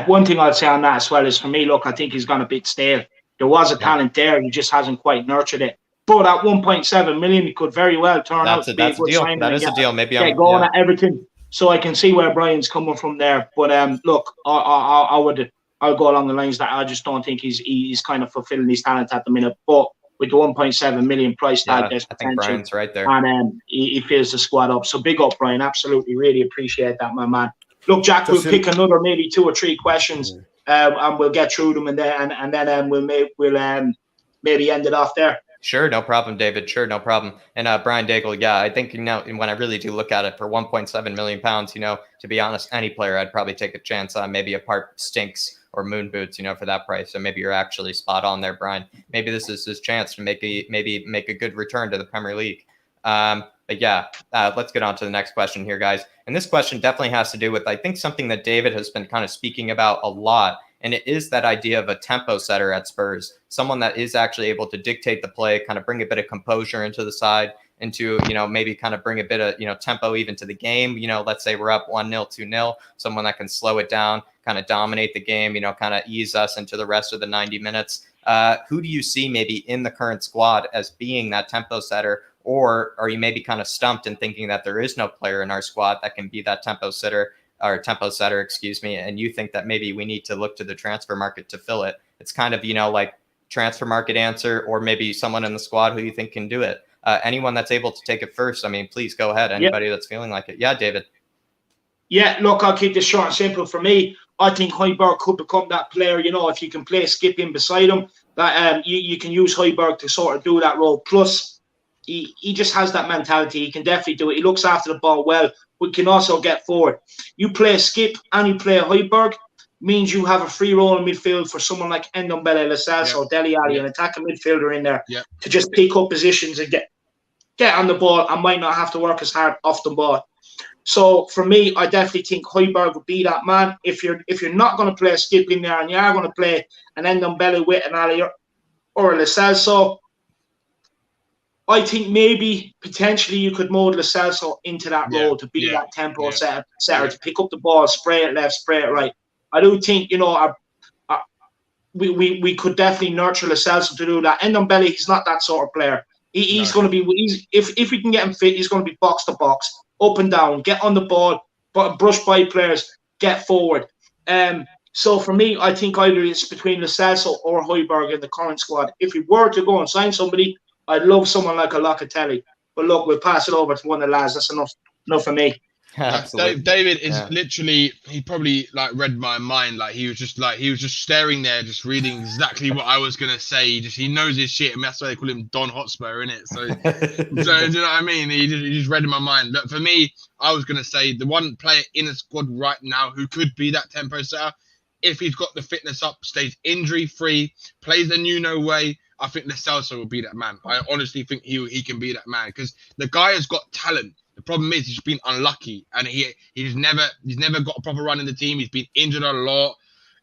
A: One thing I'd say on that as well is, for me, look, I think he's gone a bit stale. There was a talent there. He just hasn't quite nurtured it. But at 1.7 million, he could very well turn out to be a good signing.
C: That is a deal. Maybe
A: I'm going at Everton. So I can see where Brian's coming from there. But look, I'll go along the lines that I just don't think he's kind of fulfilling his talent at the minute. But with the 1.7 million price tag, there's potential.
C: I think Brian's right there.
A: And he fills the squad up. So big up, Brian. Absolutely. Really appreciate that, my man. Look, Jack, we'll pick another maybe 2 or 3 questions, and we'll get through them, and then we'll maybe end it off there.
C: Sure, no problem, David. Sure, no problem. And Brian Daigle, I think when I really do look at it, for 1.7 million pounds, to be honest, any player I'd probably take a chance on. Maybe a part Stinks or Moon Boots, for that price. So maybe you're actually spot on there, Brian. Maybe this is his chance to make a good return to the Premier League. Let's get on to the next question here, guys. And this question definitely has to do with, I think, something that David has been kind of speaking about a lot. And it is that idea of a tempo setter at Spurs, someone that is actually able to dictate the play, kind of bring a bit of composure into the side, into, maybe kind of bring a bit of, tempo even to the game. Let's say we're up 1-0, 2-0, someone that can slow it down, kind of dominate the game, kind of ease us into the rest of the 90 minutes. Who do you see maybe in the current squad as being that tempo setter? Or are you maybe kind of stumped in thinking that there is no player in our squad that can be that tempo setter, and you think that maybe we need to look to the transfer market to fill it? It's kind of, like transfer market answer, or maybe someone in the squad who you think can do it. Anyone that's able to take it first, please go ahead. Anybody that's feeling like it. Yeah, David.
A: Yeah, look, I'll keep this short and simple. For me, I think Højbjerg could become that player, if you can play Skipp in beside him, that you can use Højbjerg to sort of do that role. Plus, he just has that mentality. He can definitely do it. He looks after the ball well, but can also get forward. You play Skipp and you play Højbjerg, means you have a free role in midfield for someone like Ndombele, Lo Celso, Dele Alli, an attacking midfielder in there to just pick up positions and get on the ball and might not have to work as hard off the ball. So for me, I definitely think Højbjerg would be that man. If you're not going to play a Skipp in there and you are going to play an Ndombele with an Alli or a Lo Celso, I think maybe potentially you could mold Lo Celso into that role to be that tempo setter, to pick up the ball, spray it left, spray it right. I do think, we could definitely nurture Lo Celso to do that. Ndombele, he's not that sort of player. He's going to be, if we can get him fit, he's going to be box to box, up and down, get on the ball, but brush by players, get forward. So for me, I think either it's between Lo Celso or Højbjerg in the current squad. If we were to go and sign somebody, I'd love someone like a Locatelli. But look, we'll pass it over to one of the lads. That's enough for me.
E: Absolutely. David is literally, he probably read my mind. He was just staring there, just reading exactly what I was gonna say. He knows his shit, and that's why they call him Don Hotspur, innit? So do you know what I mean? He just read in my mind. Look, for me, I was gonna say the one player in the squad right now who could be that tempo setter, if he's got the fitness up, stays injury free, plays the Nuno way, I think Lo Celso will be that man. I honestly think he can be that man, because the guy has got talent. The problem is he's been unlucky, and he's never got a proper run in the team. He's been injured a lot.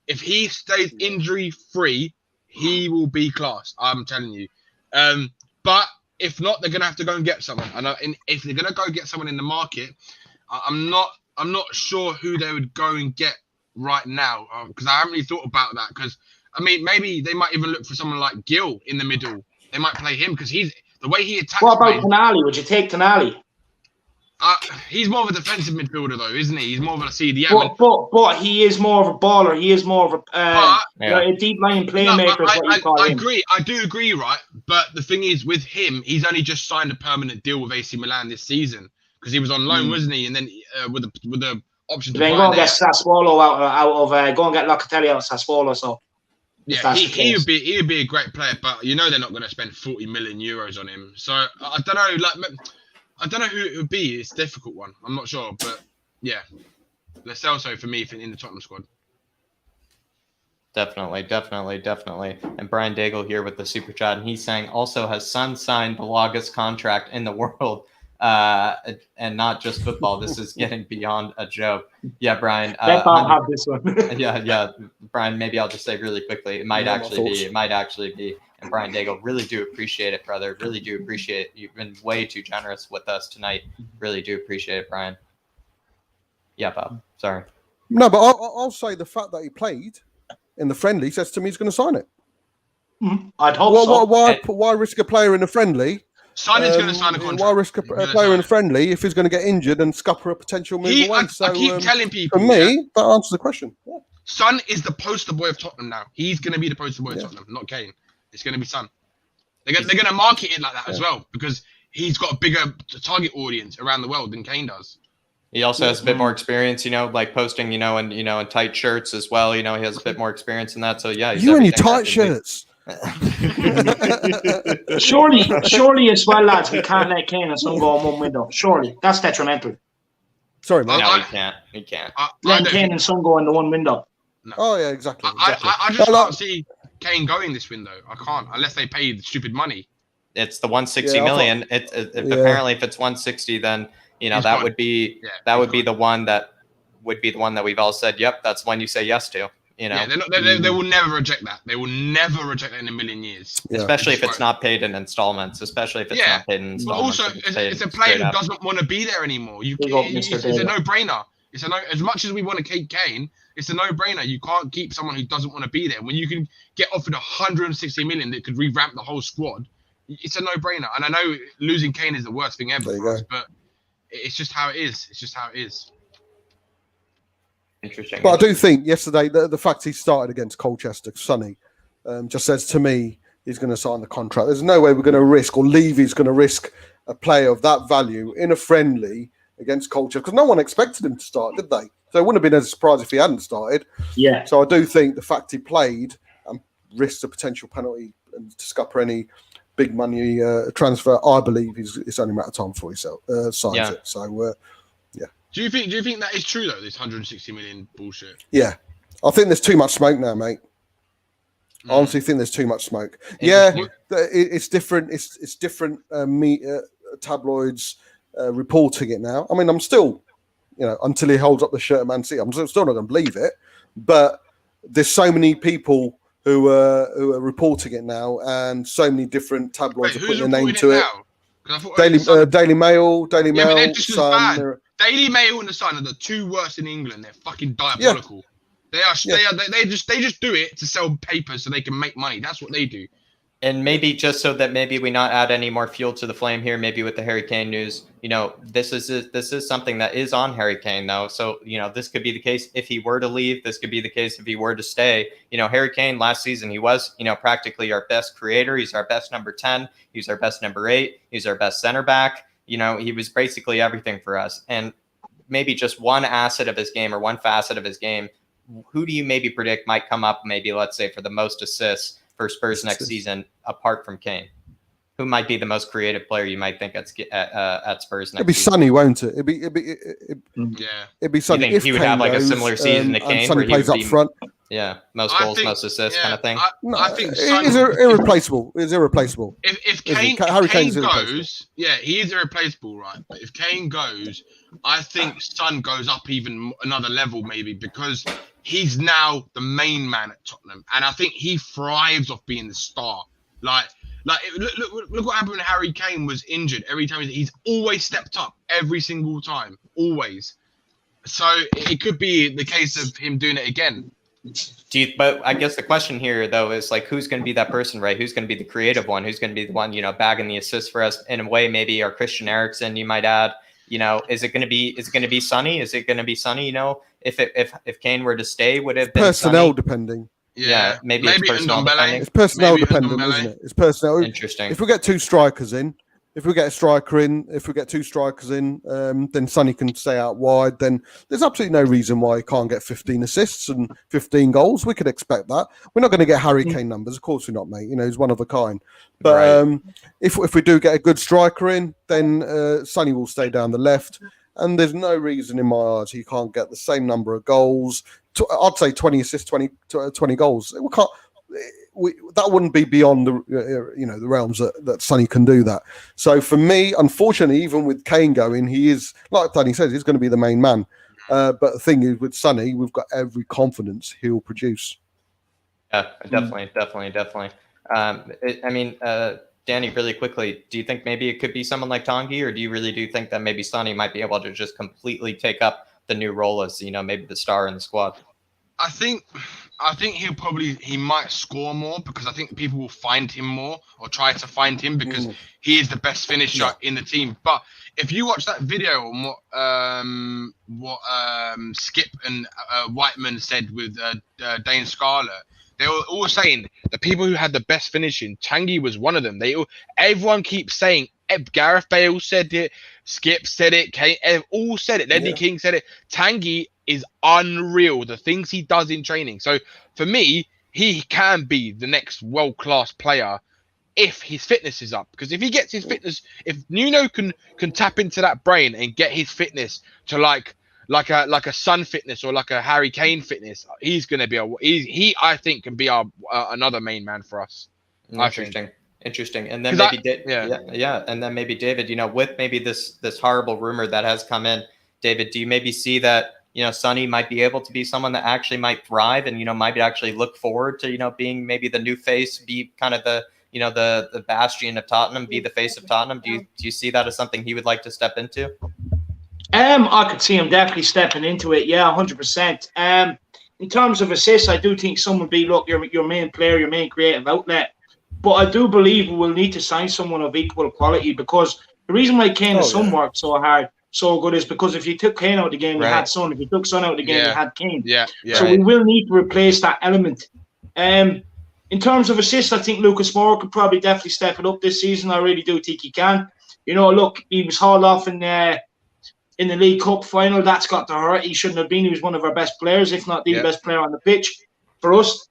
E: If he stays injury free, he will be class. I'm telling you. But if not, they're gonna have to go and get someone. And if they're gonna go get someone in the market, I'm not sure who they would go and get right now, because I haven't really thought about that. Because maybe they might even look for someone like Gil in the middle. They might play him because he's the way he attacks.
A: What about Tonali? Would you take Tonali?
E: He's more of a defensive midfielder, though, isn't he? He's more of a CDM.
A: But he is more of a baller. He is more of a deep line playmaker.
E: I agree. I do agree, right? But the thing is, with him, he's only just signed a permanent deal with AC Milan this season, because he was on loan, wasn't he? And then with the option to
A: then go and get Sassuolo out of go and get Locatelli out of Sassuolo. So
E: yeah, he would be a great player, but they're not going to spend 40 million euros on him. So I don't know. I don't know who it would be. It's a difficult one. I'm not sure, but yeah, Lo Celso for me in the Tottenham squad.
C: Definitely. And Brian Daigle here with the super chat, and he's saying also, has Son signed the longest contract in the world? and not just football. This is getting beyond a joke. Yeah, Brian.
A: Let Bob have this one.
C: yeah, Brian. Maybe I'll just say really quickly. It might actually be. And Brian Daigle, really do appreciate it, brother. Really do appreciate it. You've been way too generous with us tonight. Really do appreciate it, Brian. Yeah, Bob. Sorry.
D: No, but I'll say the fact that he played in the friendly says to me he's going to sign it.
A: I'd hope so.
D: Why risk a player in a friendly?
E: Son is going to sign a contract.
D: Why risk a player in a friendly if he's going to get injured and scupper a potential move away?
E: I keep telling people.
D: For me, that answers the question. Yeah.
E: Son is the poster boy of Tottenham now. He's going to be the poster boy of Tottenham, not Kane. It's going to be Son. They're going to market it like that as well because he's got a bigger target audience around the world than Kane does.
C: He also has a bit more experience, like posting, in tight shirts as well. He has a bit more experience in that. So yeah,
D: you and your tight shirts.
A: surely as well, lads, we can't let Kane and Son go in one window. Surely that's detrimental.
D: Sorry, man.
C: No, he can't.
A: Let Kane and Son go in the one window.
E: No.
D: Oh yeah, exactly.
E: I just can't see Kane going this window. I can't unless they pay the stupid money.
C: It's the 160 million. Apparently, if it's 160, then that would be the one that we've all said. Yep, that's one you say yes to.
E: Yeah, they will never reject that. They will never reject that in a million years.
C: Yeah. Especially if it's not paid in installments. But
E: also, it's a player who doesn't want to be there anymore. It's a no-brainer. As much as we want to keep Kane, it's a no-brainer. You can't keep someone who doesn't want to be there when you can get offered 160 million that could revamp the whole squad. It's a no-brainer. And I know losing Kane is the worst thing ever for us, but it's just how it is.
C: Interesting.
D: But I do think yesterday the fact he started against Colchester, Sonny, just says to me he's going to sign the contract. There's no way we're going to risk, or Levy's going to risk a player of that value in a friendly against Colchester because no one expected him to start, did they? So it wouldn't have been as a surprise if he hadn't started.
A: Yeah.
D: So I do think the fact he played and risked a potential penalty and to scupper any big money transfer, I believe it's only a matter of time before he signs it. So.
E: Do you think that is true though? This 160 million bullshit.
D: Yeah, I think there's too much smoke now, mate. I honestly think there's too much smoke. Yeah, it's different. It's different. Tabloids reporting it now. I mean, I'm still, until he holds up the shirt at Man City, I'm still not going to believe it. But there's so many people who are reporting it now, and so many different tabloids are putting their name to it. Daily Mail, Sun.
E: Daily Mail and the Sun are the two worst in England. They're fucking diabolical. Yeah. They just do it to sell papers so they can make money. That's what they do.
C: And maybe just so that maybe we not add any more fuel to the flame here, maybe with the Harry Kane news, this is something that is on Harry Kane though. So, this could be the case if he were to leave. This could be the case if he were to stay. Harry Kane last season, he was, practically our best creator. He's our best number 10. He's our best number 8. He's our best center back. He was basically everything for us. And maybe just one asset of his game or one facet of his game, who do you maybe predict might come up maybe, let's say, for the most assists for Spurs next season, apart from Kane? Who might be the most creative player you might think at Spurs next season?
D: It'd be Sonny, won't it? It'd be Sonny.
C: You think he would have like a similar season to Kane,
D: where he plays up front?
C: Yeah, most goals, most assists, kind of thing.
E: I think
D: it's irreplaceable. It's irreplaceable.
E: If Kane goes, he is irreplaceable, right? But if Kane goes, I think Son goes up even another level, maybe, because he's now the main man at Tottenham, and I think he thrives off being the star. Look what happened when Harry Kane was injured. Every time he's always stepped up, every single time, always. So it could be the case of him doing it again.
C: But I guess the question here, though, is like, who's going to be that person, right? Who's going to be the creative one? Who's going to be the one, bagging the assists for us in a way? Maybe our Christian Eriksen, you might add. Is it going to be Sonny? Is it going to be Sonny? If Kane were to stay, would it have been
D: personnel
C: Sonny?
D: depending?
C: Yeah, maybe it's personnel depending.
D: It's personnel dependent, isn't it? It's personnel.
C: Interesting.
D: If we get two strikers in, if we get two strikers in, then Sonny can stay out wide. Then there's absolutely no reason why he can't get 15 assists and 15 goals. We could expect that. We're not going to get Harry Kane numbers, of course we're not, mate. He's one of a kind. But if we do get a good striker in, then Sonny will stay down the left. And there's no reason in my eyes he can't get the same number of goals. I'd say 20 assists, 20 goals. that wouldn't be beyond the the realms that Sonny can do that. So for me, unfortunately, even with Kane going, he is, like Danny says, he's going to be the main man. But the thing is, with Sonny, we've got every confidence he'll produce.
C: Yeah, definitely. Danny, really quickly, do you think maybe it could be someone like Tanguy, or do you really do think that maybe Sonny might be able to just completely take up the new role as, maybe the star in the squad?
E: I think he might score more, because I think people will find him more, or try to find him, because he is the best finisher in the team. But if you watch that video on what Skipp and Whiteman said with Dane Scarlett, they were all saying the people who had the best finishing, Tanguy was one of them. Everyone keeps saying, Gareth Bale said it, Skipp said it, Kane, all said it, Ledley King said it. Tanguy is unreal, the things he does in training. So for me, he can be the next world-class player if his fitness is up. Because if he gets his fitness, if Nuno can tap into that brain and get his fitness to like a Son fitness or like a Harry Kane fitness, he's going to be he I think can be our another main man for us.
C: Interesting. And then maybe and then maybe David, with maybe this horrible rumor that has come in, David, do you maybe see that Sonny might be able to be someone that actually might thrive and might actually look forward to being maybe the new face, be kind of the the bastion of Tottenham, be the face of Tottenham? Do you see that as something he would like to step into?
A: I could see him definitely stepping into it. Yeah, 100%. In terms of assists, I do think someone would be, look, your main player, your main creative outlet. But I do believe we will need to sign someone of equal quality, because the reason why Kane and Son worked so hard, so good, is because if you took Kane out of the game, you had Son. If you took Son out of the game, you had Kane. So we will need to replace that element. In terms of assists, I think Lucas Moura could probably definitely step it up this season. I really do think he can. Look, he was hauled off in the League Cup final. That's got to hurt. He shouldn't have been. He was one of our best players, if not the best player on the pitch for us.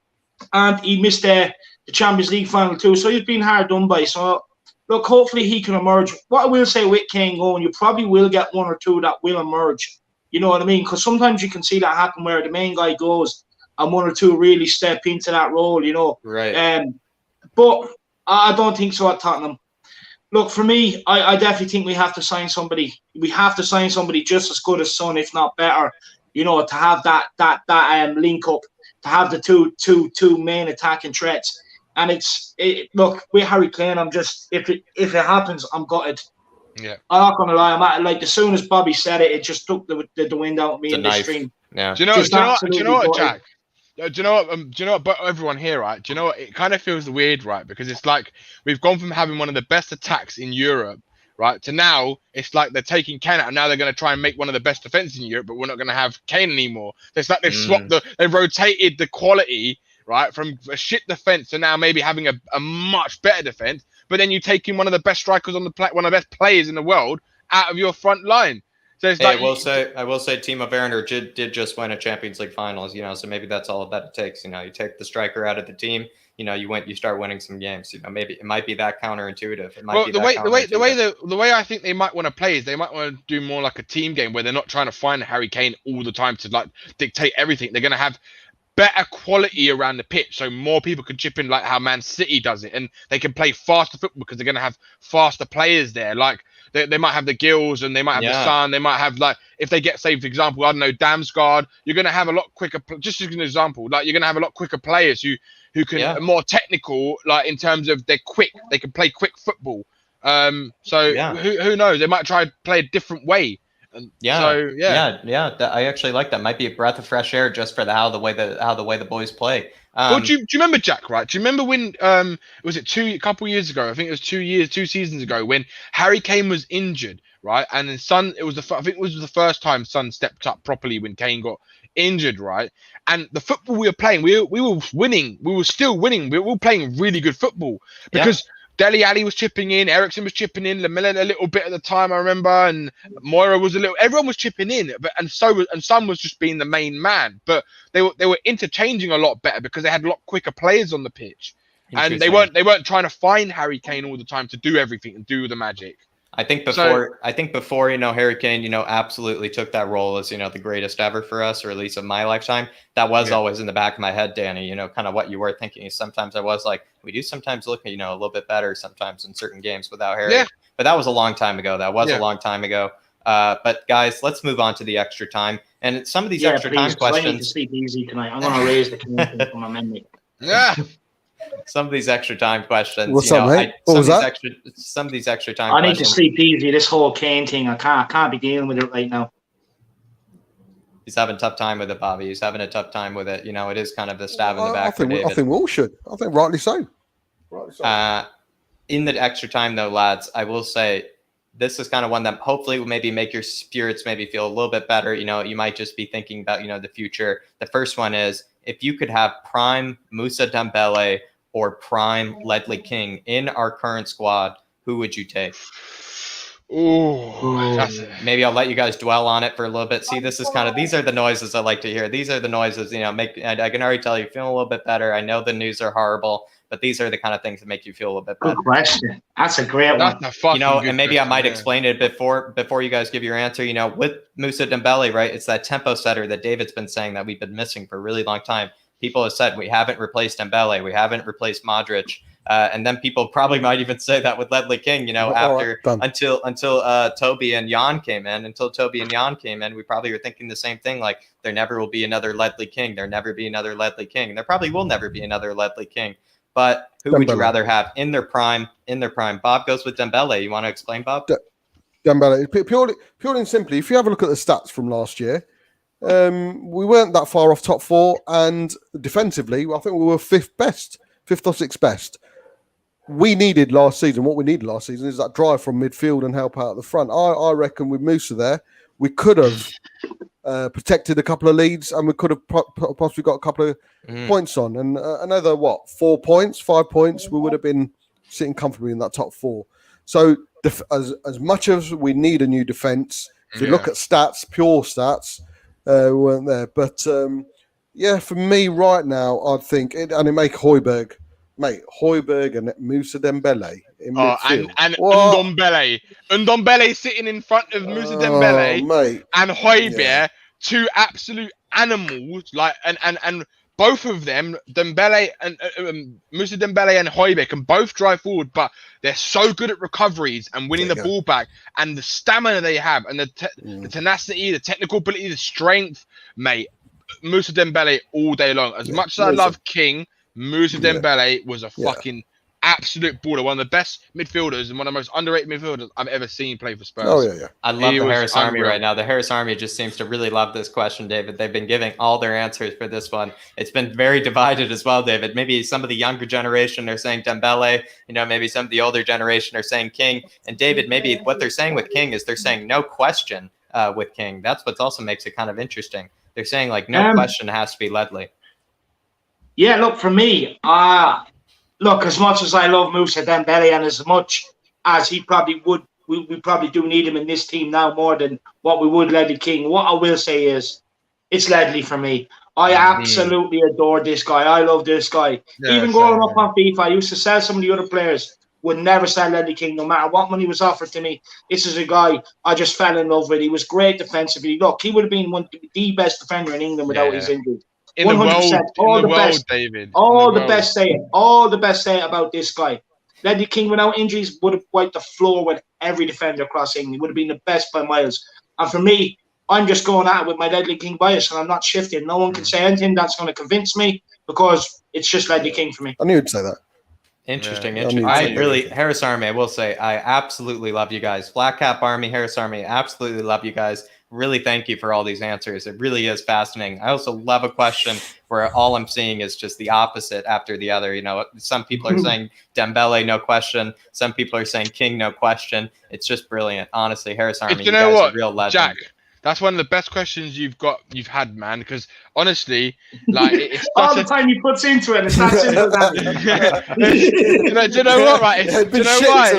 A: And he missed the Champions League final too. So he's been hard done by. So, look, hopefully he can emerge. What I will say with Kane going, you probably will get one or two that will emerge. You know what I mean? Because sometimes you can see that happen where the main guy goes and one or two really step into that role,
C: Right.
A: But I don't think so at Tottenham. Look, for me, I definitely think we have to sign somebody. We have to sign somebody just as good as Son, if not better. To have that link up, to have the two main attacking threats. And look, with Harry Kane, I'm just, if it happens, I'm gutted.
E: Yeah,
A: I'm not gonna lie. I'm as soon as Bobby said it, it just took the wind out of me in this stream.
C: Yeah.
E: Do you know what, Jack? Do you know what? But everyone here, right? Do you know what? It kind of feels weird, right? Because it's like we've gone from having one of the best attacks in Europe, right, to now it's like they're taking Kane out, and now they're going to try and make one of the best defenses in Europe, but we're not going to have Kane anymore. It's like they've swapped they've rotated the quality, right, from a shit defense to now maybe having a much better defense. But then you take in one of the best strikers on the one of the best players in the world out of your front line. So it's
C: I will say Timo Werner did just win a Champions League finals, so maybe that's all that it takes. You take the striker out of the team, you start winning some games. Maybe it might be that counterintuitive. It might be
E: the way I think they might want to play is they might want to do more like a team game where they're not trying to find Harry Kane all the time to like dictate everything. They're going to have better quality around the pitch, so more people can chip in, like how Man City does it, and they can play faster football because they're going to have faster players there. Like they might have the Gills, and they might have the Son. They might have, like, if they get, say, for example, I don't know, Damsgaard, you're going to have a lot quicker. Just as an example, like, you're going to have a lot quicker players who can are more technical, like in terms of they're quick. They can play quick football. Who knows? They might try to play a different way. I actually like that. Might be a breath of fresh air just for how the way the boys play. Well, do you remember, Jack? Right? Do you remember when was it a couple years ago? I think it was 2 seasons ago when Harry Kane was injured, right? And then Son, I think it was the first time Son stepped up properly when Kane got injured, right? And the football we were playing, we were winning. We were still winning. We were playing really good football because Dele Alli was chipping in, Ericsson was chipping in, Lamella a little bit at the time, I remember, and Moura was everyone was chipping in, and Son was just being the main man. But they were interchanging a lot better because they had a lot quicker players on the pitch, and they weren't trying to find Harry Kane all the time to do everything and do the magic.
C: I think before, you know, Harry Kane, you know, absolutely took that role as, you know, the greatest ever for us, or at least of my lifetime. That was always in the back of my head, Danny, you know, kind of what you were thinking. Sometimes I was like, we do sometimes look, you know, a little bit better sometimes in certain games without Harry.
E: Yeah.
C: But that was a long time ago. A long time ago. But guys, let's move on to the extra time. And some of these extra time questions.
A: I need to sleep easy tonight. I'm going to raise the commitment for my memory.
E: Yeah.
C: Some of these extra time questions.
D: What's up, mate? What was that?
C: Some of these extra time
A: I need
C: questions.
A: to sleep easy. This whole Kane thing, I can't be dealing with it right now.
C: He's having a tough time with it, Bobby. He's having a tough time with it. You know, it is kind of the stab in the back for David.
D: I think we all should. I think rightly so.
C: In the extra time, though, lads, I will say this is kind of one that hopefully will maybe make your spirits maybe feel a little bit better. You know, you might just be thinking about, you know, the future. The first one is, if you could have prime Moussa Dembele or prime Ledley King in our current squad, who would you take? Maybe I'll let you guys dwell on it for a little bit. See, this is kind of, these are the noises I like to hear. These are the noises, you know, I can already tell you feeling a little bit better. I know the news are horrible, but these are the kind of things that make you feel a little bit better.
A: Good question. That's a great one.
C: You know, and maybe I might explain it before you guys give your answer. You know, with Moussa Dembele, right? It's that tempo setter that David's been saying that we've been missing for a really long time. People have said we haven't replaced Dembele, we haven't replaced Modric, and then people probably might even say that with Ledley King. You know, until Toby and Jan came in. Until Toby and Jan came in, we probably were thinking the same thing. Like, there never will be another Ledley King. There never be another Ledley King. There probably will never be another Ledley King. But who would you rather have in their prime? Bob goes with Dembele. You want to explain, Bob?
D: Dembele. Purely and simply, if you have a look at the stats from last year, we weren't that far off top four, and defensively, I think we were fifth or sixth best. What we needed last season is that drive from midfield and help out at the front. I reckon with Moussa there, we could have protected a couple of leads, and we could have possibly got a couple of points on. And another, 5 points, we would have been sitting comfortably in that top four. So as much as we need a new defence, if you look at stats, pure stats, we weren't there. But for me right now, I'd think, and it make Højbjerg and Moussa Dembele in midfield.
E: And Ndombele sitting in front of Moussa Dembele and Højbjerg, two absolute animals. Like and both of them, Dembele and Moussa Dembele and Højbjerg, can both drive forward, but they're so good at recoveries and winning the ball back, and the stamina they have, and the tenacity, the technical ability, the strength, mate. Moussa Dembele all day long. As much as I love King, Moussa Dembele was a fucking absolute baller. One of the best midfielders and one of the most underrated midfielders I've ever seen play for Spurs.
C: I love the Harris Army right now. The Harris Army just seems to really love this question, David. They've been giving all their answers for this one. It's been very divided as well, David. Maybe some of the younger generation are saying Dembele. You know, maybe some of the older generation are saying King. And David, maybe what they're saying with King is they're saying no question with King. That's what also makes it kind of interesting. They're saying, like, no question, it has to be Ledley.
A: Yeah, look, for me, as much as I love Moussa Dembele and as much as he probably would, we probably do need him in this team now more than what we would Ledley King. What I will say is, it's Ledley for me. I absolutely adore this guy. I love this guy. Even growing up on FIFA, I used to sell some of the other players. Would never sell Ledley King, no matter what money was offered to me. This is a guy I just fell in love with. He was great defensively. Look, he would have been the best defender in England without his injury. 100%. All the best say about this guy. Ledley King without injuries would have wiped the floor with every defender across England. He would have been the best by miles. And for me, I'm just going at it with my Ledley King bias, and I'm not shifting. No one can say anything that's going to convince me, because it's just Ledley King for me.
D: I knew you'd say that.
C: Interesting. Harris Army, I will say, I absolutely love you guys. Black Cap Army, Harris Army, absolutely love you guys. Really thank you for all these answers. It really is fascinating. I also love a question where all I'm seeing is just the opposite after the other. You know, some people are saying Dembele, no question. Some people are saying King, no question. It's just brilliant. Honestly, Harris Army, you guys are real legends.
E: Jack, that's one of the best questions you've had, man. Because honestly, like, it's
A: all the time he puts into it, it's not simple.
E: Do you know what? Right? Do you know why?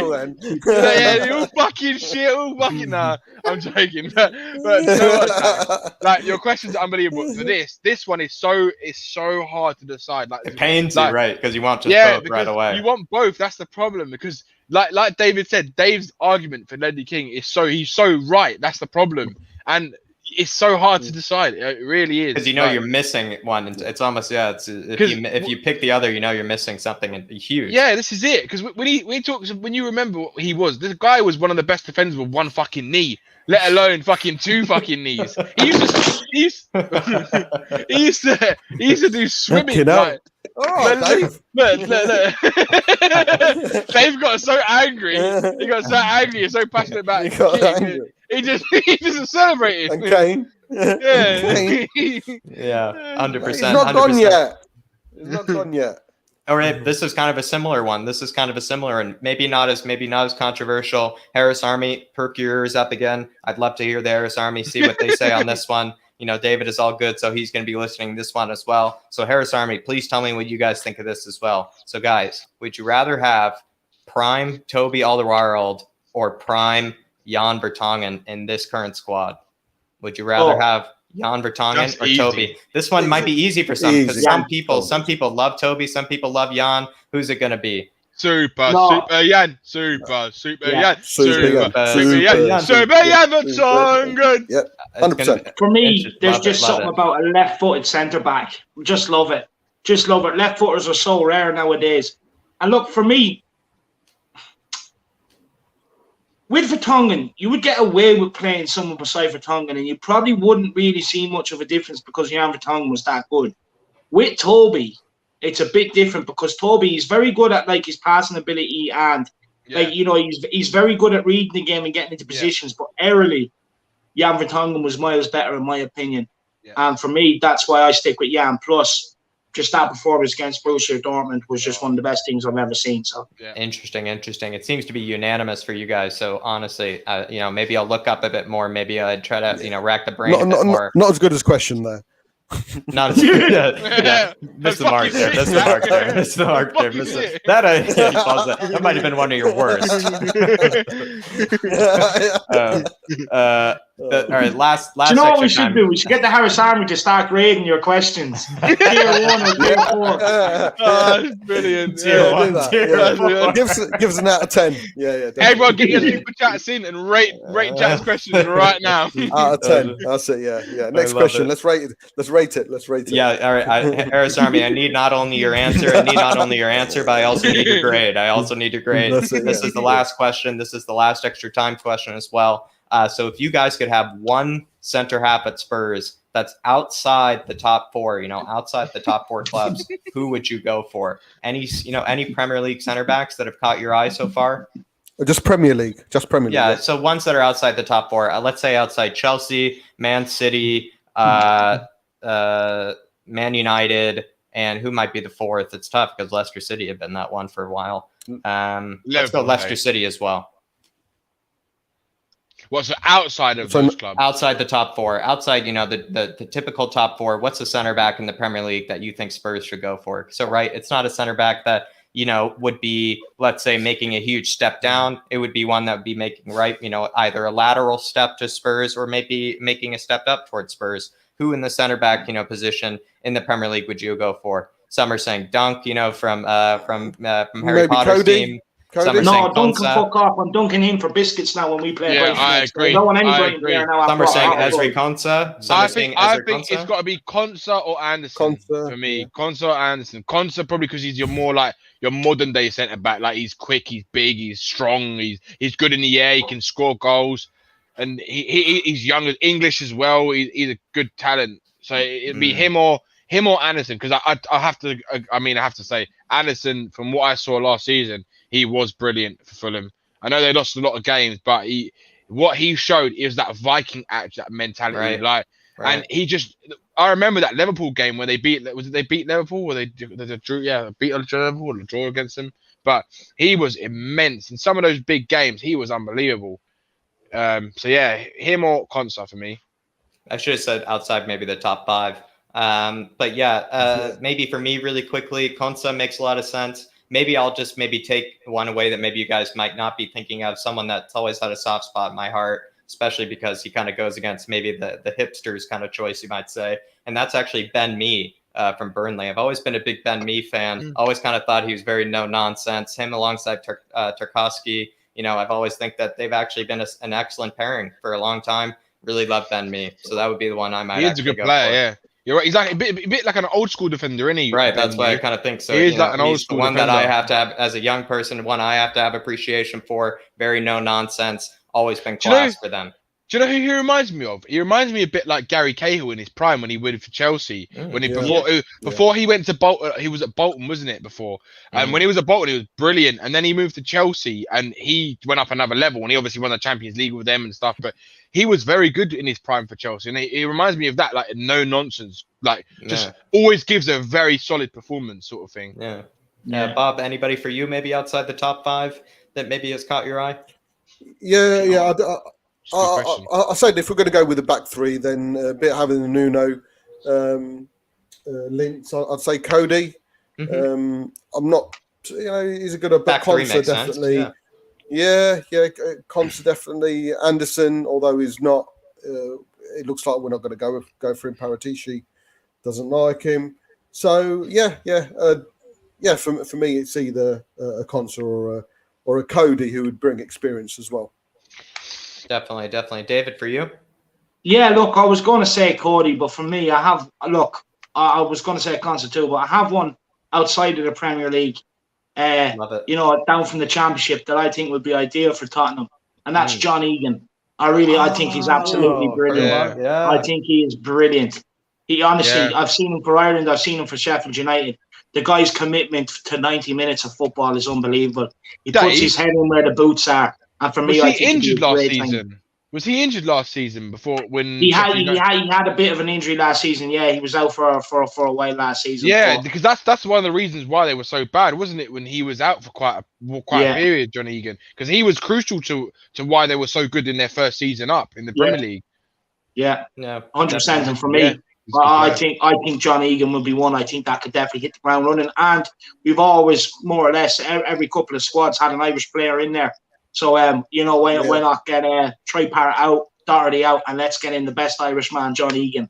E: All fucking shit. All fucking nah. I'm joking. But you know what? Like, your question's unbelievable. For this one is so hard to decide. Like,
C: it pains you, right? Because you want just both right away.
E: You want both. That's the problem, because like David said, Dave's argument for Ledley King is he's so right. That's the problem, and it's so hard to decide. It really is
C: because you're missing one. It's almost if you pick the other, you're missing something huge.
E: Yeah, this is it. Because when you remember what he was, this guy was one of the best defenders with one fucking knee, let alone fucking two fucking knees. He used to do swimming. Like, look. Dave got so angry. He got so angry and so passionate about it. He just celebrated.
D: And Kane.
E: Yeah.
D: Kane.
C: Yeah, 100%.
D: He's not
C: 100%.
D: gone yet. He's not gone yet.
C: All right, this is kind of a similar one. This is kind of a similar and maybe not as controversial. Harris Army, perk your ears up again. I'd love to hear the Harris Army, see what they say on this one. David is all good, so he's going to be listening to this one as well. So Harris Army, please tell me what you guys think of this as well. So guys, would you rather have prime Toby Alderweireld or prime Jan Vertonghen in this current squad? Would you rather have Jan Vertonghen or Toby? This one might be easy for some because some people love Toby, some people love Jan. Who's it going to be?
E: Super Jan Vertonghen.
D: Yep, 100%.
A: For me, there's just something about a left-footed centre back. Just love it. Just love it. Left footers are so rare nowadays. And look, for me, with Vertonghen, you would get away with playing someone beside Vertonghen, and you probably wouldn't really see much of a difference because Jan Vertonghen was that good. With Toby, it's a bit different because Toby is very good at his passing ability and he's very good at reading the game and getting into positions. But aerially, Jan Vertonghen was miles better in my opinion. Yeah. And for me, that's why I stick with Jan. Plus, just that performance against Borussia Dortmund was just one of the best things I've ever seen. So
C: interesting. It seems to be unanimous for you guys. So honestly, maybe I'll look up a bit more. Maybe I'd try to rack the brain a bit more.
D: Not as good as question there.
C: Not as good. Yeah. Missed the mark there. Missed the mark there. That might have been one of your worst. All right, last.
A: Do you know what we should do? We should get the Harris Army to start grading your questions. Tier 1 or Tier 4.
E: That's brilliant.
D: Tier 4. Give us an out of 10. Yeah.
E: Everyone get your super chats in and rate Jack's questions right now.
D: Out of 10. That's it. Yeah. Next question. Let's rate it.
C: Yeah. All right. Harris Army, I need not only your answer, but I also need your grade. This is the last question. This is the last extra time question as well. So if you guys could have one center half at Spurs that's outside the top four, outside the top four clubs, who would you go for? Any Premier League center backs that have caught your eye so far?
D: Just Premier League.
C: Yeah. So ones that are outside the top four, let's say outside Chelsea, Man City, Man United, and who might be the fourth? It's tough because Leicester City have been that one for a while. Let's go Leicester City as well.
E: What's outside of those clubs?
C: Outside the top four, outside the typical top four. What's the center back in the Premier League that you think Spurs should go for? So it's not a center back that would be, let's say, making a huge step down. It would be one that would be making either a lateral step to Spurs or maybe making a step up towards Spurs. Who in the center back position in the Premier League would you go for? Some are saying Dunk, from Harry
D: maybe
C: Potter's
D: Cody.
C: team.
A: No, Dunk can fuck off. I'm dunking him for biscuits now when we play.
E: Yeah, I agree.
A: I don't want anybody there now.
C: Some are saying Ezri Konsa.
E: I think it's got to be Konsa or Anderson for me. Konsa or Anderson. Konsa probably because he's your modern day centre back. Like he's quick, he's big, he's strong, he's good in the air, he can score goals, and he's young, English as well. He's a good talent. So it'd be him or Anderson because I have to say Anderson from what I saw last season. He was brilliant for Fulham. I know they lost a lot of games, but what he showed is that Viking edge, that mentality. Right. And I remember that Liverpool game where they beat Liverpool, where they drew, beat Liverpool or draw against them. But he was immense in some of those big games. He was unbelievable. Him or Konsa for me.
C: I should have said outside maybe the top five. Maybe for me really quickly, Konsa makes a lot of sense. Maybe I'll just take one away that maybe you guys might not be thinking of, someone that's always had a soft spot in my heart, especially because he kind of goes against maybe the hipsters kind of choice, you might say. And that's actually Ben Mee. from Burnley. I've always been a big Ben Mee fan. Always kind of thought he was very no nonsense. Him alongside Tarkowski. I've always think that they've actually been an excellent pairing for a long time. Really love Ben Mee, so that would be the one I might.
E: He is a good player, yeah. You're right. He's like a bit like an old school defender, isn't he?
C: Right, that's why I kind of think so.
E: He is like an old school
C: one
E: defender.
C: that I have to have as a young person. One I have to have appreciation for. Very no nonsense. Always been class for them.
E: Do you know who he reminds me of? He reminds me a bit like Gary Cahill in his prime when he went for Chelsea. Before he went to Bolton, he was at Bolton, wasn't it? Before, and when he was at Bolton, he was brilliant. And then he moved to Chelsea, and he went up another level. And he obviously won the Champions League with them and stuff. But he was very good in his prime for Chelsea, and he reminds me of that, like no nonsense, like just always gives a very solid performance, sort of thing.
C: Yeah. Bob, anybody for you maybe outside the top 5 that maybe has caught your eye?
D: Yeah. I said if we're going to go with the back 3, then a bit having the Nuno, Linz. I'd say Cody. I'm not, he's a good back 3 makes definitely. Sense. Yeah. Consa definitely. Anderson, although he's not. It looks like we're not going to go for him. Paratici doesn't like him. So For me, it's either a Consa or a Cody who would bring experience as well.
C: Definitely. David, for you?
A: Yeah, look, I was going to say Cody, but for me, I was going to say Consa too, but I have one outside of the Premier League,
C: Love it.
A: Down from the Championship that I think would be ideal for Tottenham, and that's John Egan. I think he's absolutely brilliant.
C: Yeah.
A: I think he is brilliant. He honestly, I've seen him for Ireland, I've seen him for Sheffield United. The guy's commitment to 90 minutes of football is unbelievable. He puts his head in where the boots are. And for me, I think
E: injured last season. Was he injured last season before when
A: he had a bit of an injury last season? Yeah, he was out for a while last season.
E: Yeah, because that's one of the reasons why they were so bad, wasn't it? When he was out for quite a period, John Egan, because he was crucial to why they were so good in their first season up in the Premier League.
A: Yeah, 100%. And for me, I think John Egan will be one. I think that could definitely hit the ground running. And we've always more or less every couple of squads had an Irish player in there. So, why not get Tripart out, Doherty out, and let's get in the best Irishman, John Egan.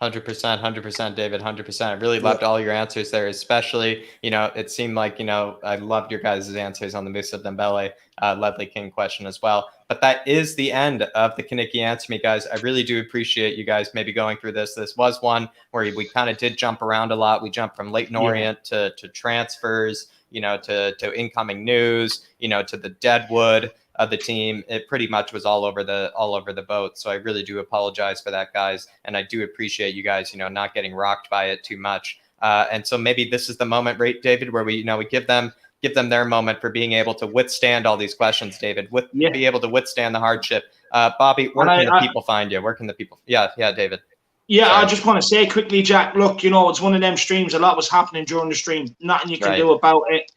C: 100%, David, 100%. I really loved all your answers there, especially, it seemed like, I loved your guys' answers on the Musa Dembele, Ledley King question as well. But that is the end of the Kinekes Answer Me, guys. I really do appreciate you guys maybe going through this. This was one where we kind of did jump around a lot. We jumped from Leyton Orient to transfers, to incoming news, to the deadwood of the team. It pretty much was all over the boat. So I really do apologize for that, guys. And I do appreciate you guys, not getting rocked by it too much. And so maybe this is the moment, right, David, where we give them their moment for being able to withstand all these questions, David, be able to withstand the hardship. Bobby, where can the people find you? Where can the people? Yeah, David.
A: Yeah, sorry. I just want to say quickly, Jack, look, it's one of them streams. A lot was happening during the stream. Nothing you can do about it.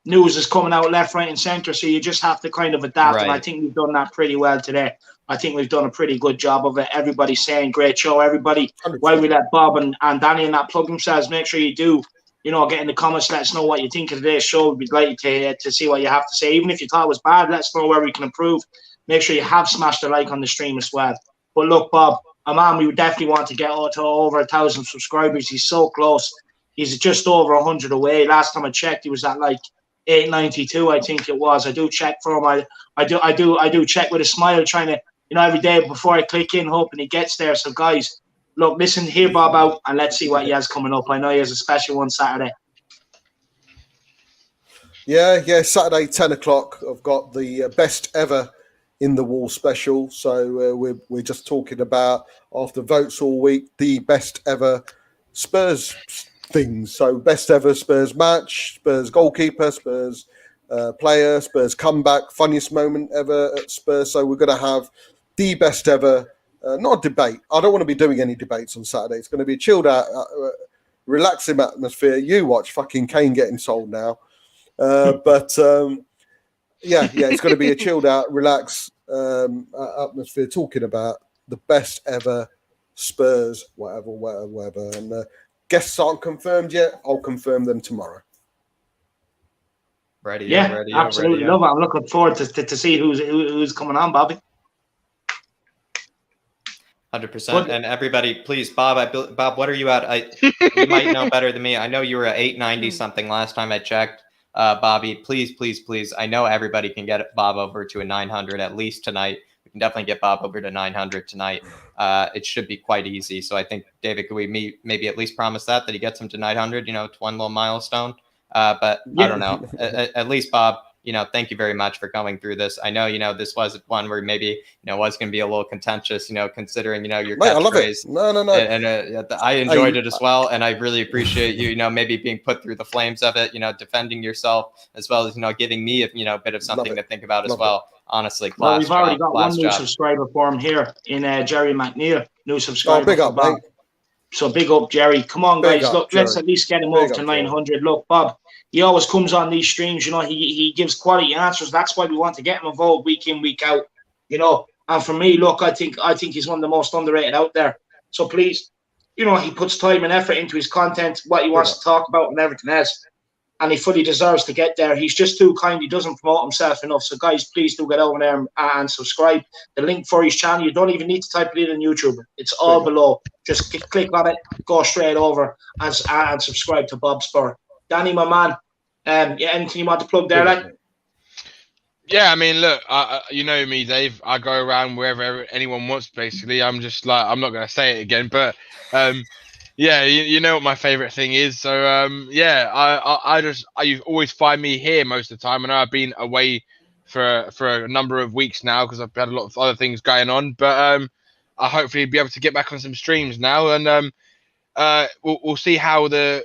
A: News is coming out left, right, and center. So you just have to kind of adapt. Right. And I think we've done that pretty well today. I think we've done a pretty good job of it. Everybody's saying great show. Everybody, 100%. While we let Bob and Danny and that plug themselves, make sure you do, get in the comments. Let us know what you think of today's show. We'd like to see what you have to say. Even if you thought it was bad, let us know where we can improve. Make sure you have smashed a like on the stream as well. But look, Bob, a man we would definitely want to get to over 1,000 subscribers. He's so close. He's just over 100 away. Last time I checked, he was at like 892, I think it was. I do check for him. I do check with a smile, trying to, every day before I click in, hoping he gets there. So guys, look, listen, hear Bob out, and let's see what he has coming up. I know he has a special one Saturday.
D: Yeah, Saturday 10 o'clock. I've got the best ever in the wall special. So we're just talking about, after votes all week, the best ever Spurs things. So best ever Spurs match, Spurs goalkeeper, Spurs player, Spurs comeback, funniest moment ever at Spurs. So we're going to have the best ever, not a debate. I don't want to be doing any debates on Saturday. It's going to be a chilled out, relaxing atmosphere. You watch fucking Kane getting sold now. But it's going to be a chilled out, relaxed atmosphere, talking about the best ever Spurs, whatever. And guests aren't confirmed yet. I'll confirm them tomorrow.
C: Ready,
A: absolutely love it. I'm looking forward to see who's coming on, Bobby.
C: 100%. And everybody, please, Bob, Bob, what are you at? You might know better than me. I know you were at 890 something last time I checked. Bobby, please, please, please. I know everybody can get Bob over to a 900 at least tonight. We can definitely get Bob over to 900 tonight. It should be quite easy. So I think, David, could we maybe at least promise that he gets him to 900? It's one little milestone. But yeah. I don't know. At least, Bob, thank you very much for coming through this. I know, this was one where maybe, was going to be a little contentious, considering, your catchphrase.
D: I love it. No.
C: And I enjoyed it as well. And I really appreciate you, maybe being put through the flames of it, defending yourself, as well as, giving me a bit of something to think about as well. Honestly, class
A: we've already got one new subscriber for him here in Jerry McNeil, new subscriber.
D: Oh, big up, Bob.
A: So big up, Jerry. Come on, guys. Look, let's at least get him up to 900. Look, Bob, he always comes on these streams. He gives quality answers. That's why we want to get him involved week in, week out. And for me, look, I think he's one of the most underrated out there. So please, he puts time and effort into his content, what he wants to talk about, and everything else. And he fully deserves to get there. He's just too kind. He doesn't promote himself enough. So, guys, please do get over there and subscribe. The link for his channel, you don't even need to type it in YouTube. It's all below. Just click on it, go straight over, and subscribe to Bob Spur. Danny, my man, anything you want to plug there, like?
E: Yeah, I mean, look, you know me, Dave. I go around wherever anyone wants, basically. I'm just like, I'm not going to say it again, but... yeah, you know what my favorite thing is. So you always find me here most of the time. I know I've been away for a number of weeks now because I've had a lot of other things going on. But I hopefully be able to get back on some streams now, and we'll see how the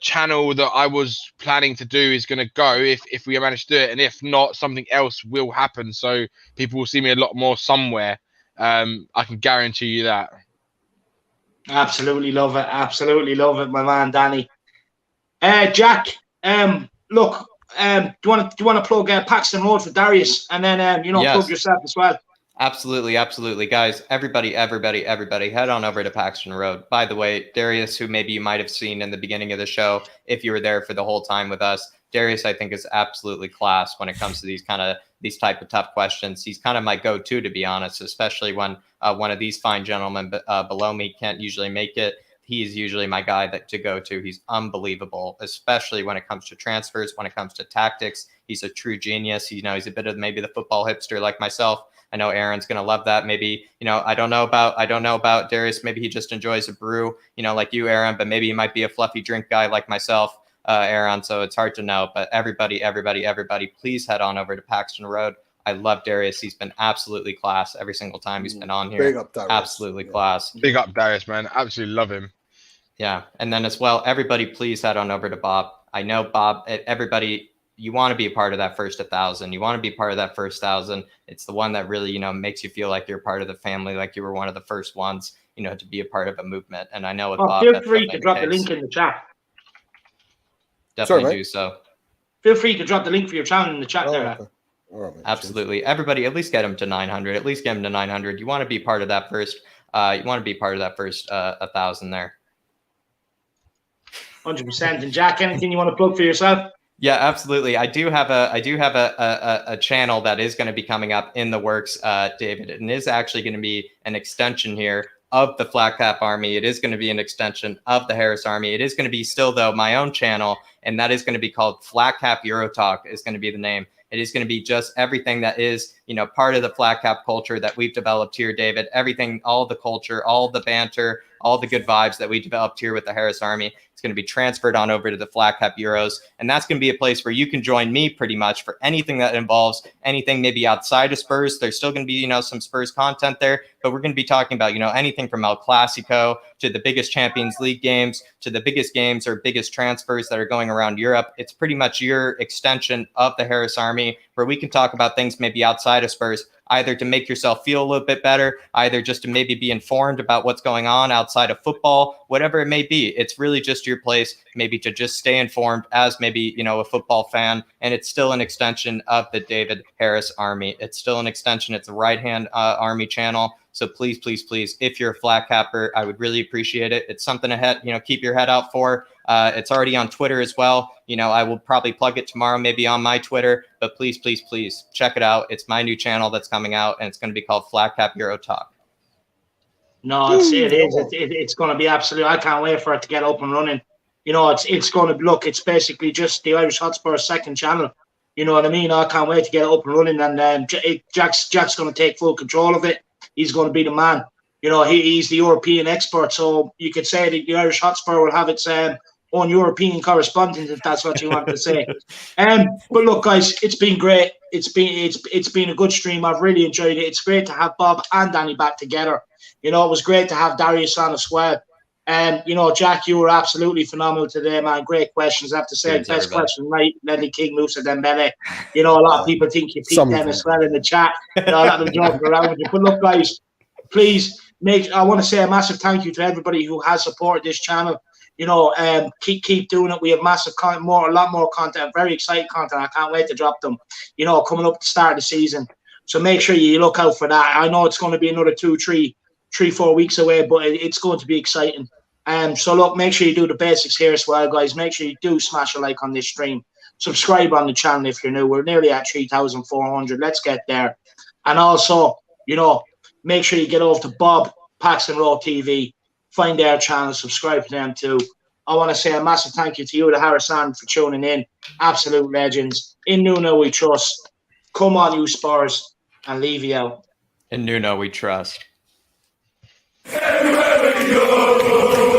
E: channel that I was planning to do is going to go if we manage to do it, and if not, something else will happen. So people will see me a lot more somewhere. I can guarantee you that.
A: Absolutely love it. Absolutely love it, my man, Danny. Jack, look, do you want to plug Paxton Road for Darius, and then yes. Plug yourself as well?
C: Absolutely, guys. Everybody, head on over to Paxton Road. By the way, Darius, who maybe you might have seen in the beginning of the show, if you were there for the whole time with us, Darius, I think, is absolutely class when it comes to these type of tough questions. He's kind of my go-to, to be honest, especially when one of these fine gentlemen below me can't usually make it. He's usually my guy to go to. He's unbelievable, especially when it comes to transfers, when it comes to tactics. He's a true genius. He's a bit of maybe the football hipster like myself. I know Aaron's going to love that. Maybe, I don't know about Darius. Maybe he just enjoys a brew, like you, Aaron, but maybe he might be a fluffy drink guy like myself. Aaron, so it's hard to know, but everybody, please head on over to Paxton Road. I love Darius. He's been absolutely class every single time he's been on here.
D: Big up, Darius.
C: Absolutely class.
E: Big up, Darius, man. Absolutely love him.
C: Yeah, and then as well, everybody, please head on over to Bob. I know, Bob, everybody, you want to be a part of that first 1,000. You want to be part of that first 1,000. It's the one that really, makes you feel like you're part of the family, like you were one of the first ones, to be a part of a movement. And I know with Bob,
A: feel free to drop the link in the chat.
C: Definitely do so.
A: Feel free to drop the link for your channel in the chat there.
D: Okay. All right,
C: absolutely. Everybody, at least get him to 900. At least get him to 900. You want to be part of that first. 1,000 there.
A: 100%. And Jack, anything you want to plug for yourself?
C: Yeah, absolutely. I do have a channel that is going to be coming up in the works, David, and is actually going to be an extension here of the Flat Cap Army. It is going to be an extension of the Harris Army. It is going to be still, though, my own channel, and that is going to be called Flat Cap Euro Talk is going to be the name. It is going to be just everything that is, part of the flat cap culture that we've developed here, David. Everything, all the culture, all the banter, all the good vibes that we developed here with the Harris Army. It's going to be transferred on over to the Flat Cap Euros. And that's going to be a place where you can join me pretty much for anything that involves anything maybe outside of Spurs. There's still going to be, some Spurs content there, but we're going to be talking about, anything from El Clasico to the biggest Champions League games to the biggest games or biggest transfers that are going around Europe. It's pretty much your extension of the Harris Army, where we can talk about things maybe outside of Spurs, either to make yourself feel a little bit better, either just to maybe be informed about what's going on outside of football, whatever it may be. It's really just your place maybe to just stay informed as maybe, a football fan. And it's still an extension of the David Harris Army. It's still an extension. It's a right-hand Army channel. So please, if you're a flat capper, I would really appreciate it. It's something to keep your head out for. It's already on Twitter as well. I will probably plug it tomorrow, maybe on my Twitter, but please check it out. It's my new channel that's coming out, and it's going to be called Flat Cap Euro Talk.
A: No, it's going to be absolutely. I can't wait for it to get up and running. You know, it's going to look. It's basically just the Irish Hotspur second channel. You know what I mean? I can't wait to get it up and running. And Jack's going to take full control of it. He's going to be the man. You know, he's the European expert. So you could say that the Irish Hotspur will have its own European correspondent, if that's what you want to say. But look, guys, it's been great. It's been a good stream. I've really enjoyed it. It's great to have Bob and Danny back together. You know, it was great to have Darius on as well. You know, Jack, you were absolutely phenomenal today, man. Great questions. I have to say,
C: Cheers,
A: best
C: everybody.
A: question, right? Lenny King, Musa Dembele. You know, a lot of people think you beat
D: Some of
A: them
D: them.
A: as well in the chat. You know, a lot of them joking around with you. But look, guys, please I want to say a massive thank you to everybody who has supported this channel. You know, keep doing it. We have massive a lot more content, very exciting content. I can't wait to drop them. You know, coming up at the start of the season. So make sure you look out for that. I know it's going to be another 4 weeks away, but it's going to be exciting. So look, make sure you do the basics here as well, guys. Make sure you do smash a like on this stream. Subscribe on the channel if you're new. We're nearly at 3,400. Let's get there. And also, you know, make sure you get over to Bob Paxton Row TV. Find their channel, subscribe to them too. I want to say a massive thank you to you, the Harrison, for tuning in. Absolute legends. In Nuno we trust. Come on, you Spurs, and leave you out.
C: In Nuno we trust.
G: Everywhere we go.